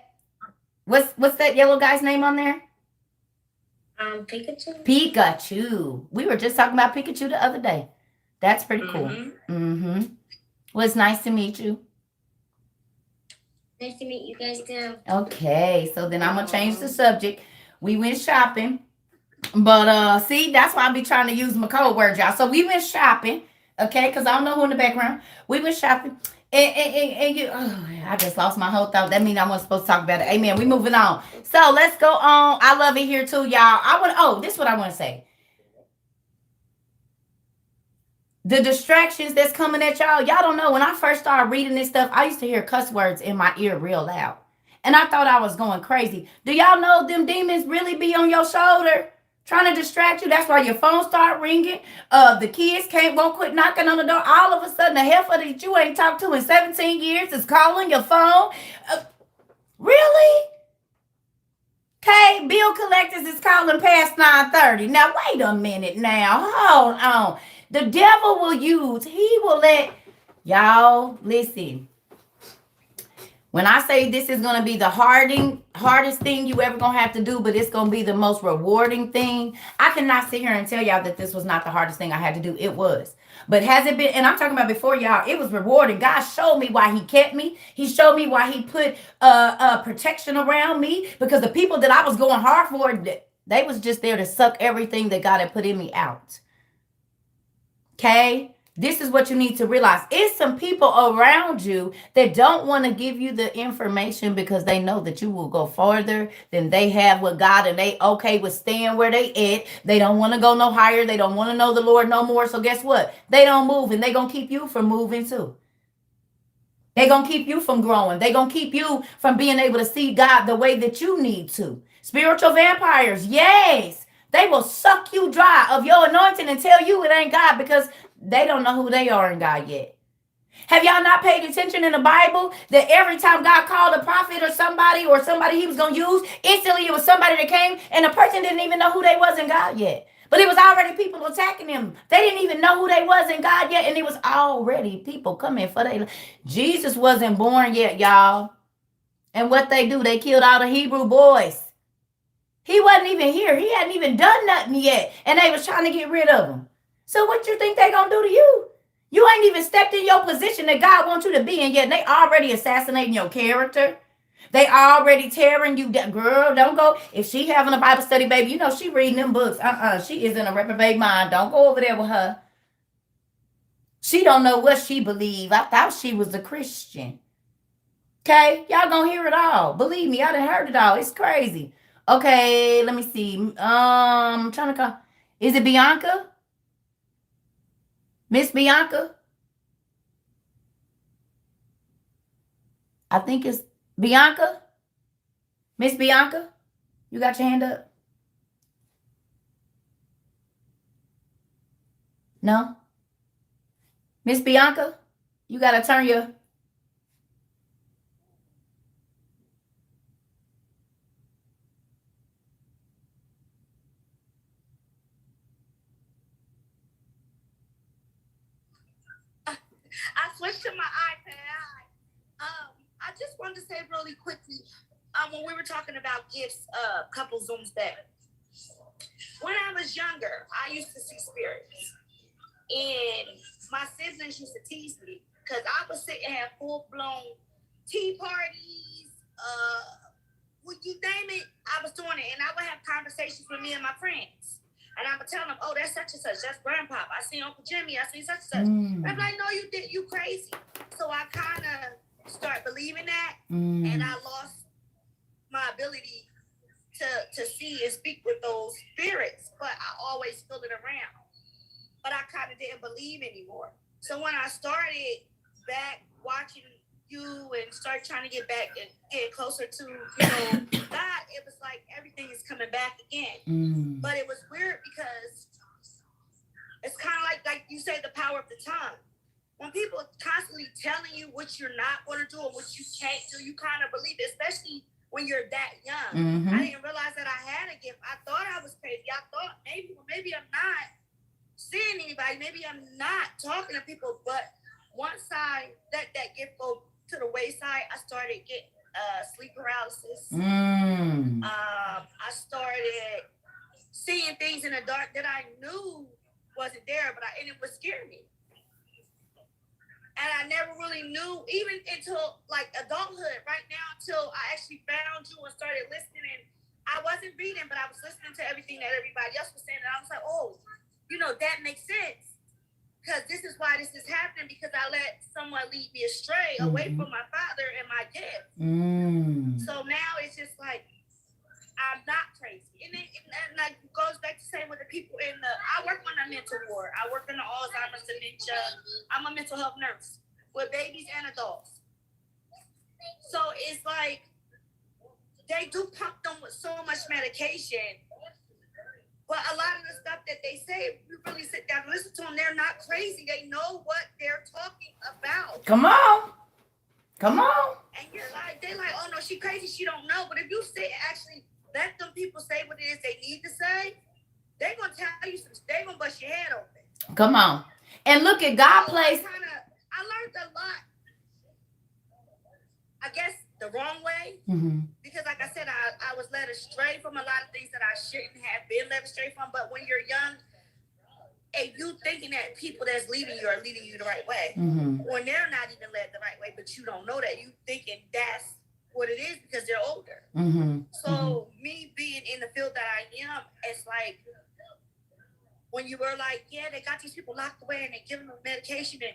what's that yellow guy's name on there? Pikachu. Pikachu. We were just talking about Pikachu the other day. That's pretty cool. Mm-hmm. Well, it's nice to meet you. Nice to meet you guys too. Okay, so then I'm gonna change the subject. We went shopping, but see, that's why I be trying to use my code words, y'all. So we went shopping, okay? Because I don't know who in the background. We went shopping, and you, oh, I just lost my whole thought. That means I wasn't supposed to talk about it. Amen. We moving on. So let's go on. I love it here too, y'all. This is what I want to say. The distractions that's coming at y'all don't know. When I first started reading this stuff, I used to hear cuss words in my ear real loud. And I thought I was going crazy. Do y'all know them demons really be on your shoulder trying to distract you? That's why your phone start ringing. The kids won't quit knocking on the door. All of a sudden, the heifer that you ain't talked to in 17 years is calling your phone. Really? Okay, bill collectors is calling past 9:30. Now, wait a minute now. Hold on. The devil he will let, y'all, listen. When I say this is going to be the hardest thing you ever going to have to do, but it's going to be the most rewarding thing, I cannot sit here and tell y'all that this was not the hardest thing I had to do. It was. But has it been, and I'm talking about before y'all, it was rewarding. God showed me why he kept me. He showed me why he put protection around me, because the people that I was going hard for, they was just there to suck everything that God had put in me out. Okay? This is what you need to realize. It's some people around you that don't want to give you the information because they know that you will go farther than they have with God, and they okay with staying where they at. They don't want to go no higher. They don't want to know the Lord no more. So guess what? They don't move, and they going to keep you from moving too. They going to keep you from growing. They going to keep you from being able to see God the way that you need to. Spiritual vampires, yes. They will suck you dry of your anointing and tell you it ain't God because they don't know who they are in God yet. Have y'all not paid attention in the Bible that every time God called a prophet or somebody he was going to use, instantly it was somebody that came and the person didn't even know who they was in God yet. But it was already people attacking them. They didn't even know who they was in God yet, and it was already people coming for their life. Jesus wasn't born yet, y'all. And what they do, they killed all the Hebrew boys. He wasn't even here. He hadn't even done nothing yet. And they was trying to get rid of him. So what you think they gonna do to you? You ain't even stepped in your position that God wants you to be in yet. And they already assassinating your character. They already tearing you down. Girl, don't go. If she having a Bible study, baby, you know she reading them books. She is in a reprobate mind. Don't go over there with her. She don't know what she believe. I thought she was a Christian. Okay? Y'all gonna hear it all. Believe me, I done heard it all. It's crazy. Okay, let me see. I'm trying to call. Is it Bianca? Miss Bianca? I think it's Bianca. Miss Bianca? You got your hand up? No? Miss Bianca? You got to turn your... I switched to my iPad. I just wanted to say really quickly, when we were talking about gifts, a couple Zooms back. When I was younger, I used to see spirits, and my siblings used to tease me because I was sitting and had full-blown tea parties, would you name it, I was doing it. And I would have conversations with me and my friends. And I would tell them, oh, that's such and such. That's Grandpa. I see Uncle Jimmy. I see such and such. I'm like, no, you crazy. So I kind of start believing that. And I lost my ability to see and speak with those spirits. But I always feel it around. But I kind of didn't believe anymore. So when I started back watching you and started trying to get back and get closer to, God, it was like everything is coming back again. But it was weird because it's kind of like you say, the power of the tongue. When people are constantly telling you what you're not going to do or what you can't do, you kind of believe it, especially when you're that young. I didn't realize that I had a gift. I thought I was crazy. I thought maybe I'm not seeing anybody. Maybe I'm not talking to people. But once I let that gift go to the wayside, I started getting sleep paralysis. I started seeing things in the dark that I knew wasn't there, and it would scare me. And I never really knew, even until like adulthood, right now, until I actually found you and started listening. And I wasn't reading, but I was listening to everything that everybody else was saying. And I was like, oh, that makes sense. Because this is why this is happening, because I let someone lead me astray away from my father and my gift. So now it's just like, I'm not crazy. And like goes back to saying with the people I work on a mental ward. I work in the Alzheimer's dementia. I'm a mental health nurse with babies and adults. So it's like, they do pump them with so much medication. But a lot of the stuff that they say, if you really sit down and listen to them, they're not crazy. They know what they're talking about. Come on. And they're like, oh no, she crazy, she don't know. But if you sit and actually let them people say what it is they need to say, they're gonna tell you they're gonna bust your head open. Come on. And look at God placed. I learned a lot, I guess, the wrong way. Because like I said, I was led astray from a lot of things that I shouldn't have been led astray from. But when you're young and you thinking that people that's leading you are leading you the right way, when they're not even led the right way, but you don't know that, you thinking that's what it is because they're older. So me being in the field that I am, it's like when you were like, yeah, they got these people locked away and they give them medication and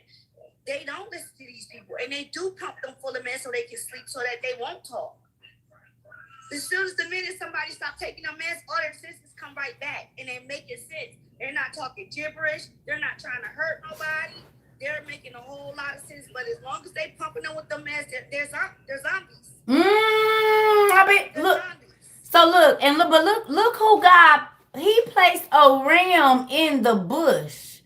they don't listen to these people, and they do pump them full of meds so they can sleep so that they won't talk. As soon as the minute somebody stops taking their meds, all their senses come right back and they're making sense. They're not talking gibberish. They're not trying to hurt nobody. They're making a whole lot of sense. But as long as they pumping them with the meds, they're zombies. Look. So look who God, he placed a ram in the bush.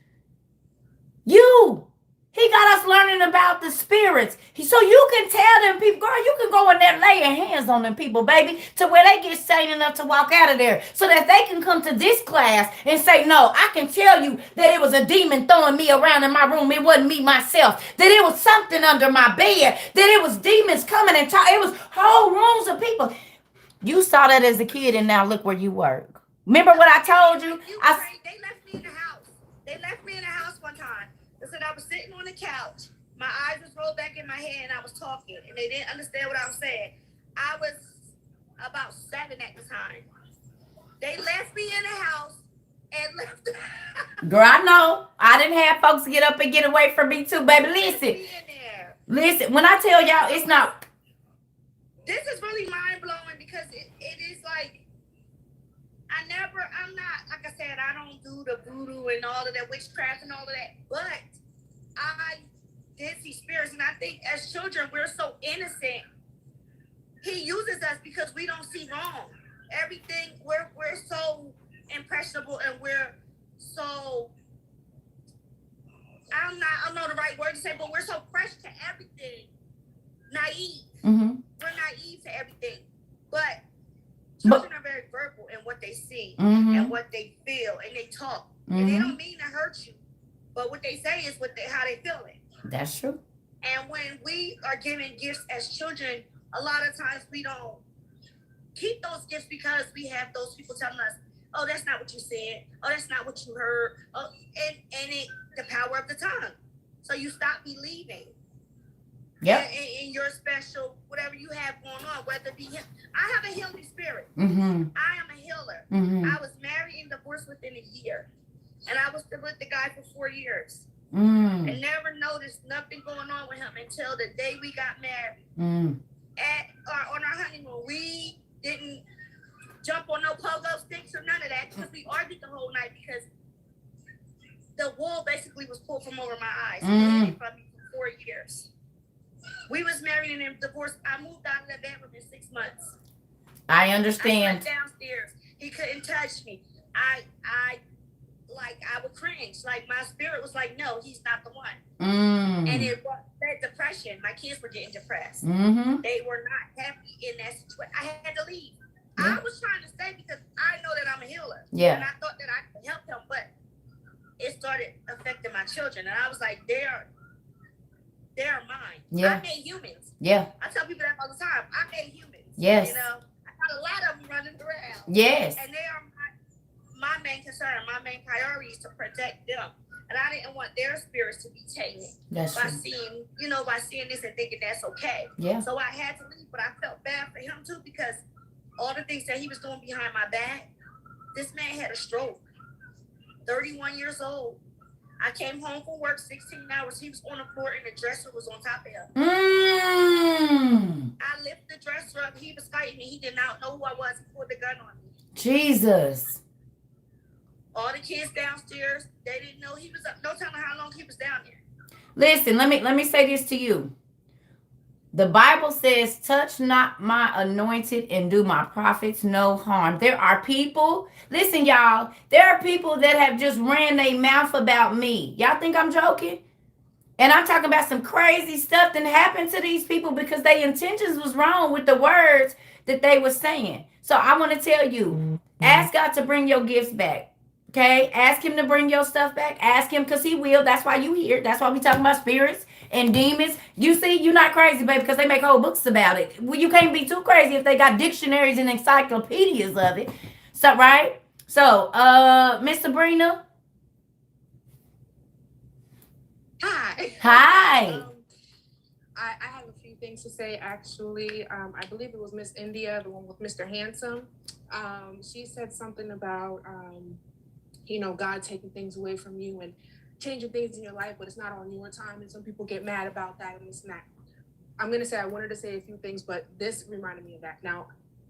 He got us learning about the spirits. So you can tell them people, girl, you can go in there laying hands on them people, baby, to where they get sane enough to walk out of there so that they can come to this class and say, no, I can tell you that it was a demon throwing me around in my room. It wasn't me myself. That it was something under my bed. That it was demons coming and talking. It was whole rooms of people. You saw that as a kid and now look where you work. Remember what I told you? They left me in the house. They left me in the house one time. They said I was sitting on the couch. My eyes was rolled back in my head and I was talking. And they didn't understand what I was saying. I was about 7 at the time. They left me in the house and left the house. Girl, I know. I didn't have folks get up and get away from me too, baby. Listen. When I tell y'all, it's not. This is really mind-blowing because it is like, I'm not, like I said, I don't do the voodoo and all of that witchcraft and all of that, but I did see spirits, and I think as children, we're so innocent. He uses us because we don't see wrong. Everything, we're so impressionable, and we're so, I don't know the right word to say, but we're so fresh to everything. Naive. We're naive to everything. But children are very verbal in what they see and what they feel, and they talk. And they don't mean to hurt you, but what they say is how they feel it. That's true. And when we are given gifts as children, a lot of times we don't keep those gifts because we have those people telling us, oh, that's not what you said. Oh, that's not what you heard. Oh, and the power of the tongue. So you stop believing. Yep. In your special, whatever you have going on, whether it be him. I have a healing spirit. Mm-hmm. I am a healer. Mm-hmm. I was married and divorced within a year. And I was still with the guy for 4 years. Mm. And never noticed nothing going on with him until the day we got married. Mm. On our honeymoon, we didn't jump on no pogo sticks or none of that because we argued the whole night because the wool basically was pulled from over my eyes. He hid it from me for 4 years. We was married and then divorced. I moved out of that bedroom in 6 months. I understand. I slept downstairs. He couldn't touch me. I would cringe. Like my spirit was like, no, he's not the one. Mm. And it was that depression. My kids were getting depressed. Mm-hmm. They were not happy in that situation. I had to leave. Yeah. I was trying to stay because I know that I'm a healer. Yeah. And I thought that I could help them, but it started affecting my children. And I was like, they're mine. Yeah. I made humans. Yeah. I tell people that all the time. I made humans. Yes. You know, I got a lot of them running around. Yes. And they are my main concern, my main priority is to protect them. And I didn't want their spirits to be tainted by seeing this and thinking that's okay. Yeah. So I had to leave, but I felt bad for him too because all the things that he was doing behind my back, this man had a stroke. 31 years old. I came home from work 16 hours. He was on the floor and the dresser was on top of him. Mm. I lifted the dresser up. He was fighting me. He did not know who I was. He pulled the gun on me. Jesus. All the kids downstairs, they didn't know he was up. No telling how long he was down there. Listen, let me say this to you. The Bible says, touch not my anointed and do my prophets no harm. There are people, listen, y'all, there are people that have just ran their mouth about me. Y'all think I'm joking? And I'm talking about some crazy stuff that happened to these people because their intentions was wrong with the words that they were saying. So I want to tell you, ask God to bring your gifts back. Okay? Ask him to bring your stuff back. Ask him because he will. That's why you here. That's why we talking about spirits and demons. You see, you're not crazy, baby, because they make whole books about it. Well, you can't be too crazy if they got dictionaries and encyclopedias of it. So, right? So, Miss Sabrina. Hi. Hi. I have a few things to say, actually. I believe it was Miss India, the one with Mr. Handsome. She said something about, God taking things away from you and changing things in your life, but it's not on your time. And some people get mad about that and this and that. I'm going to say, I wanted to say a few things, but this reminded me of that. Now,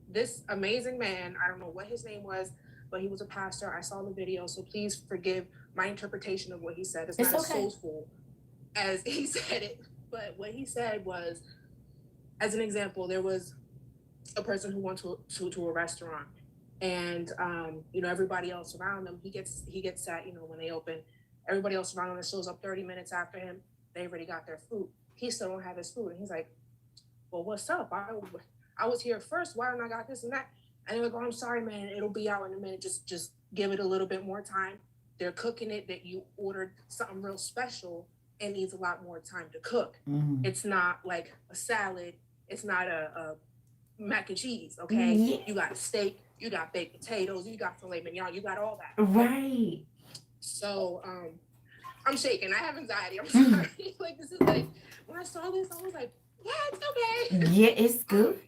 this amazing man, I don't know what his name was, but he was a pastor. I saw the video, so please forgive my interpretation of what he said. It's not as soulful as he said it, but what he said was, as an example, there was a person who went to a restaurant, and everybody else around them, he gets that, when they open, everybody else around him shows up 30 minutes after him. They already got their food. He still don't have his food, and he's like, well, what's up? I was here first. Why don't I got this and that? And they're like, oh, I'm sorry, man. It'll be out in a minute. Just give it a little bit more time. They're cooking it that you ordered something real special. It needs a lot more time to cook. Mm-hmm. It's not like a salad. It's not a mac and cheese, okay? Yeah. You got a steak. You got baked potatoes. You got filet mignon. You got all that. Right. So I'm shaking. I have anxiety. I'm sorry. Like, this is like, when I saw this, I was like, yeah, it's okay. Yeah, it's good.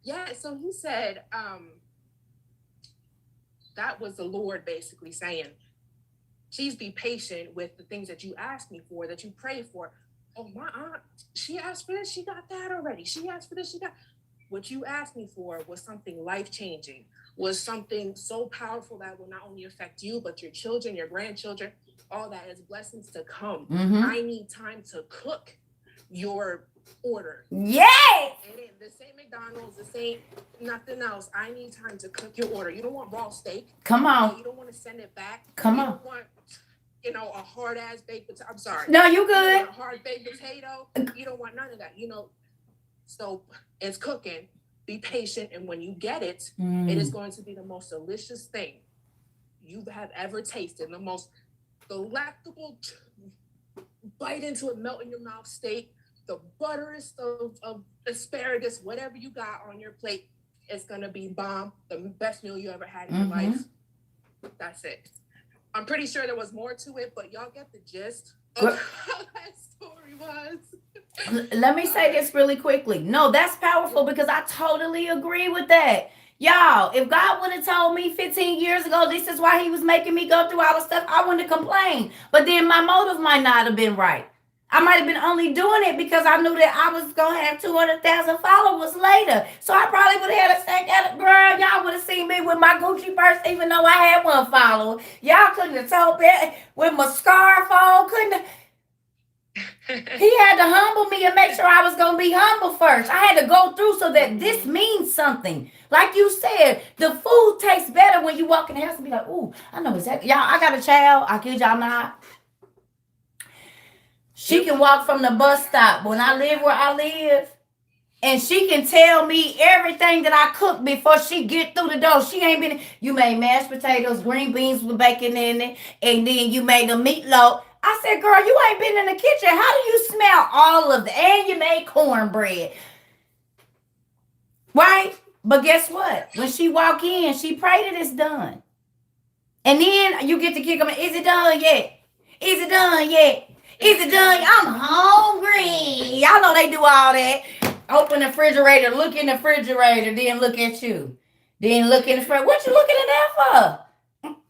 Yeah, so he said, that was the Lord basically saying, please be patient with the things that you ask me for, that you pray for. Oh, my aunt, she asked for this, she got that already. She asked for this, she got. What you asked me for was something life-changing, was something so powerful that will not only affect you, but your children, your grandchildren, all that is blessings to come. Mm-hmm. I need time to cook your order. Yes! It ain't the same McDonald's, the same nothing else. I need time to cook your order. You don't want raw steak. Come on. You don't want to send it back. Come on. You don't want, a hard-ass baked potato. I'm sorry. No, you good. You want a hard baked potato. You don't want none of that, So it's cooking. Be patient, and when you get it, it is going to be the most delicious thing you have ever tasted. The most delectable bite into it, melt in your mouth steak, the butteriest of asparagus, whatever you got on your plate, it's gonna be bomb. The best meal you ever had in your life. That's it. I'm pretty sure there was more to it, but y'all get the gist of how that story was. Let me say this really quickly. No, that's powerful because I totally agree with that. Y'all, if God would have told me 15 years ago this is why he was making me go through all the stuff, I wouldn't have complained. But then my motive might not have been right. I might have been only doing it because I knew that I was going to have 200,000 followers later. So I probably would have had a stack at girl. Y'all would have seen me with my Gucci purse even though I had one follower. Y'all couldn't have told that with my scarf on. Couldn't have. He had to humble me and make sure I was going to be humble first. I had to go through so that this means something. Like you said, the food tastes better when you walk in the house and be like, ooh, I know exactly. Y'all, I got a child. I kid y'all not. She can walk from the bus stop when I live where I live, and she can tell me everything that I cook before she get through the door. She ain't been, you made mashed potatoes, green beans with bacon in it, and then you made a meatloaf. I said, girl, you ain't been in the kitchen. How do you smell all of that? And you made cornbread. Right? But guess what? When she walk in, she pray that it's done. And then you get to kick them. Is it done yet? Is it done yet? Is it done? I'm hungry. Y'all know they do all that. Open the refrigerator, look in the refrigerator, then look at you. Then look in the fridge. What you looking in there for?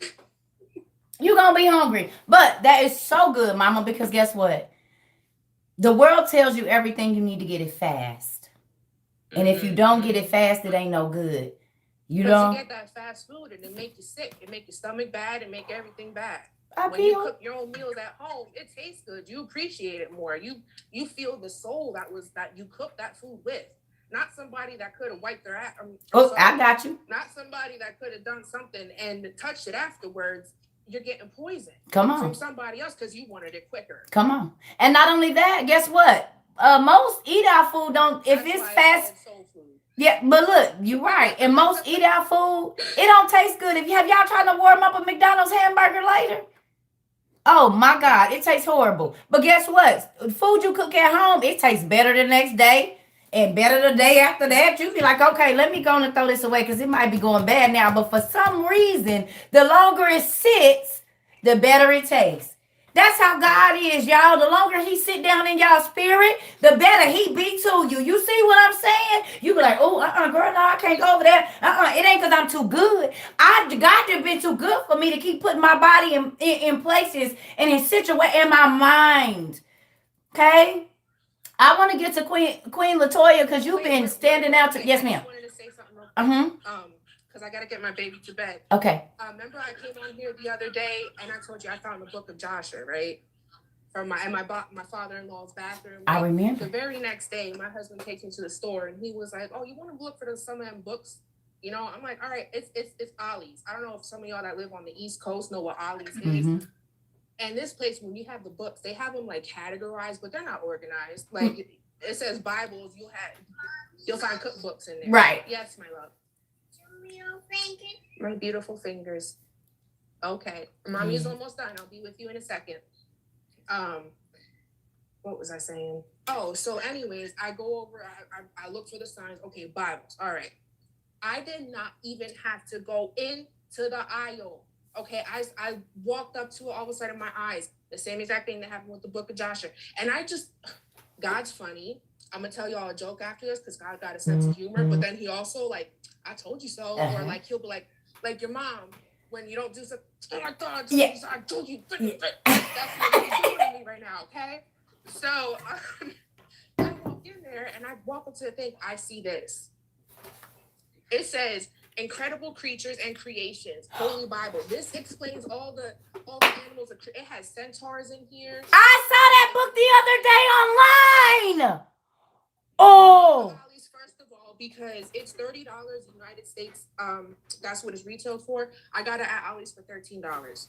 You gonna be hungry. But that is so good, mama, because guess what? The world tells you everything you need to get it fast. And if you don't get it fast, it ain't no good. You don't get that fast food and it make you sick. It make your stomach bad and make everything bad. When you cook your own meals at home, it tastes good. You appreciate it more. You feel the soul that you cooked that food with. Not somebody that could have wiped their ass. I got you. Not somebody that could have done something and touched it afterwards. You're getting poisoned. Come on. From somebody else because you wanted it quicker. Come on. And not only that, guess what? Most eat out food don't, if it's fast. Yeah, but look, you're right. And most eat out food, it don't taste good. Have y'all tried to warm up a McDonald's hamburger later? Oh my God, it tastes horrible. But guess what? Food you cook at home, it tastes better the next day and better the day after that. You be like, okay, let me go and throw this away because it might be going bad now. But for some reason, the longer it sits, the better it tastes. That's how God is, y'all. The longer he sit down in y'all spirit, the better he be to you. You see what I'm saying? You be like, oh, girl, no, I can't go over there. It ain't because I'm too good. God has been too good for me to keep putting my body in places and in situations in my mind. Okay? I want to get to Queen Latoya because you've been standing out to. Yes, ma'am. I wanted to say something because I got to get my baby to bed. Okay. Remember I came on here the other day and I told you I found the book of Joshua, right? From my father-in-law's bathroom. I remember. The very next day, my husband takes me to the store and he was like, "Oh, you want to look for some of them books?" You know, I'm like, "All right, it's Ollie's." I don't know if some of y'all that live on the East Coast know what Ollie's is. And this place, when you have the books, they have them like categorized, but they're not organized. Like it says Bibles, you'll find cookbooks in there. Right. Yes, my love. My beautiful fingers. Okay. Mommy's almost done. I'll be with you in a second. What was I saying? Oh, so anyways, I go over, I look for the signs. Okay, Bibles. All right. I did not even have to go into the aisle. Okay, I walked up to it, all of a sudden my eyes, the same exact thing that happened with the book of Joshua. And God's funny. I'm going to tell y'all a joke after this because God got a sense of humor. But then he also like, I told you so. Or like he'll be like your mom, when you don't do something, oh my God, I told you. That's what he's doing to me right now, okay? So I walk in there and I walk up to the thing. I see this. It says, Incredible Creatures and Creations, Holy Bible. This explains all the animals. It has centaurs in here. I saw that book the other day online. Oh. First of all, because it's $30 United States. That's what it's retailed for. I got it at Ollie's for $13.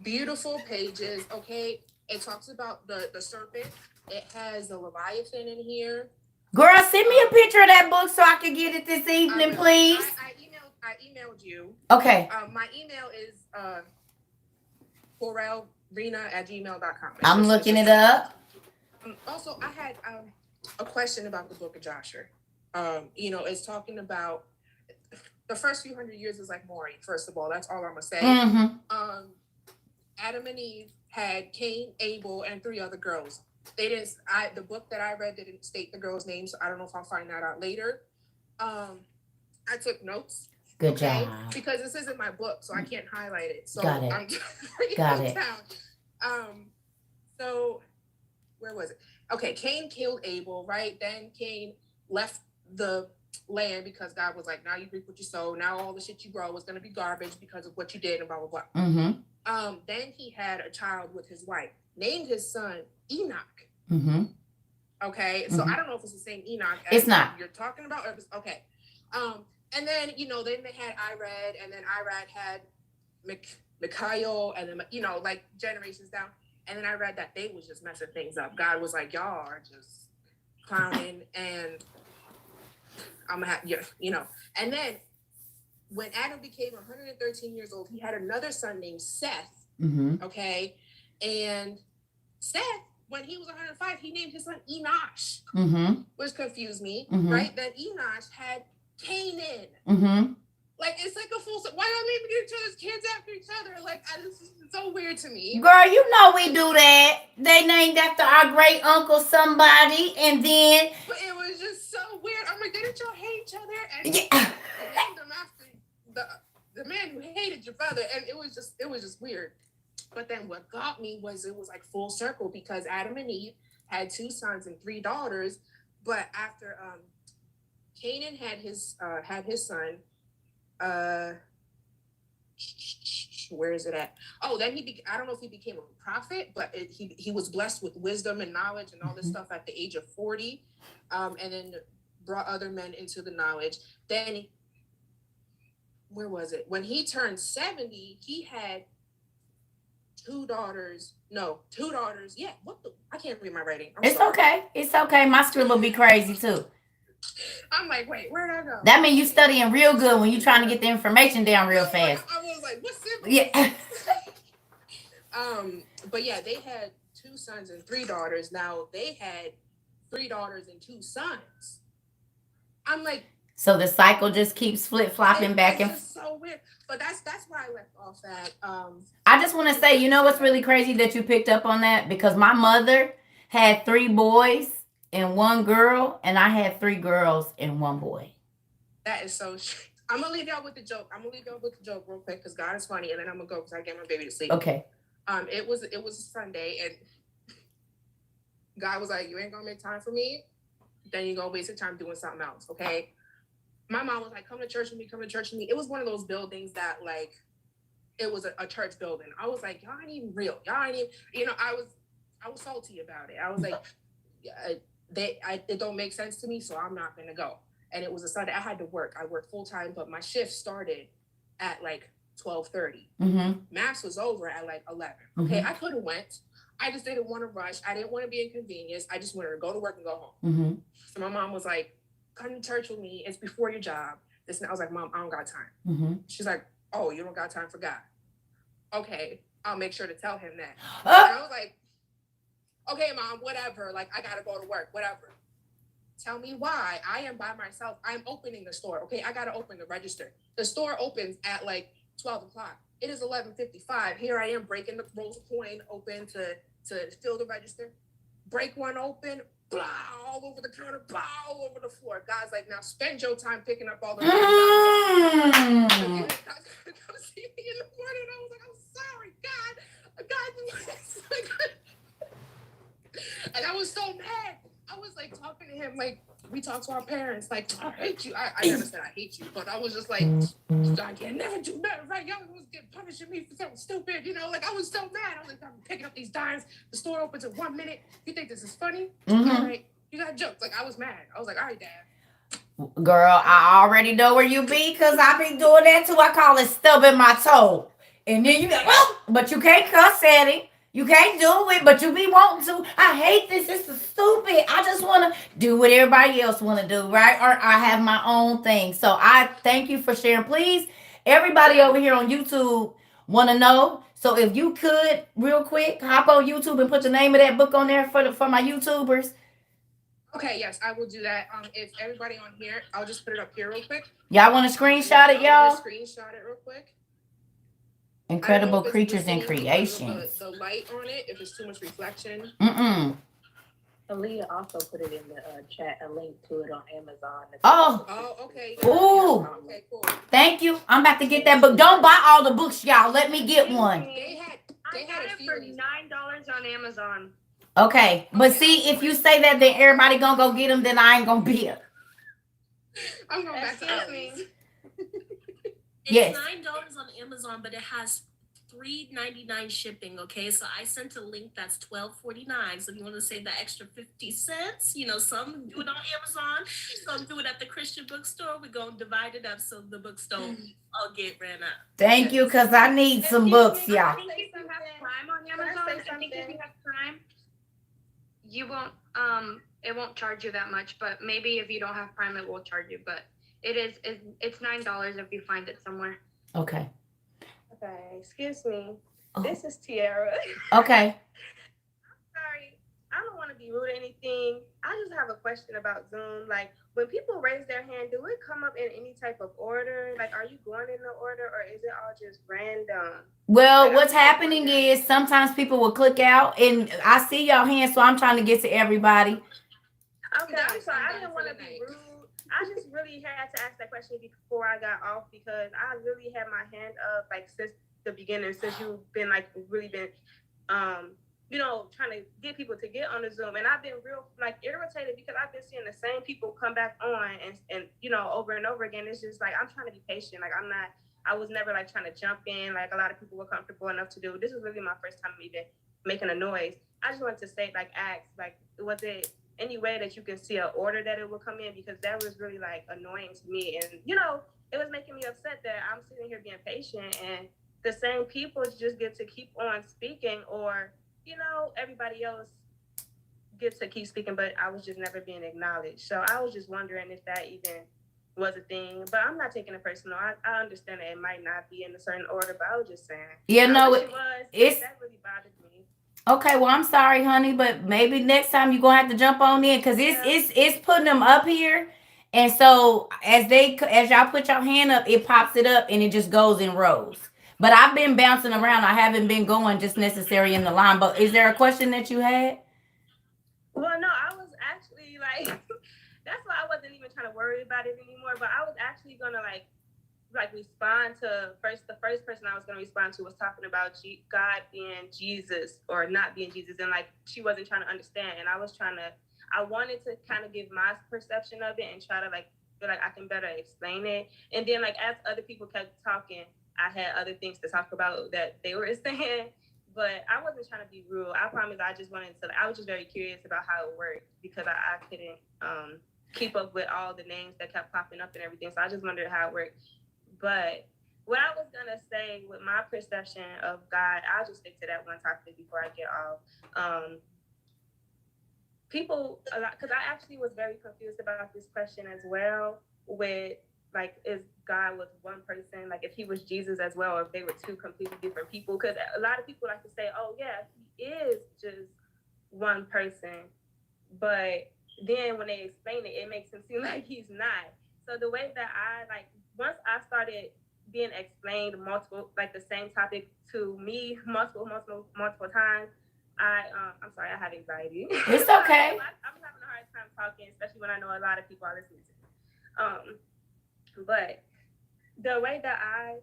Beautiful pages. Okay, it talks about the serpent. It has the Leviathan in here. Girl, send me a picture of that book so I can get it this evening, please. I emailed you. Okay. My email is forelrena@gmail.com. I'm looking it up. Also, I had a question about the book of Joshua. It's talking about the first few hundred years is like Maury. First of all, that's all I'm gonna say. Mm-hmm. Adam and Eve had Cain, Abel, and 3 other girls. They didn't. The book that I read didn't state the girl's name, so I don't know if I'll find that out later. I took notes. Good job. Because this isn't my book, so I can't highlight it. So Got it. I'm Got it. Down. So where was it? Okay, Cain killed Abel, right? Then Cain left the land because God was like, now you reap what you sow. Now all the shit you grow is going to be garbage because of what you did and blah, blah, blah. Mm-hmm. Then he had a child with his wife, named his son Enoch. Mm-hmm. Okay, so I don't know if it's the same Enoch as it's not. You're talking about. Or okay. And then, then they had Irad, and then Irad had Mikhail, and then, like generations down. And then I read that they was just messing things up. God was like, y'all are just clowning, and I'm gonna have, And then when Adam became 113 years old, he had another son named Seth. Mm-hmm. Okay. And Seth, when he was 105, he named his son Enosh, mm-hmm. which confused me, mm-hmm. right? Then Enosh had Canaan. Mm-hmm. Like, it's like a full. Why don't they even each other's kids after each other? Like, this is so weird to me. Girl, you know we do that. They named after our great uncle somebody, and then. But it was just so weird. I'm like, didn't y'all hate each other? And yeah. named them after the man who hated your brother, and it was just weird. But then what got me was it was like full circle because Adam and Eve had 2 sons and 3 daughters, but after Canaan had his son. Where is it at? Oh, then I don't know if he became a prophet, but he was blessed with wisdom and knowledge and all this stuff at the age of 40, and then brought other men into the knowledge. Then where was it? When he turned 70, he had 2 daughters. No, 2 daughters. Yeah, I can't read my writing. It's okay. It's okay. My script will be crazy too. I'm like, wait, where'd I go? That means you studying real good when you trying to get the information down real fast. I was like, what's simple? Yeah. But yeah, they had 2 sons and 3 daughters. Now they had 3 daughters and 2 sons. I'm like, so the cycle just keeps flip-flopping back and forth. So weird. But that's why I left off at. I just want to say, you know what's really crazy that you picked up on that? Because my mother had 3 boys and 1 girl, and I had 3 girls and 1 boy. That is so. I'm gonna leave y'all with the joke. Real quick because God is funny, and then I'm gonna go because I get my baby to sleep. Okay. It was a Sunday, and God was like, "You ain't gonna make time for me, then you gonna waste your time doing something else." Okay. My mom was like, come to church with me. It was one of those buildings that like, it was a church building. I was like, y'all ain't even real. Y'all ain't even, I was salty about it. I was like, it don't make sense to me, so I'm not going to go. And it was a Sunday. I had to work. I worked full time, but my shift started at like 12:30. Mm-hmm. Mass was over at like 11. Mm-hmm. Okay, I could have went. I just didn't want to rush. I didn't want to be inconvenienced. I just wanted to go to work and go home. Mm-hmm. So my mom was like, come to church with me. It's before your job. And I was like, Mom, I don't got time. Mm-hmm. She's like, oh, you don't got time for God. Okay, I'll make sure to tell him that. And I was like, okay, Mom, whatever. Like, I got to go to work, whatever. Tell me why. I am by myself. I'm opening the store. Okay, I got to open the register. The store opens at like 12 o'clock. It is 11:55. Here I am breaking the rolls of coin open to fill the register. Break one open. Blah, all over the counter, blah, all over the floor. God's like, now spend your time picking up all the come see me in the morning. I was like, I'm sorry, God. And I was so mad. I was like talking to him like we talk to our parents, like, I hate you. I never said I hate you, but I was just like, I can never do nothing right. Y'all was punishing me for something stupid, like I was so mad. I was like, I'm picking up these dimes. The store opens in 1 minute. You think this is funny? Mm-hmm. All right. You got jokes. Like, I was mad. I was like, all right, Dad. Girl, I already know where you be because I be doing that too. I call it stubbing my toe. And then you go, oh, but you can't cuss at it. You can't do it, but you be wanting to. I hate this. This is stupid. I just want to do what everybody else want to do, right? Or I have my own thing. So I thank you for sharing. Please, everybody over here on YouTube want to know. So if you could, real quick, hop on YouTube and put the name of that book on there for my YouTubers. Okay, yes, I will do that. If everybody on here, I'll just put it up here real quick. Y'all want to screenshot it, y'all? Screenshot it real quick. Incredible creatures in creation. The light on it, if it's too much reflection. Aaliyah also put it in the chat, a link to it on Amazon. Oh, okay. Ooh. Okay, cool. Thank you. I'm about to get that book. Don't buy all the books, y'all. Let me get one. They had it for $9 on Amazon. Okay. But see, if you say that, then everybody gonna go get them, then I ain't gonna be it. I'm going back to me. It's $9 on Amazon, but it has $3.99 shipping. Okay, so I sent a link that's $12.49. So if you want to save that extra 50 cents, some do it on Amazon, some do it at the Christian bookstore. We're gonna divide it up so the books don't all get ran up. Thank you, because I need some books, y'all. I think if you have Prime on Amazon, I think if you have Prime, you won't it won't charge you that much. But maybe if you don't have Prime, it will charge you. But it's $9 if you find it somewhere. Okay. Okay, excuse me. This is Tiara. Okay. Sorry, I don't want to be rude or anything. I just have a question about Zoom. Like, when people raise their hand, do it come up in any type of order? Like, are you going in the order, or is it all just random? Well, Like, what's happening is sometimes people will click out, and I see y'all hands, so I'm trying to get to everybody. Okay, I'm sorry. I didn't want to be rude. I just really had to ask that question before I got off, because I really had my hand up like since the beginning, since you've been like really been trying to get people to get on the Zoom, and I've been real like irritated because I've been seeing the same people come back on and over and over again. It's just like I'm trying to be patient. Like I was never like trying to jump in like a lot of people were comfortable enough to do. This was really my first time even making a noise. I just wanted to say, like, ask, like, was it any way that you can see an order that it will come in? Because that was really like annoying to me, and it was making me upset that I'm sitting here being patient and the same people just get to keep on speaking, or everybody else gets to keep speaking, but I was just never being acknowledged. So I was just wondering if that even was a thing, but I'm not taking it personal. I understand that it might not be in a certain order, but I was just saying. Yeah, no, it was. That really bothered me. Okay, well, I'm sorry, honey, but maybe next time you're gonna have to jump on in, because it's putting them up here, and so as y'all put your hand up, it pops it up and it just goes in rows. But I've been bouncing around. I haven't been going just necessarily in the line. But is there a question that you had? Well, no, I was actually like, that's why I wasn't even trying to worry about it anymore. But I was actually gonna like respond to the first person I was gonna respond to was talking about God being Jesus or not being Jesus, and like she wasn't trying to understand, and I wanted to kind of give my perception of it and try to like feel like I can better explain it. And then like as other people kept talking, I had other things to talk about that they were saying, but I wasn't trying to be rude. I promise. I was just very curious about how it worked, because I couldn't keep up with all the names that kept popping up and everything. So I just wondered how it worked. But what I was gonna say with my perception of God, I'll just stick to that one topic before I get off. People a lot, because I actually was very confused about this question as well, with like, is God was one person, like if he was Jesus as well, or if they were two completely different people. Because a lot of people like to say, oh yeah, he is just one person, but then when they explain it, it makes him seem like he's not. So the way that once I started being explained the same topic to me multiple times, I'm sorry, I have anxiety. It's okay. I'm having a hard time talking, especially when I know a lot of people are listening to me. But the way that I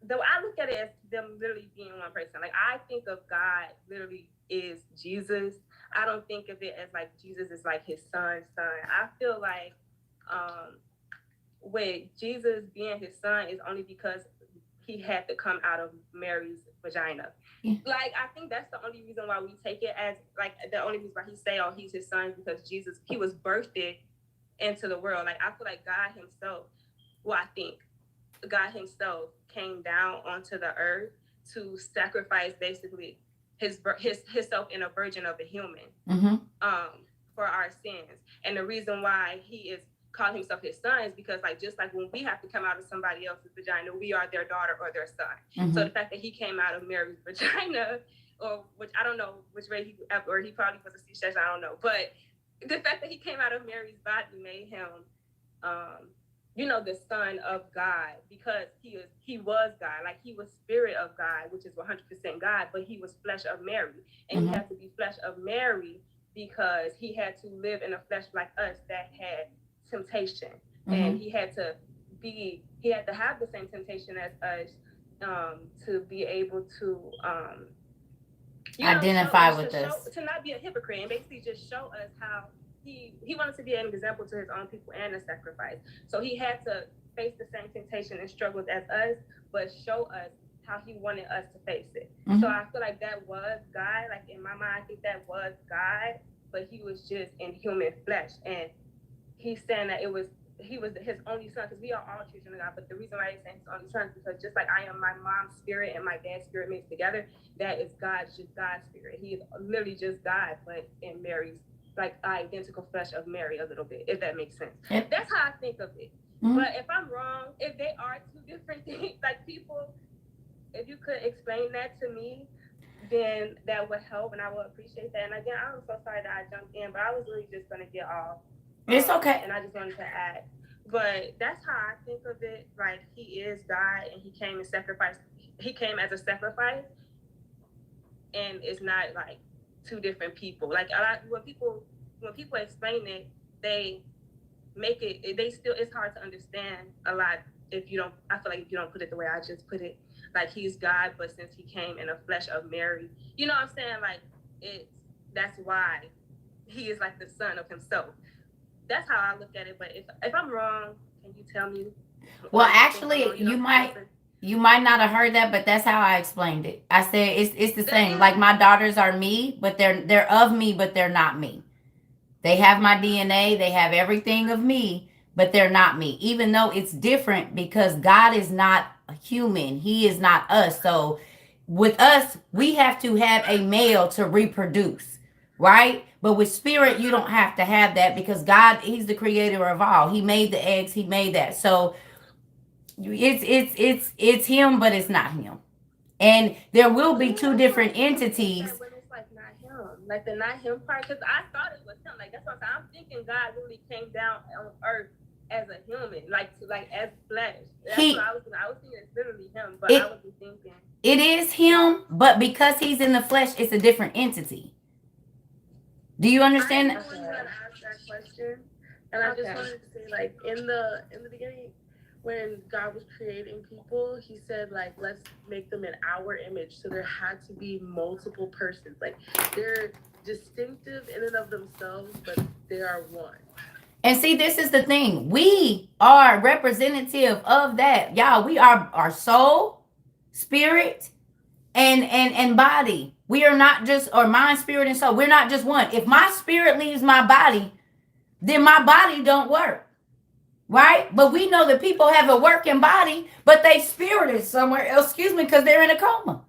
look at it as them literally being one person. Like, I think of God literally is Jesus. I don't think of it as like Jesus is like his son's son. I feel like with Jesus being his son is only because he had to come out of Mary's vagina. Yeah. Like, I think that's the only reason why we take it as like the only reason why he say, oh, he's his son, because Jesus, he was birthed into the world. Like, I feel like God himself, I think God himself came down onto the earth to sacrifice basically himself in a virgin of a human, for our sins. And the reason why he is called himself his son is because, like, just like when we have to come out of somebody else's vagina, we are their daughter or their son. So the fact that he came out of Mary's vagina, or which I don't know which way he probably was a C-section, I don't know, but the fact that he came out of Mary's body made him the son of God, because he was God. Like, he was spirit of God, which is 100% God, but he was flesh of Mary, and he had to be flesh of Mary because he had to live in a flesh like us that had temptation, Mhm. and he had to have the same temptation as us, to be able to identify with us, to not be a hypocrite, and basically just show us how he wanted to be an example to his own people and a sacrifice. So he had to face the same temptation and struggles as us, but show us how he wanted us to face it. Mhm. So I feel like that was God. Like in my mind, I think that was God, but he was just in human flesh, and he's saying that he was his only son, because we are all children of God. But the reason why he's saying his only son is because just like I am my mom's spirit and my dad's spirit mixed together, that is God's spirit. He is literally just God, but in Mary's, like, identical flesh of Mary a little bit, if that makes sense. Yep. That's how I think of it. Mhm. But if I'm wrong, if they are two different things, like people, if you could explain that to me, then that would help, and I would appreciate that. And again, I'm so sorry that I jumped in, but I was really just gonna get off. It's okay. And I just wanted to add. But that's how I think of it. Like, he is God, and he came and sacrificed. He came as a sacrifice, and it's not like two different people. Like when people explain it, they make it. It's hard to understand a lot if you don't. I feel like if you don't put it the way I just put it, like he's God, but since he came in the flesh of Mary, you know what I'm saying? Like that's why he is like the son of himself. That's how I look at it. But if I'm wrong, can you tell me? Well, actually, you might not have heard that, but that's how I explained it. I said it's the same. Like, my daughters are me, but they're of me, but they're not me. They have my DNA, they have everything of me, but they're not me. Even though it's different, because God is not a human. He is not us. So with us, we have to have a male to reproduce, right? But with spirit, you don't have to have that, because God, he's the creator of all. He made the eggs, he made that. So it's him, but it's not him. And there will be two different entities. When it's like not him, like the not him part, because I thought it was him. Like that's what I'm thinking. God really came down on earth as a human, like as flesh. That's what I was thinking. It's literally him, but I wasn't thinking. It is him, but because he's in the flesh, it's a different entity. Do you understand that? I wanted to ask that question, and I just wanted to say, like in the beginning, when God was creating people, he said, like, let's make them in our image. So there had to be multiple persons. Like, they're distinctive in and of themselves, but they are one. And see, this is the thing. We are representative of that. Y'all, we are our soul, spirit, and body. We are not just, or mind, spirit, and soul. We're not just one. If my spirit leaves my body, then my body don't work. Right? But we know that people have a working body, but they spirit is somewhere else, because they're in a coma.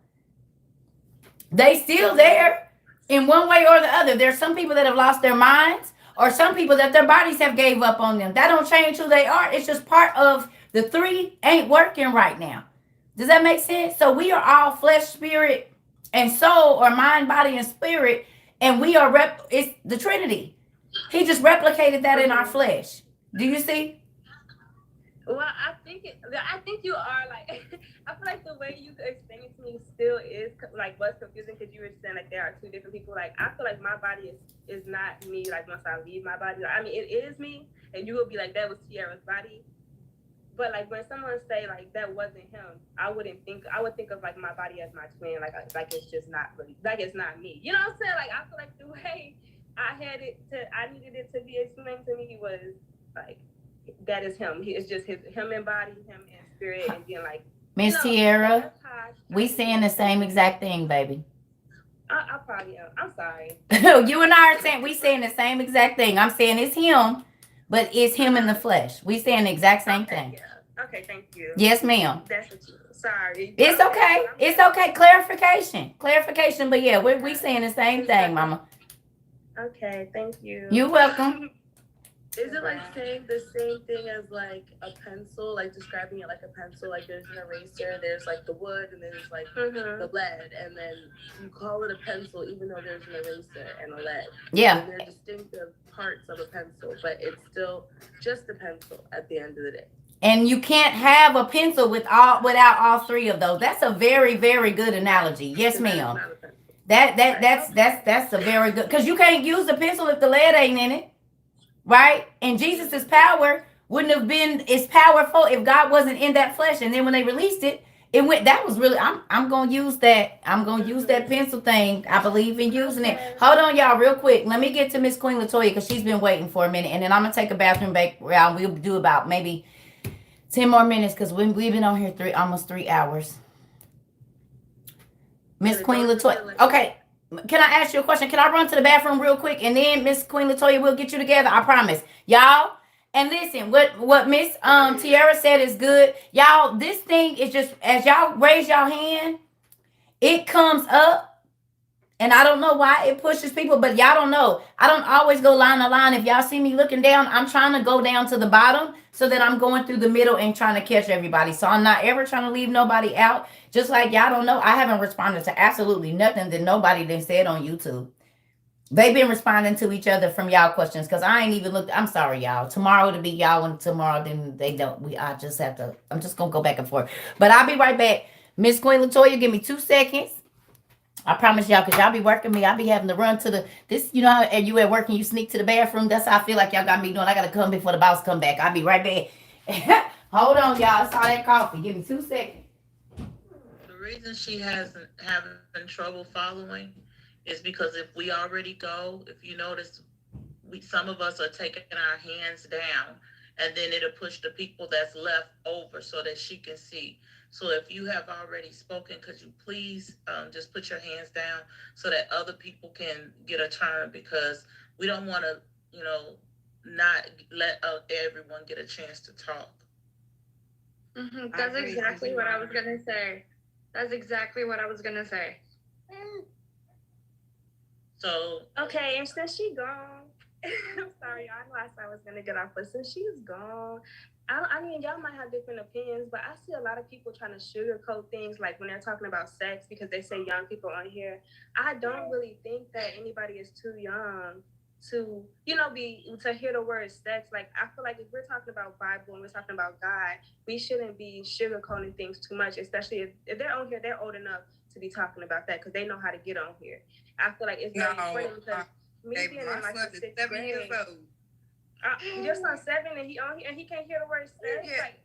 They still there in one way or the other. There's some people that have lost their minds, or some people that their bodies have gave up on them. That don't change who they are. It's just part of the three ain't working right now. Does that make sense? So we are all flesh, spirit, and soul, or mind, body, and spirit, and we are it's the Trinity. He just replicated that in our flesh. Do you see? Well, I think you are like. I feel like the way you explain it to me still is like what's confusing, because you were saying like there are two different people. Like I feel like my body is not me. Like once I leave my body, I mean it is me, and you will be like that was Tiara's body. But like when someone say like that wasn't him, I would think of like my body as my twin. Like it's just not really, like it's not me. You know what I'm saying? Like I feel like the way I needed it to be explained to me was like. That is him. It's just him in body, him in spirit, and then like Miss Tiara, we saying the same exact thing, baby. I probably am. I'm sorry. You and I are saying we saying the same exact thing. I'm saying it's him, but it's him in the flesh. We saying the exact same thing. Yeah. Okay, thank you. Yes, ma'am. That's what you. Sorry. It's okay. It's okay. Clarification. But yeah, we saying the same thing, Mama. Okay, thank you. You're welcome. Is it like saying the same thing as like a pencil, like describing it like a pencil? Like there's an eraser, there's like the wood, and then there's like the lead, and then you call it a pencil even though there's an eraser and a lead. Yeah. And they're distinctive parts of a pencil, but it's still just a pencil at the end of the day. And you can't have a pencil without all three of those. That's a very, very good analogy. Yes, ma'am. That's a very good, because you can't use the pencil if the lead ain't in it, right? And Jesus' power wouldn't have been as powerful if God wasn't in that flesh. And then when they released it, it went. That was really. I'm gonna use that. I'm gonna use that pencil thing. I believe in using it. Hold on, y'all, real quick. Let me get to Miss Queen Latoya because she's been waiting for a minute, and then I'm gonna take a bathroom break. We'll do about maybe 10 more minutes because we've been on here almost 3 hours. Miss Queen Latoya. Okay. Can I ask you a question? Can I run to the bathroom real quick and then Miss Queen Latoya will get you together? I promise. Y'all, and listen, what Miss Tiara said is good. Y'all, this thing is just, as y'all raise y'all hand, it comes up. And I don't know why it pushes people, but y'all don't know. I don't always go line to line. If y'all see me looking down, I'm trying to go down to the bottom so that I'm going through the middle and trying to catch everybody. So I'm not ever trying to leave nobody out. Just like y'all don't know, I haven't responded to absolutely nothing that nobody done said on YouTube. They've been responding to each other from y'all questions because I ain't even looked. I'm sorry, y'all. Tomorrow to be y'all, and tomorrow then they don't. I just have to. I'm just gonna go back and forth. But I'll be right back. Miss Queen Latoya, give me 2 seconds. I promise y'all, because y'all be working me. I be having to run to you know how and you at work and you sneak to the bathroom. That's how I feel like y'all got me doing. I got to come before the boss come back. I'll be right back. Hold on, y'all. I saw that coffee. Give me 2 seconds. The reason she hasn't having trouble following is because if we already go, if you notice, some of us are taking our hands down, and then it'll push the people that's left over so that she can see. So if you have already spoken, could you please just put your hands down so that other people can get a turn, because we don't want to, not let everyone get a chance to talk. That's exactly what I was going to say. That's exactly what I was going to say. So. Okay, and since she gone, I'm sorry, I know I said I was going to get off, but since she's gone, I mean, y'all might have different opinions, but I see a lot of people trying to sugarcoat things, like when they're talking about sex, because they say young people on here. I don't really think that anybody is too young to, to hear the word sex. Like, I feel like if we're talking about Bible and we're talking about God, we shouldn't be sugarcoating things too much, especially if they're on here, they're old enough to be talking about that because they know how to get on here. I feel like it's very important because me being in like the 6th grade. Your son's 7 and he on here and he can't hear the word sex. Yeah. Like,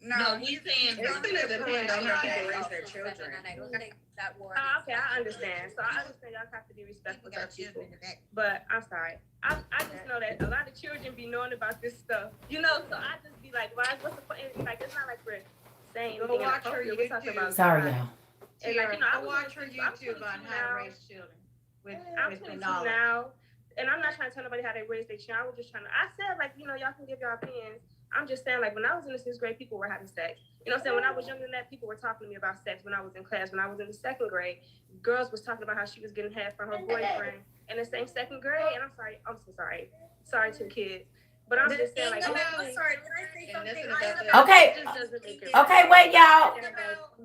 No, he's saying it's gonna depend on how people raise their children. And I don't think that word. Okay, I understand. So I understand y'all have to be respectful to people. But I'm sorry. I just know that a lot of children be knowing about this stuff. So I just be like, why? What's the point? Like, it's not like we're saying anything inappropriate. We're talking about Sorry, God. y'all. And like, I watch her YouTube on how to raise children with the knowledge. Now, and I'm not trying to tell nobody how they raise their child. I was just trying to. I said like, y'all can give your opinions. I'm just saying like when I was in the 6th grade, people were having sex. You know what I'm saying? When I was younger than that, people were talking to me about sex. When I was in class, when I was in the 2nd grade, girls was talking about how she was getting head from her boyfriend in the same 2nd grade. And I'm so sorry. Sorry to the kids. But I'm just saying like, I'm sorry, can I say something? Okay, wait, y'all.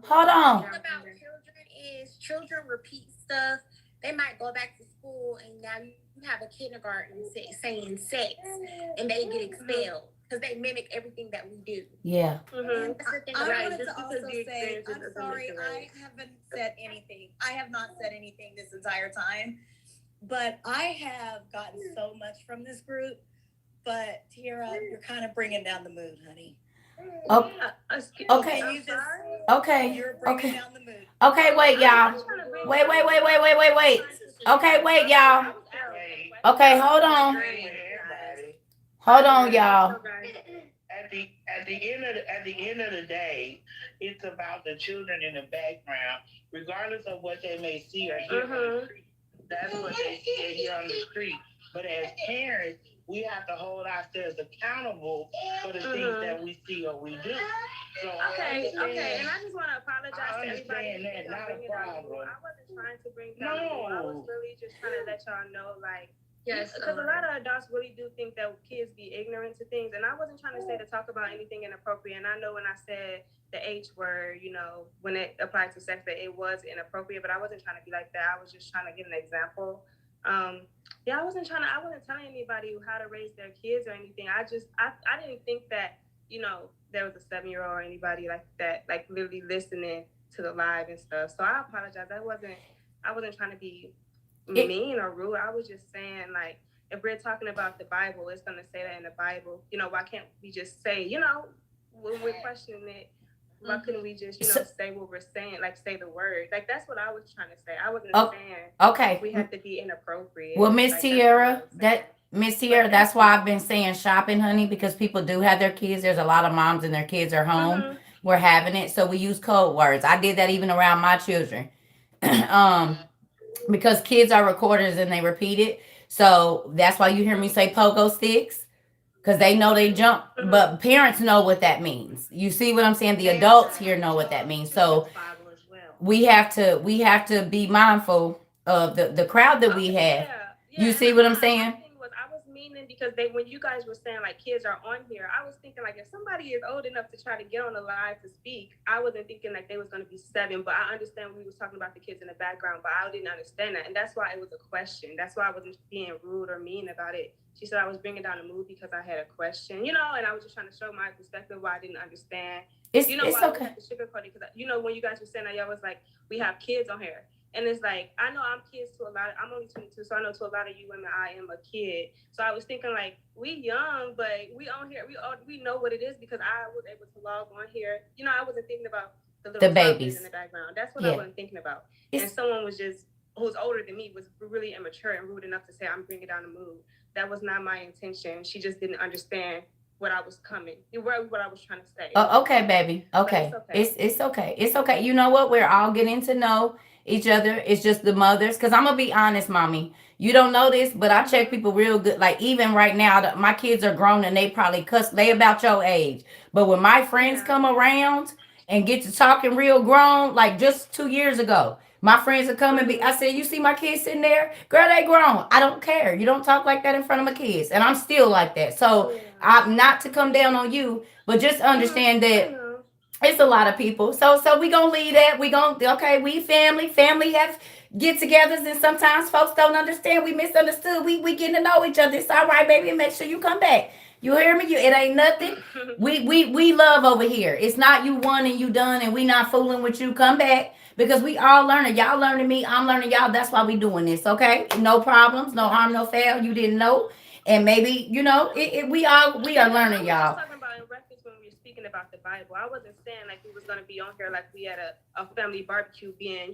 Hold on. The thing about children is children repeat stuff. They might go back to school and now you have a kindergarten saying sex and they get expelled because they mimic everything that we do. Yeah. Mm-hmm. I wanted to also say, I'm sorry, I haven't said anything. I have not said anything this entire time, but I have gotten so much from this group. But Tiara, you're kind of bringing down the mood, honey. Oh, okay. Okay. You're bringing down the mood. Okay, wait, y'all. Wait. Okay, wait, y'all. Okay, hold on. Hold on, y'all. At the end of the day, it's about the children in the background, regardless of what they may see or hear on the street. That's what they see or hear on the street. But as parents, we have to hold ourselves accountable for the things that we see or we do. So okay, and I just want to apologize to everybody. That, not a problem. I wasn't trying to bring down the mood. I was really just trying to let y'all know, like, yes, because a lot of adults really do think that kids be ignorant to things, and I wasn't trying to say to talk about anything inappropriate. And I know when I said the H word, when it applied to sex, that it was inappropriate, but I wasn't trying to be like that. I was just trying to give an example. I wasn't telling anybody how to raise their kids or anything. I didn't think that, there was a 7-year-old or anybody like that, like literally listening to the live and stuff. So I apologize. That wasn't I wasn't trying to be mean or rude. I was just saying, like, if we're talking about the Bible, it's going to say that in the Bible. You know, why can't we just say, you know, when we're questioning it, why couldn't we just, you know, say what we're saying, like say the word? Like, that's what I was trying to say. I wasn't saying we have to be inappropriate. Well, Miss Tierra, that's why I've been saying shopping, honey, because people do have their kids. There's a lot of moms and their kids are home. We're having it. So we use code words. I did that even around my children. Because kids are recorders and they repeat it. So that's why you hear me say pogo sticks. Because they know they jump, but parents know what that means. You see what I'm saying? The adults here know what that means. So we have to be mindful of the crowd that we have. You see what I'm saying? I was meaning because when you guys were saying like kids are on here, I was thinking like if somebody is old enough to try to get on the live to speak, I wasn't thinking like they was going to be 7, but I understand we was talking about the kids in the background, but I didn't understand that, and that's why it was a question. That's why I wasn't being rude or mean about it. She said I was bringing down the mood because I had a question, you know, and I was just trying to show my perspective why I didn't understand. It's why okay. I have to sugarcoat it because when you guys were saying that, y'all was like, we have kids on here. And it's like, I know I'm kids to a lot. I'm only 22, so I know to a lot of you women, I am a kid. So I was thinking like, we young, but we on here. We know what it is because I was able to log on here. You know, I wasn't thinking about the little babies in the background. That's what I wasn't thinking about. And someone was who's older than me was really immature and rude enough to say, I'm bringing down the mood. That was not my intention. She just didn't understand what I was what I was trying to say. Okay, baby. Okay. It's okay. It's okay. You know what? We're all getting to know each other. It's just the mothers. Because I'm going to be honest, mommy. You don't know this, but I check people real good. Like, even right now, my kids are grown and they probably cuss. They about your age. But when my friends come around and get to talking real grown, like just 2 years ago, my friends are coming. I said, you see my kids sitting there? Girl, they grown. I don't care. You don't talk like that in front of my kids. And I'm still like that. So I'm not to come down on you, but just understand that it's a lot of people. So we gonna leave that. We family have get-togethers, and sometimes folks don't understand. We misunderstood. We getting to know each other. It's all right, baby. Make sure you come back. You hear me? It ain't nothing. We love over here. It's not you won and you done, and we not fooling with you. Come back. Because we all learning. Y'all learning me. I'm learning y'all. That's why we doing this, okay? No problems, no harm, no foul. You didn't know. And maybe, we are learning, y'all. I was talking about in reference when we were speaking about the Bible. I wasn't saying like we was going to be on here like we had a family barbecue being,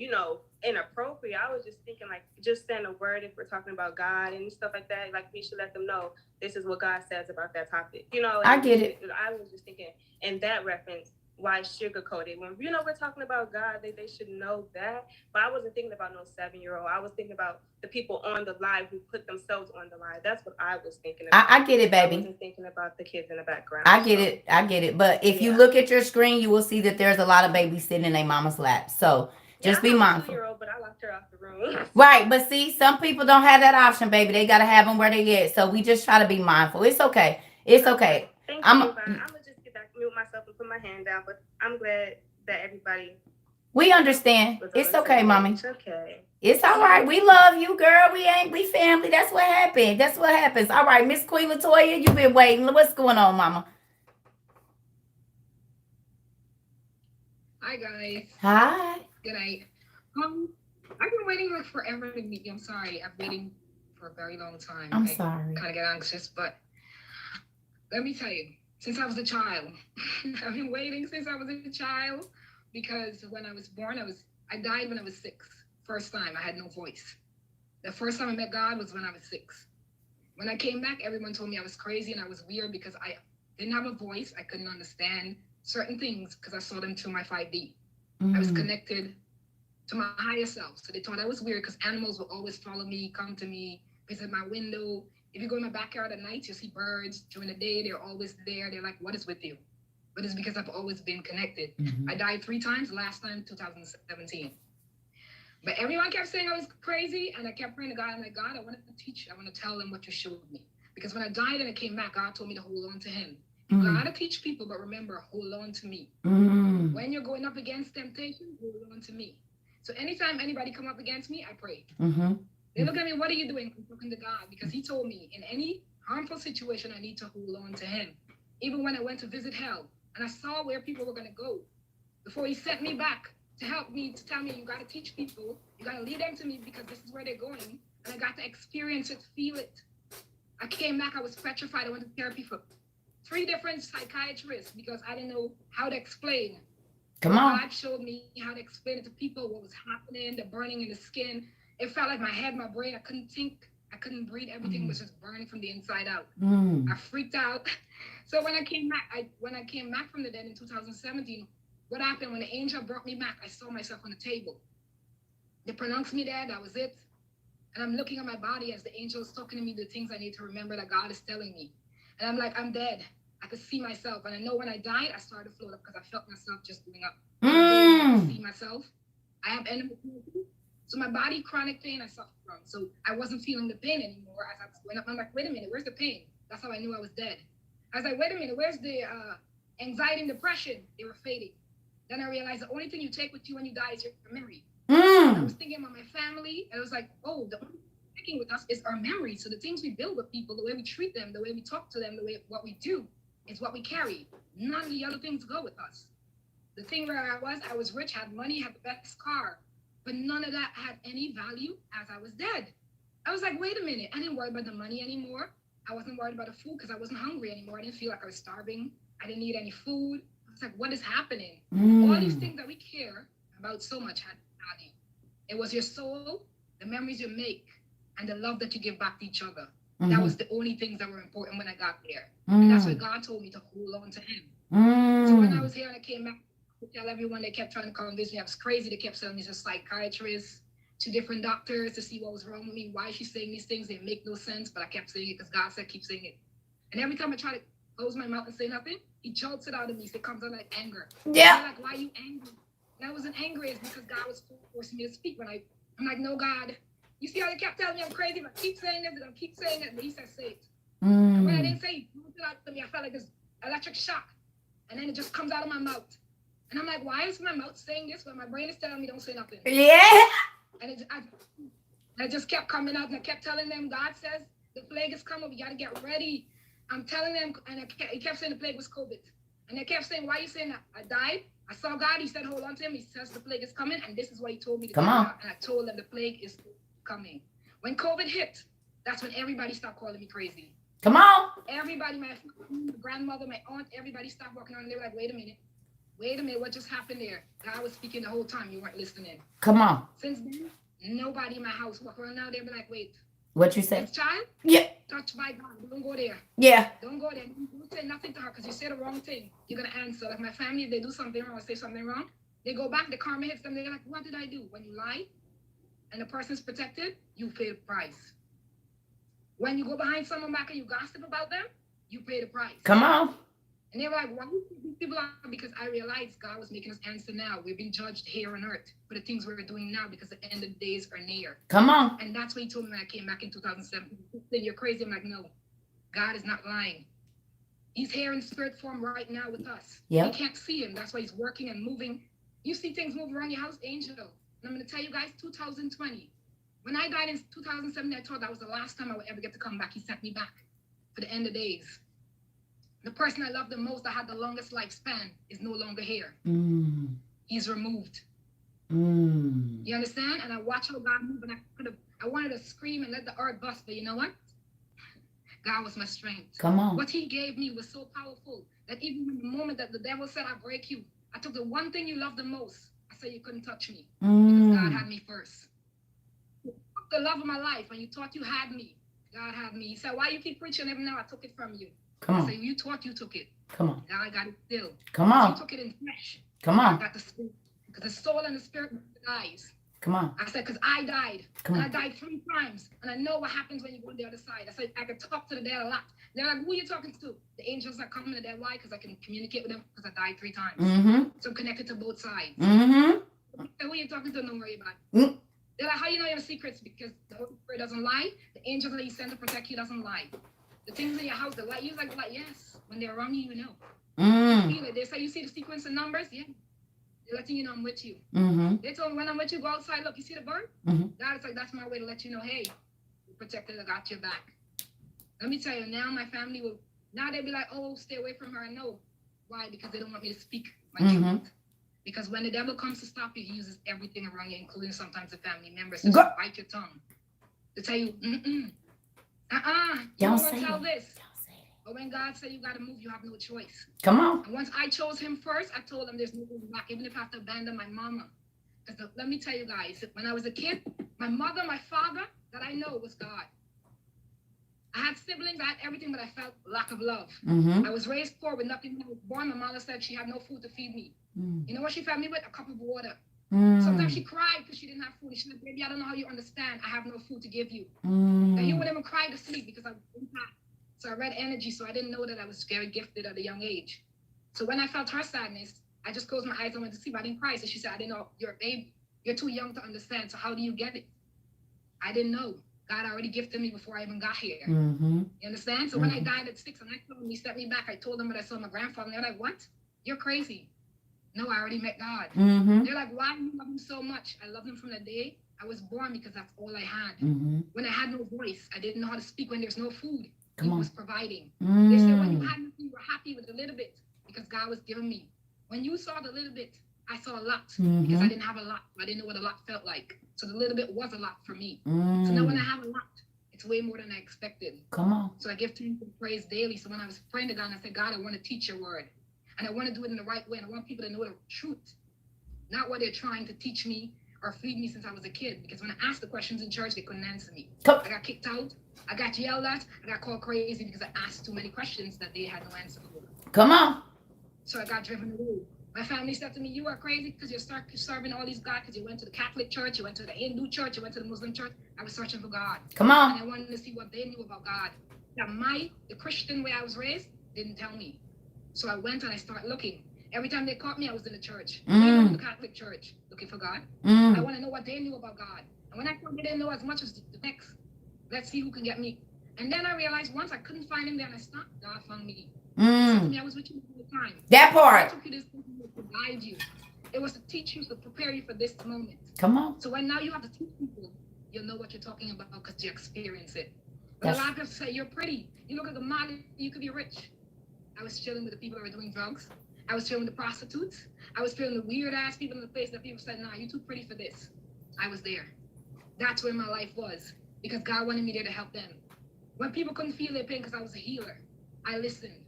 inappropriate. I was just thinking like just saying a word if we're talking about God and stuff like that. Like we should let them know this is what God says about that topic. I get it. I was just thinking in that reference. Why sugarcoat it when we're talking about God? They should know that. But I wasn't thinking about no 7-year-old. I was thinking about the people on the live who put themselves on the live. That's what I was thinking about. I get it, baby. I wasn't thinking about the kids in the background. I get it. But if you look at your screen, you will see that there's a lot of babies sitting in their mama's lap. So just be mindful. But I locked her out the room. Right, but see, some people don't have that option, baby. They gotta have them where they at. So we just try to be mindful. It's okay. It's okay. Thank you. I'm gonna just get back, mute myself, and put my hand down. But I'm glad that everybody. We understand. It's okay, mommy. It's okay. It's all right. We love you, girl. We family. That's what happened. That's what happens. All right, Miss Queen Latoya, you've been waiting. What's going on, mama? Hi, guys. Hi. Good night. I've been waiting like forever to meet you. I'm sorry. I've been waiting for a very long time. I'm sorry. Kind of get anxious, but let me tell you, since I was a child, I've been waiting since I was a child because when I was born, I died when I was 6. First time, I had no voice. The first time I met God was when I was 6. When I came back, everyone told me I was crazy and I was weird because I didn't have a voice. I couldn't understand certain things because I saw them through my 5D. I was connected to my higher self. So they thought I was weird because animals would always follow me, come to me, visit my window. If you go in my backyard at night, you'll see birds. During the day, they're always there. They're like, what is with you? But it's because I've always been connected. I died 3 times, last time 2017. But everyone kept saying I was crazy, and I kept praying to God. I'm like, God, I want to teach. I want to tell them what you showed me. Because when I died and I came back, God told me to hold on to him. You gotta teach people, but remember, hold on to me. When you're going up against temptation, hold on to me. So anytime anybody come up against me, I pray. They look at me, what are you doing? I'm talking to God, because he told me in any harmful situation, I need to hold on to him. Even when I went to visit hell, and I saw where people were going to go, before he sent me back, to help me, to tell me, you got to teach people, you got to lead them to me because this is where they're going. And I got to experience it, feel it. I came back, I was petrified. I went to therapy for 3 different psychiatrists because I didn't know how to explain. Come on. God showed me how to explain it to people, what was happening, the burning in the skin. It felt like my head, my brain, I couldn't think, I couldn't breathe. Everything was just burning from the inside out. I freaked out. So when I came back from the dead in 2017, what happened when the angel brought me back? I saw myself on the table. They pronounced me dead, that was it. And I'm looking at my body as the angel is talking to me, the things I need to remember that God is telling me. And I'm like, I'm dead. I could see myself. And I know when I died, I started to float up because I felt myself just going up. I could see myself. I have endometriosis. So my body, chronic pain, I suffer from. So I wasn't feeling the pain anymore. As I was going up, I'm like, wait a minute, where's the pain? That's how I knew I was dead. I was like, wait a minute, where's the anxiety and depression? They were fading. Then I realized the only thing you take with you when you die is your memory. I was thinking about my family, and I was like, oh, the only thing sticking with us is our memory. So the things we build with people, the way we treat them, the way we talk to them, the way what we do is what we carry. None of the other things go with us. The thing where I was rich, had money, had the best car, but none of that had any value as I was dead. I was like, wait a minute, I didn't worry about the money anymore. I wasn't worried about the food because I wasn't hungry anymore. I didn't feel like I was starving. I didn't need any food. I was like, what is happening? All these things that we care about so much had value. It was your soul, the memories you make, and the love that you give back to each other. That was the only things that were important when I got there. And that's why God told me to hold on to him. So when I was here and I came back to tell everyone, they kept trying to convince me I was crazy. They kept sending me to a psychiatrist, to different doctors to see what was wrong with me. Why is she saying these things? They make no sense, but I kept saying it because God said keep saying it. And every time I try to close my mouth and say nothing, he jolts it out of me. So it comes out like anger. Yeah. I'm like, why are you angry? And I wasn't angry. It's because God was forcing me to speak. I'm like, no, God. You see how they kept telling me I'm crazy, but I keep saying this, and I keep saying it, but he said, say it. And when I didn't say it, to me, I felt like this electric shock. And then it just comes out of my mouth. And I'm like, why is my mouth saying this when my brain is telling me don't say nothing? Yeah. And I just kept coming out, and I kept telling them, God says the plague is coming, we got to get ready. I'm telling them, and he kept saying the plague was COVID. And they kept saying, why are you saying that? I died. I saw God. He said, hold on to him. He says the plague is coming, and this is what he told me to come on. And I told them the plague is coming. When COVID hit, that's when everybody stopped calling me crazy. Come on. Everybody, my grandmother, my aunt, everybody stopped walking around. And they were like, wait a minute, what just happened there? God was speaking the whole time. You weren't listening. Come on. Since then, nobody in my house walk around now. They'll be like, wait. What you say? This child? Yeah. Touched by God. Don't go there. Yeah. Don't go there. Don't say nothing to her because you say the wrong thing. You're going to answer. Like my family, if they do something wrong or say something wrong, they go back, the karma hits them. They're like, what did I do? When you lie and the person's protected, you pay the price. When you go behind someone back and you gossip about them, you pay the price. Come on. And they were like, why do these people are? Because I realized God was making us answer now. We're being judged here on earth for the things we're doing now because the end of the days are near. Come on. And that's what he told me when I came back in 2007. He said, you're crazy. I'm like, no, God is not lying. He's here in spirit form right now with us. Yeah. We can't see him. That's why he's working and moving. You see things move around your house, angel. And I'm going to tell you guys, 2020. When I died in 2007, I thought that was the last time I would ever get to come back. He sent me back for the end of days. The person I loved the most, that had the longest lifespan, is no longer here. He's removed. You understand? And I watch how God move, and I wanted to scream and let the earth bust, but you know what? God was my strength. Come on. What he gave me was so powerful that even in the moment that the devil said, I'll break you, I took the one thing you loved the most. I said, you couldn't touch me because God had me first. The love of my life, when you thought you had me, God had me. He said, why you keep preaching every now? I took it from you. Come on. I said, you thought you took it. Come on. God got it still. Come on. You took it in flesh. Come on. I got the spirit. Because the soul and the spirit dies. Come on. I said, because I died. Come on. I died 3 times. And I know what happens when you go on the other side. I said, I can talk to the dead a lot. They're like, who are you talking to? The angels are coming to their why? Because I can communicate with them because I died 3 times. So I'm connected to both sides. So who are you talking to? Don't worry about it. They're like, how you know your secrets? Because the Holy Spirit doesn't lie. The angels that he sent to protect you doesn't lie. The things in your house, the light, you like the light, yes. When they're around you, you know. You feel it. They say, you see the sequence of numbers? Yeah. They're letting you know I'm with you. They told me when I'm with you, go outside, look, you see the bird? God is like, that's my way to let you know, hey, you're protected, I got your back. Let me tell you, now my family will, now they'll be like, oh, stay away from her. I know. Why? Because they don't want me to speak my truth. Because when the devil comes to stop you, he uses everything around you, including sometimes the family members, to bite your tongue, to tell you, you don't tell this. But when God said you got to move, you have no choice. Come on. And once I chose him first, I told him there's no going back, even if I have to abandon my mama. Because let me tell you guys, when I was a kid, my mother, my father, that I know was God. I had siblings, I had everything, but I felt lack of love. I was raised poor with nothing. When I was born, my mother said she had no food to feed me. You know what she fed me with? A cup of water. Sometimes she cried because she didn't have food. She said, baby, I don't know how you understand. I have no food to give you. Then you wouldn't even cry to sleep because I was impact. So I read energy, so I didn't know that I was very gifted at a young age. So when I felt her sadness, I just closed my eyes and went to sleep. I didn't cry. So she said, I didn't know, you're a baby. You're too young to understand. So how do you get it? I didn't know. God already gifted me before I even got here. You understand? So when I died at 6 and I told him, he set me back, I told them what I saw my grandfather. And they're like, what? You're crazy. No, I already met God. They're like, why do you love him so much? I love him from the day I was born because that's all I had. When I had no voice, I didn't know how to speak when there's no food. He was providing. They said when you had nothing, you were happy with a little bit because God was giving me. When you saw the little bit, I saw a lot because I didn't have a lot. I didn't know what a lot felt like. So the little bit was a lot for me. So now when I have a lot, it's way more than I expected. Come on. So I give thanks and praise daily. So when I was praying to God, I said, God, I want to teach your word. And I want to do it in the right way. And I want people to know the truth, not what they're trying to teach me or feed me since I was a kid. Because when I asked the questions in church, they couldn't answer me. I got kicked out. I got yelled at. I got called crazy because I asked too many questions that they had no answer for. Come on. So I got driven away. My family said to me, you are crazy because you're serving all these God because you went to the Catholic church, you went to the Hindu church, you went to the Muslim church. I was searching for God. Come on. And I wanted to see what they knew about God. That the Christian way I was raised didn't tell me. So I went and I started looking. Every time they caught me, I was in the church. I went to the Catholic church looking for God. I want to know what they knew about God. And when I thought they didn't know as much as the next, let's see who can get me. And then I realized once I couldn't find him there and I stopped, God found me. I was with you all the time. That part. I took you this to guide you. It was to teach you, to prepare you for this moment. Come on. So when now you have to teach people, you'll know what you're talking about because you experience it. But a lot of people say, you're pretty. You look at the model, you could be rich. I was chilling with the people that were doing drugs. I was chilling with the prostitutes. I was feeling the weird ass people in the place that people said, nah, you're too pretty for this. I was there. That's where my life was because God wanted me there to help them. When people couldn't feel their pain because I was a healer, I listened.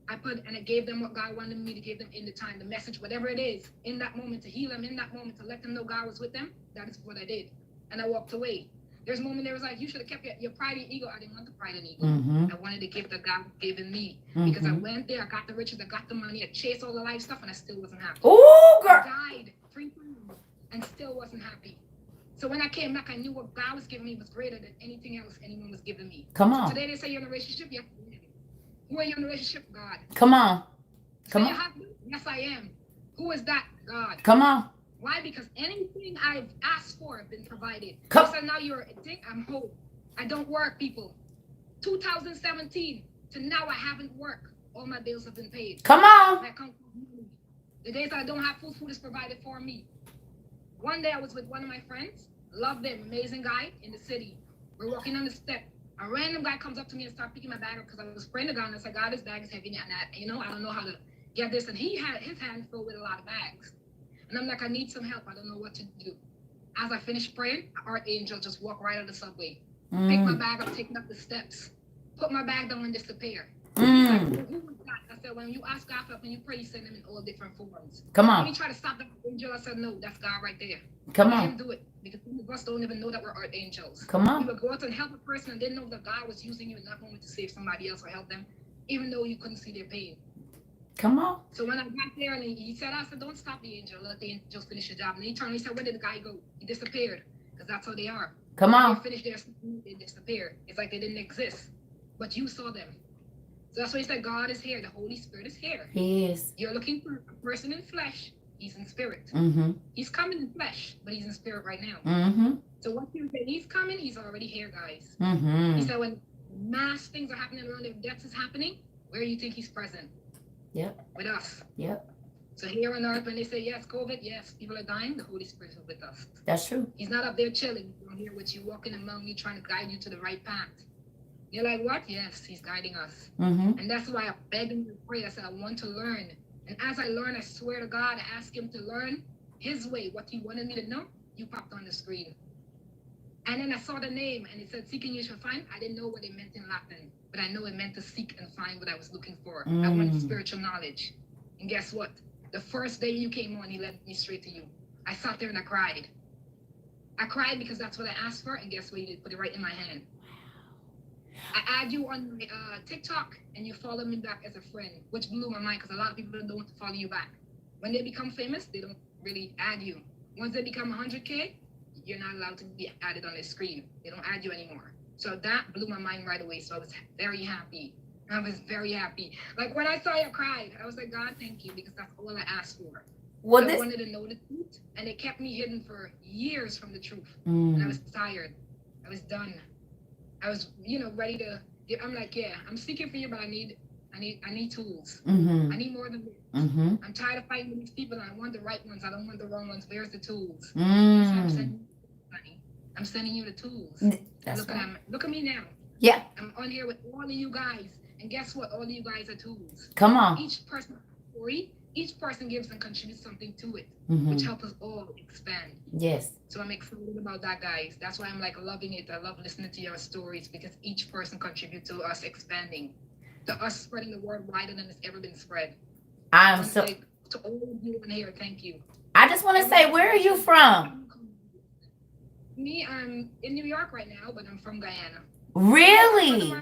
I gave them what God wanted me to give them in the time, the message, whatever it is, in that moment, to heal them, in that moment, to let them know God was with them. That is what I did. And I walked away. There's a moment there was like, you should have kept your pride and ego. I didn't want the pride and ego. I wanted to give the God given me. Because I went there, I got the riches, I got the money, I chased all the life stuff, and I still wasn't happy. Ooh, girl. I died 3 times and still wasn't happy. So when I came back, I knew what God was giving me was greater than anything else anyone was giving me. Come on. So today they say you're in a relationship. Yes, I am. Who are you in a relationship? God. Come on. Come on. Yes, I am. Who is that? God. Come on. Why? Because anything I've asked for have been provided. Come. So now I'm whole. I don't work, people. 2017 to now I haven't worked. All my bills have been paid. Come on. The days I don't have food is provided for me. One day I was with one of my friends. Love them, amazing guy in the city. We're walking on the step. A random guy comes up to me and starts picking my bag up because I was praying to God and I said, God, this bag is heavy and I don't know how to get this. And he had his hands full with a lot of bags. And I'm like, I need some help. I don't know what to do. As I finished praying, an archangel just walked right out of the subway. Pick my bag up, taking up the steps. Put my bag down and disappear. He's like, who was that? I said, when you ask God for help, when you pray, you send him in all different forms. Come on. When he tried to stop the angel, I said, no, that's God right there. Come Let on. him do it. Because some of us don't even know that we're archangels. Come on. You would go out and help a person and didn't know that God was using you in that moment to save somebody else or help them, even though you couldn't see their pain. Come on. So when I got there and he said, I said, don't stop the angel. Let the angel finish the job. And he turned and he said, where did the guy go? He disappeared. Because that's how they are. Come on. They finished their stuff, they disappeared. It's like they didn't exist. But you saw them. So that's why he said, God is here. The Holy Spirit is here. He is. You're looking for a person in flesh. He's in spirit. He's coming in flesh, but he's in spirit right now. So once you say he's coming, he's already here, guys. He said when mass things are happening around him, death is happening, where do you think he's present? Yep. With us. Yep. So here on earth, when they say, yes, COVID, yes, people are dying, the Holy Spirit is with us. That's true. He's not up there chilling. I'm here with you, walking among you, trying to guide you to the right path. You're like, what? Yes, he's guiding us. And that's why I begged him to pray. I said, I want to learn And as I learned, I swear to God, I asked him to learn his way, what he wanted me to know. You popped on the screen. And then I saw the name and it said, seeking you shall find. I didn't know what it meant in Latin, but I know it meant to seek and find what I was looking for. I wanted spiritual knowledge. And guess what? The first day you came on, he led me straight to you. I sat there and I cried. I cried because that's what I asked for, and guess what? He did? Put it right in my hand. I add you on my TikTok, and you follow me back as a friend, which blew my mind because a lot of people don't want to follow you back. When they become famous, they don't really add you. Once they become 100K, you're not allowed to be added on their screen. They don't add you anymore. So that blew my mind right away. So I was very happy. I was very happy. Like when I saw you, I cried. I was like, God, thank you, because that's all I asked for. I wanted to know the truth, and it kept me hidden for years from the truth. And I was tired. I was done. I was, ready to. I'm like, yeah, I'm seeking for you, but I need tools. I need more than this. I'm tired of fighting with these people, and I want the right ones. I don't want the wrong ones. Where's the tools? So I'm sending you the tools. Look at me now. Yeah. I'm on here with all of you guys, and guess what? All of you guys are tools. Come on. Each person has a story. Each person gives and contributes something to it, which helps us all expand. Yes. So I'm excited about that, guys. That's why I'm like loving it. I love listening to your stories because each person contributes to us expanding, to us spreading the word wider than it's ever been spread. I'm so. To all of you in here, thank you. I just want to say, where are you from? Me, I'm in New York right now, but I'm from Guyana. Really?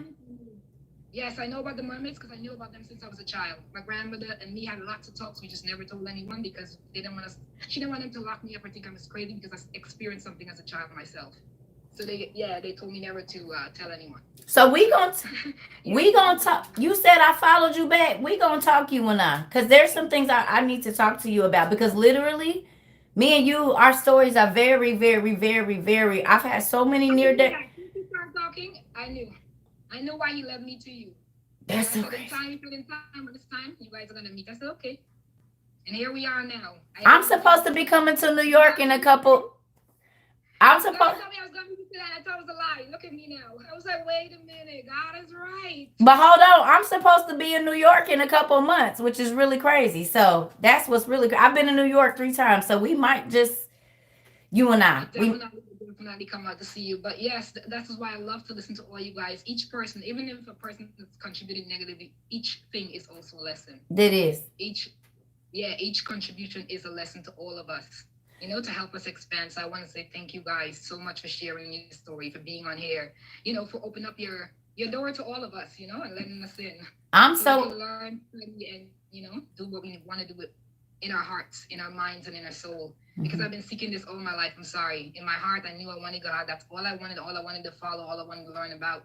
Yes, I know about the mermaids because I knew about them since I was a child. My grandmother and me had lots of talks. We just never told anyone because they didn't want us. She didn't want them to lock me up or think I was crazy because I experienced something as a child myself. So they told me never to tell anyone. So we gonna talk. You said I followed you back. We gonna talk you and I, because there's some things I need to talk to you about, because literally, me and you, our stories are very, very, very, very. I've had so many near death. You start talking, I knew why he led me to you. That's so crazy. This time, you guys are gonna meet. I said okay, and here we are now. I'm supposed to be coming to New York in a couple. I'm supposed. God told me I was gonna meet you today. I thought it was a lie. Look at me now. I was like, wait a minute, God is right. But hold on, I'm supposed to be in New York in a couple of months, which is really crazy. So that's what's really good. I've been in New York 3 times, so we might just, you and I. Definitely come out to see you. But yes, that's why I love to listen to all you guys. Each person, even if a person is contributing negatively, each thing is also a lesson. It is. Each contribution is a lesson to all of us, to help us expand. So I want to say thank you guys so much for sharing your story, for being on here, for opening up your door to all of us, and letting us in. So we can learn and, do what we want to do in our hearts, in our minds, and in our soul. Because I've been seeking this all my life. I'm sorry. In my heart, I knew I wanted God. That's all I wanted to follow, all I wanted to learn about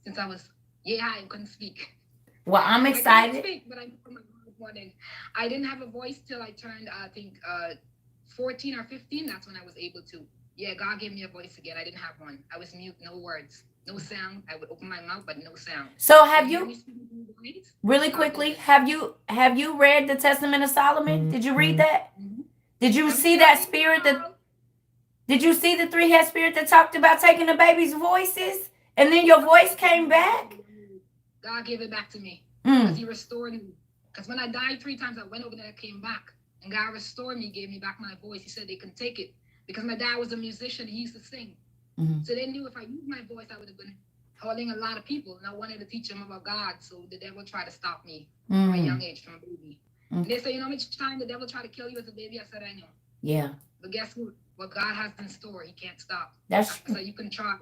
since I was, I couldn't speak. Well, I'm excited. I couldn't speak, but I knew my God wanted. I didn't have a voice till I turned, I think, 14 or 15. That's when I was able to. Yeah, God gave me a voice again. I didn't have one. I was mute, no words, no sound. I would open my mouth, but no sound. So have you, really quickly, have you read the Testament of Solomon? Did you read that? Did you see that spirit did you see the 3-head spirit that talked about taking the baby's voices? And then your voice came back? God gave it back to me. Because he restored me. Because when I died 3 times, I went over there and came back. And God restored me, gave me back my voice. He said they can take it. Because my dad was a musician. He used to sing. So they knew if I used my voice, I would have been calling a lot of people. And I wanted to teach them about God. So the devil tried to stop me from a young age, from a baby. And they say, how much time the devil tried to kill you as a baby? I said, I know. Yeah. But guess what? What God has in store, he can't stop. That's so you can try.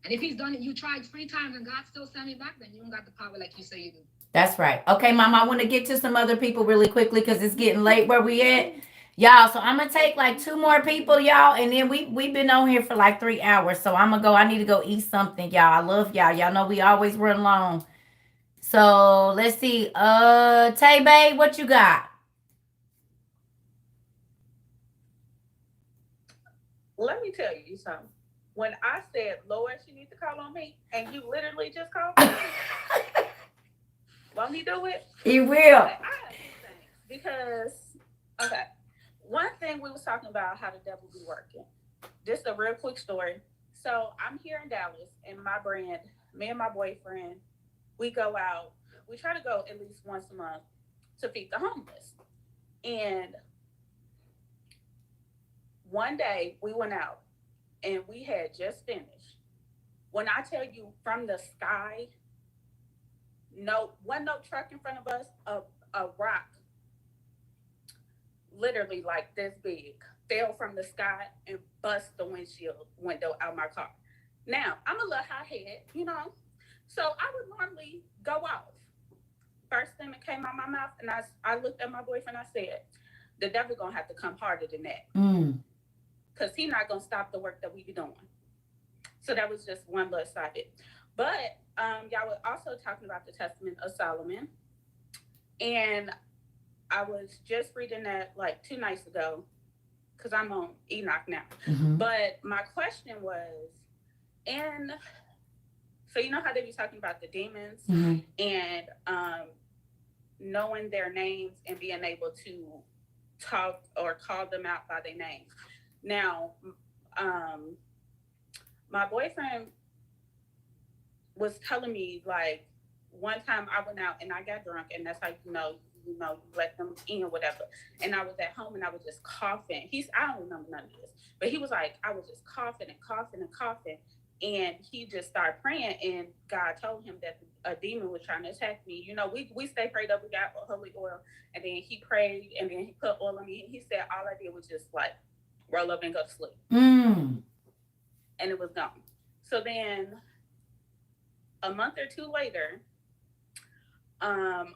And if he's done it, you tried 3 times and God still sent me back, then you don't got the power like you say you do. That's right. Okay, Mom, I want to get to some other people really quickly because it's getting late where we at. Y'all, so I'm going to take like 2 more people, y'all. And then we've been on here for like 3 hours. So I'm going to go. I need to go eat something, y'all. I love y'all. Y'all know we always run long. So let's see. Tay Bay, what you got? Let me tell you something. When I said, Lord, she needs to call on me, and you literally just called me, won't he do it? He will. Because, okay, one thing we was talking about how the devil be working. Just a real quick story. So I'm here in Dallas, and my brand, me and my boyfriend, we go out. We try to go at least once a month to feed the homeless. And one day we went out and we had just finished. When I tell you from the sky, wasn't no truck in front of us, a rock literally like this big fell from the sky and bust the window out my car. Now, I'm a little hot-headed, so I would normally go off. First thing that came out my mouth, and I looked at my boyfriend, I said, the devil gonna have to come harder than that. Because he's not gonna stop the work that we be doing. So that was just one little side bit. But y'all were also talking about the Testament of Solomon. And I was just reading that like 2 nights ago, because I'm on Enoch now. But my question was, so you know how they be talking about the demons and knowing their names and being able to talk or call them out by their name. Now, my boyfriend was telling me, like, one time I went out and I got drunk, and that's how you let them in or whatever. And I was at home and I was just coughing. I don't remember none of this, but he was like, I was just coughing and coughing and coughing. And he just started praying, and God told him that a demon was trying to attack me. We stay prayed up, we got holy oil, and then he prayed, and then he put oil on me, and he said all I did was just like roll up and go to sleep. And it was gone. So then a month or 2 later,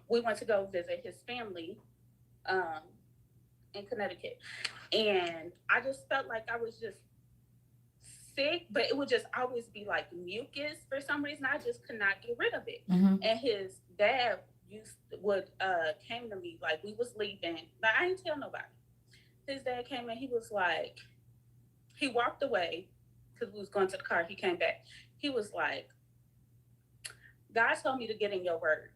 we went to go visit his family in Connecticut. And I just felt like I was just sick, but it would just always be like mucus for some reason. I just could not get rid of it. And his dad came to me, like, we was leaving. But I didn't tell nobody. His dad came and he was like, he walked away because we was going to the car. He came back. He was like, God told me to get in your word.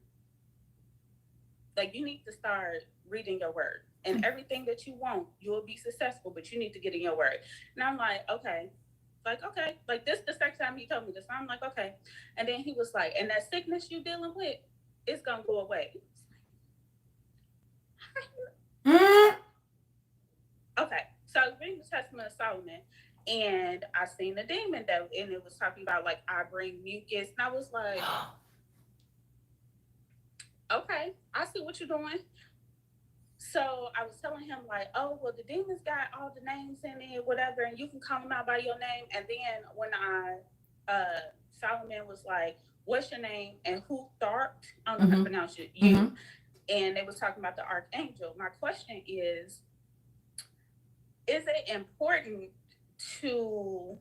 Like, you need to start reading your word. And everything that you want, you will be successful, but you need to get in your word. And I'm like, okay. Like, this the second time he told me this. I'm like, okay. And then he was like, and that sickness you dealing with, it's going to go away. Okay. So I was reading the Testament of Solomon, and I seen the demon and it was talking about, like, I bring mucus. And I was like, okay, I see what you're doing. So I was telling him, like, oh, well, the demons got all the names in it, whatever, and you can call them out by your name. And then when Solomon was like, what's your name? And who thought, I don't know how to pronounce it, you. And they was talking about the archangel. My question is it important to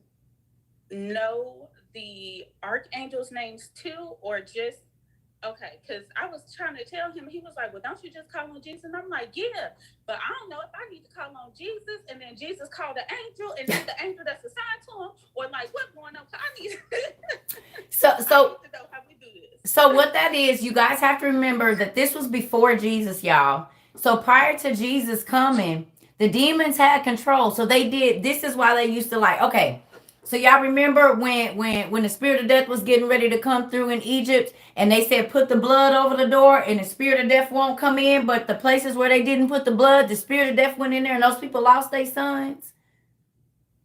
know the archangel's names too, or just, okay, because I was trying to tell him, he was like, well, don't you just call on Jesus? And I'm like, yeah, but I don't know if I need to call on Jesus and then Jesus called the angel and then the angel that's assigned to him, or like, what's going on? I need so I need to know how we do this. So what that is, you guys have to remember that this was before Jesus, y'all. So prior to Jesus coming, the demons had control. So this is why they used to, like, okay, so y'all remember when the spirit of death was getting ready to come through in Egypt, and they said put the blood over the door and the spirit of death won't come in, but the places where they didn't put the blood, the spirit of death went in there and those people lost their sons?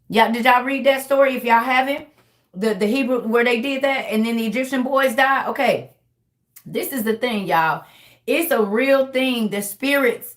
Yeah, did y'all read that story? If y'all haven't, the Hebrew where they did that and then the Egyptian boys died. Okay, this is the thing, y'all. It's a real thing. The spirits,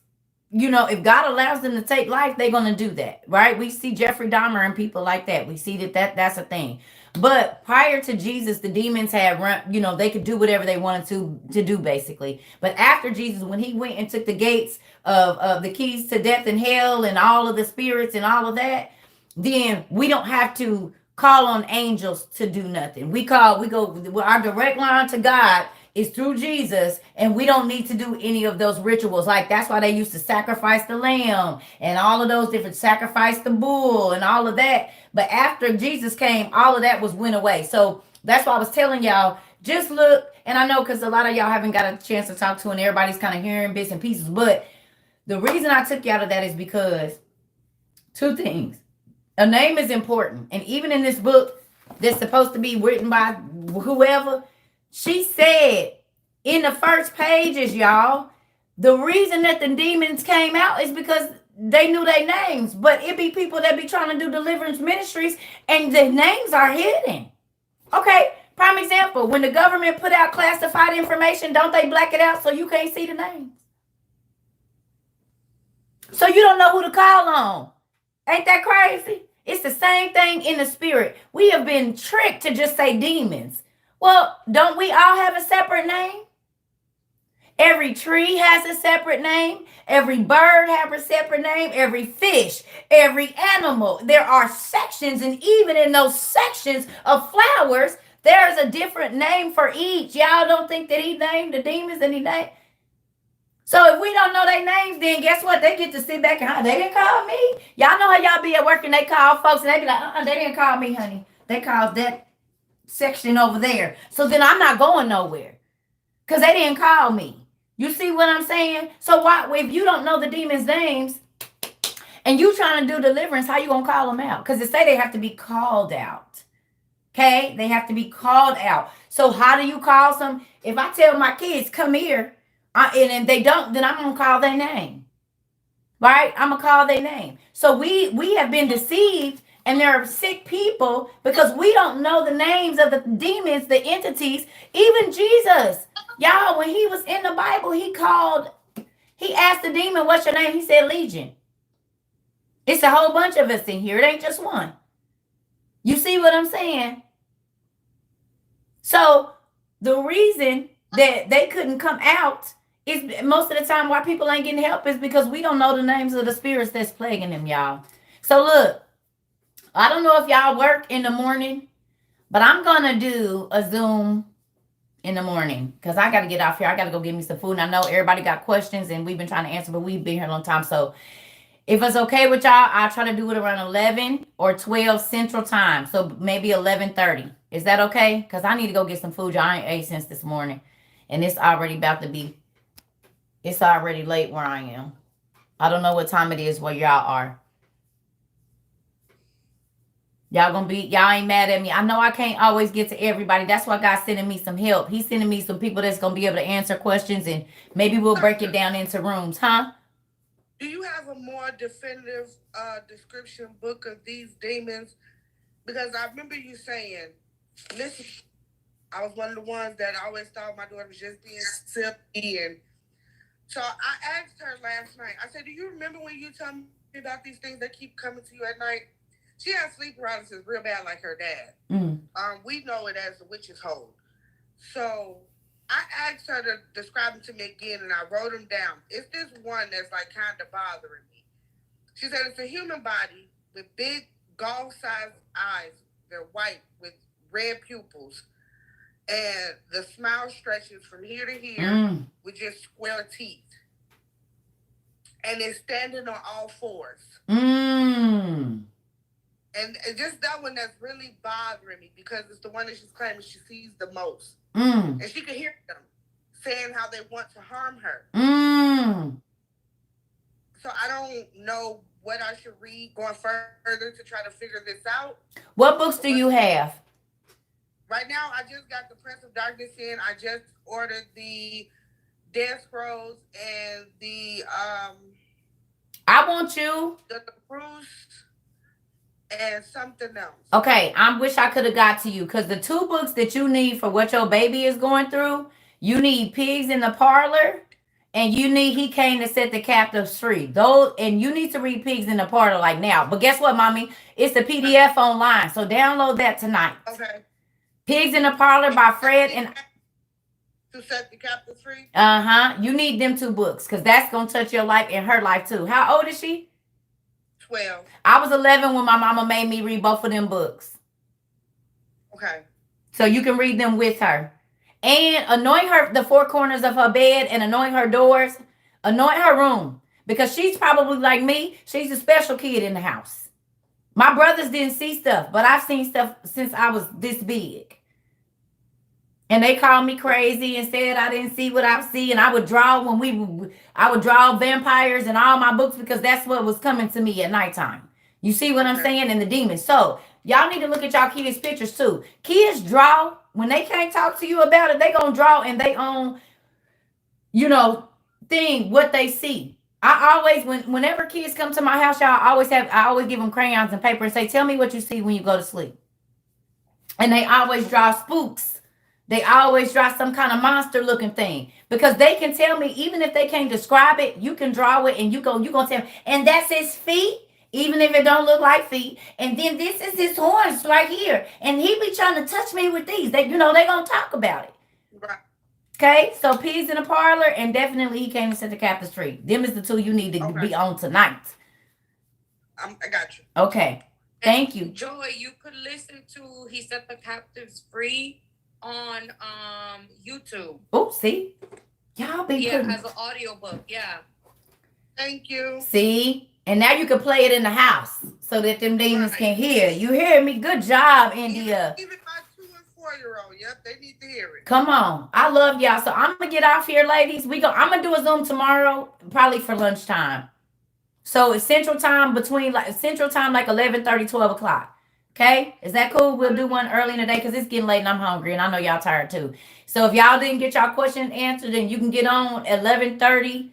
if God allows them to take life, they're going to do that, right? We see Jeffrey Dahmer and people like that. We see that's a thing. But prior to Jesus, the demons had run, they could do whatever they wanted to do, basically. But after Jesus, when he went and took the gates of the keys to death and hell and all of the spirits and all of that, then we don't have to call on angels to do nothing. Our direct line to God is through Jesus, and we don't need to do any of those rituals. Like, that's why they used to sacrifice the lamb and all of those different, sacrifice the bull and all of that. But after Jesus came, all of that went away. So that's why I was telling y'all, just look, and I know because a lot of y'all haven't got a chance to talk to, and everybody's kind of hearing bits and pieces, but the reason I took you out of that is because 2 things. A name is important. And even in this book that's supposed to be written by whoever, she said in the first pages, y'all, The reason that the demons came out is because they knew their names. But it be people that be trying to do deliverance ministries and the names are hidden. Okay, prime example, when the government put out classified information, don't they black it out so you can't see the names? So you don't know who to call on. Ain't that crazy? It's the same thing in the spirit. We have been tricked to just say demons. Well, don't we all have a separate name? Every tree has a separate name. Every bird has a separate name. Every fish, every animal. There are sections, and even in those sections of flowers, there's a different name for each. Y'all don't think that he named the demons and he named. So if we don't know their names, then guess what? They get to sit back and, they didn't call me. Y'all know how y'all be at work and they call folks and they be like, they didn't call me, honey. They called that section over there. So then I'm not going nowhere because they didn't call me. You see what I'm saying? So why, if you don't know the demons' names and you trying to do deliverance, how you going to call them out? Because they say they have to be called out. Okay? They have to be called out. So how do you call some? If I tell my kids, come here, and they don't, then I'm going to call their name. Right? I'm going to call their name. So we have been deceived, and there are sick people because we don't know the names of the demons, the entities, even Jesus. Y'all, when he was in the Bible, he asked the demon, what's your name? He said, Legion. It's a whole bunch of us in here. It ain't just one. You see what I'm saying? So the reason that they couldn't come out is most of the time why people ain't getting help is because we don't know the names of the spirits that's plaguing them, y'all. So look, I don't know if y'all work in the morning, but I'm going to do a Zoom in the morning because I got to get off here. I got to go get me some food. And I know everybody got questions and we've been trying to answer, but we've been here a long time. So if it's okay with y'all, I'll try to do it around 11 or 12 Central Time. So maybe 11:30. Is that okay? Because I need to go get some food. Y'all, I ain't ate since this morning. And it's already about to be, it's already late where I am. I don't know what time it is where y'all are. Y'all ain't mad at me. I know I can't always get to everybody. That's why God's sending me some help. He's sending me some people that's going to be able to answer questions, and maybe we'll break it down into rooms, huh? Do you have a more definitive description book of these demons? Because I remember you saying, listen, I was one of the ones that always thought my daughter was just being silly. And so I asked her last night, I said, do you remember when you told me about these things that keep coming to you at night? She has sleep paralysis real bad like her dad. We know it as the witch's hole. So I asked her to describe them to me again, and I wrote them down. It's this one that's like kind of bothering me. She said it's a human body with big golf-sized eyes. They're white with red pupils. And the smile stretches from here to here with just square teeth. And it's standing on all fours. And just that one that's really bothering me because it's the one that she's claiming she sees the most. And she can hear them saying how they want to harm her. So I don't know what I should read going further to try to figure this out. What books do you have? Right now, I just got the Prince of Darkness in. I just ordered the Dead Scrolls and the I want you. The Bruce and something else. Okay, I wish I could have got to you because the two books that you need for what your baby is going through, you need Pigs in the Parlor, and you need He Came to Set the Captives Free. Those, and you need to read Pigs in the Parlor like now. But guess what, mommy? It's the PDF online, so download that tonight. Okay. Pigs in the Parlor by Fred and To Set the Captives Free. You need them two books because that's gonna touch your life and her life too. How old is she? 12. I was 11 when my mama made me read both of them books. Okay. So you can read them with her. And anoint her, the four corners of her bed, and anoint her doors. Anoint her room. Because she's probably like me. She's a special kid in the house. My brothers didn't see stuff, but I've seen stuff since I was this big. And they called me crazy and said I didn't see what I see. And I would draw I would draw vampires in all my books because that's what was coming to me at nighttime. You see what I'm saying? And the demons. So y'all need to look at y'all kids' pictures too. Kids draw. When they can't talk to you about it, they gonna draw in their own, thing what they see. I always, whenever kids come to my house, y'all, I always give them crayons and paper and say, tell me what you see when you go to sleep. And they always draw spooks. They always draw some kind of monster looking thing, because they can tell me, even if they can't describe it, you can draw it and you gonna tell me, and that's his feet, even if it don't look like feet. And then this is his horns right here. And he be trying to touch me with these. They gonna talk about it. Right. Okay, so Peas in the Parlor, and definitely He Came to Set the Captives Free. Them is the two you need to be on tonight. I got you. Okay. Thank you. Joy, you could listen to He Set the Captives Free on YouTube. Oh, see? Y'all be as an audiobook, Thank you. See? And now you can play it in the house so that them demons can hear. You hear me? Good job, India. Even my 2 and 4-year-old, yep, they need to hear it. Come on. I love y'all. So I'm gonna get off here, ladies. I'm gonna do a Zoom tomorrow, probably for lunchtime. So it's Central Time, like 11:30, 12 o'clock. Okay? Is that cool? We'll do one early in the day because it's getting late and I'm hungry and I know y'all tired too. So if y'all didn't get y'all question answered, then you can get on 11:30,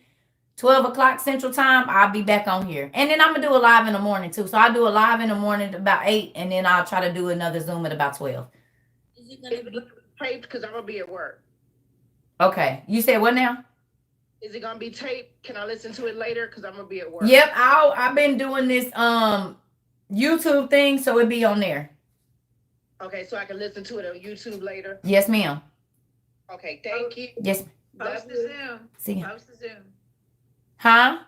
12 o'clock Central Time. I'll be back on here. And then I'm going to do a live in the morning too. So I'll do a live in the morning at about 8, and then I'll try to do another Zoom at about 12. Is it going to be taped? Because I'm going to be at work. Okay. You said what now? Is it going to be taped? Can I listen to it later? Because I'm going to be at work. Yep. I've been doing this YouTube thing, so it'll be on there. Okay, so I can listen to it on YouTube later? Yes, ma'am. Okay, thank you. Yes. Post the Zoom. See ya. Post the Zoom. Huh?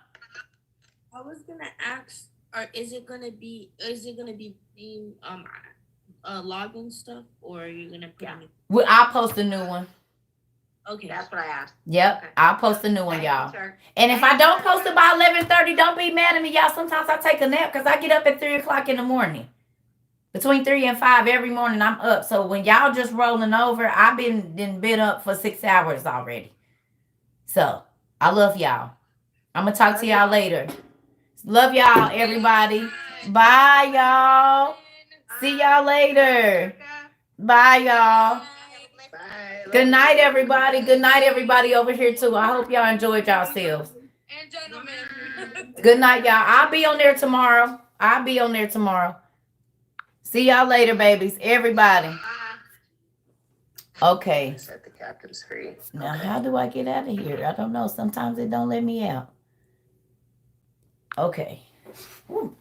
I was gonna ask, is it gonna be login stuff, or are you gonna put Well, I'll post a new one. Okay, that's what I asked. Yep, okay. I'll post a new one, y'all. And if I don't post it by 11:30, don't be mad at me, y'all. Sometimes I take a nap because I get up at 3 o'clock in the morning. Between 3 and 5 every morning, I'm up. So when y'all just rolling over, I've been up for 6 hours already. So I love y'all. I'm gonna talk to y'all later. Love y'all, everybody. Bye, y'all. See y'all later. Bye, y'all. Good night, everybody. Good night, everybody over here too. I hope y'all enjoyed yourselves. And gentlemen. Good night, y'all. I'll be on there tomorrow. See y'all later, babies. Everybody. Okay. Set the captives free. Now, how do I get out of here? I don't know. Sometimes it don't let me out. Okay. Whew.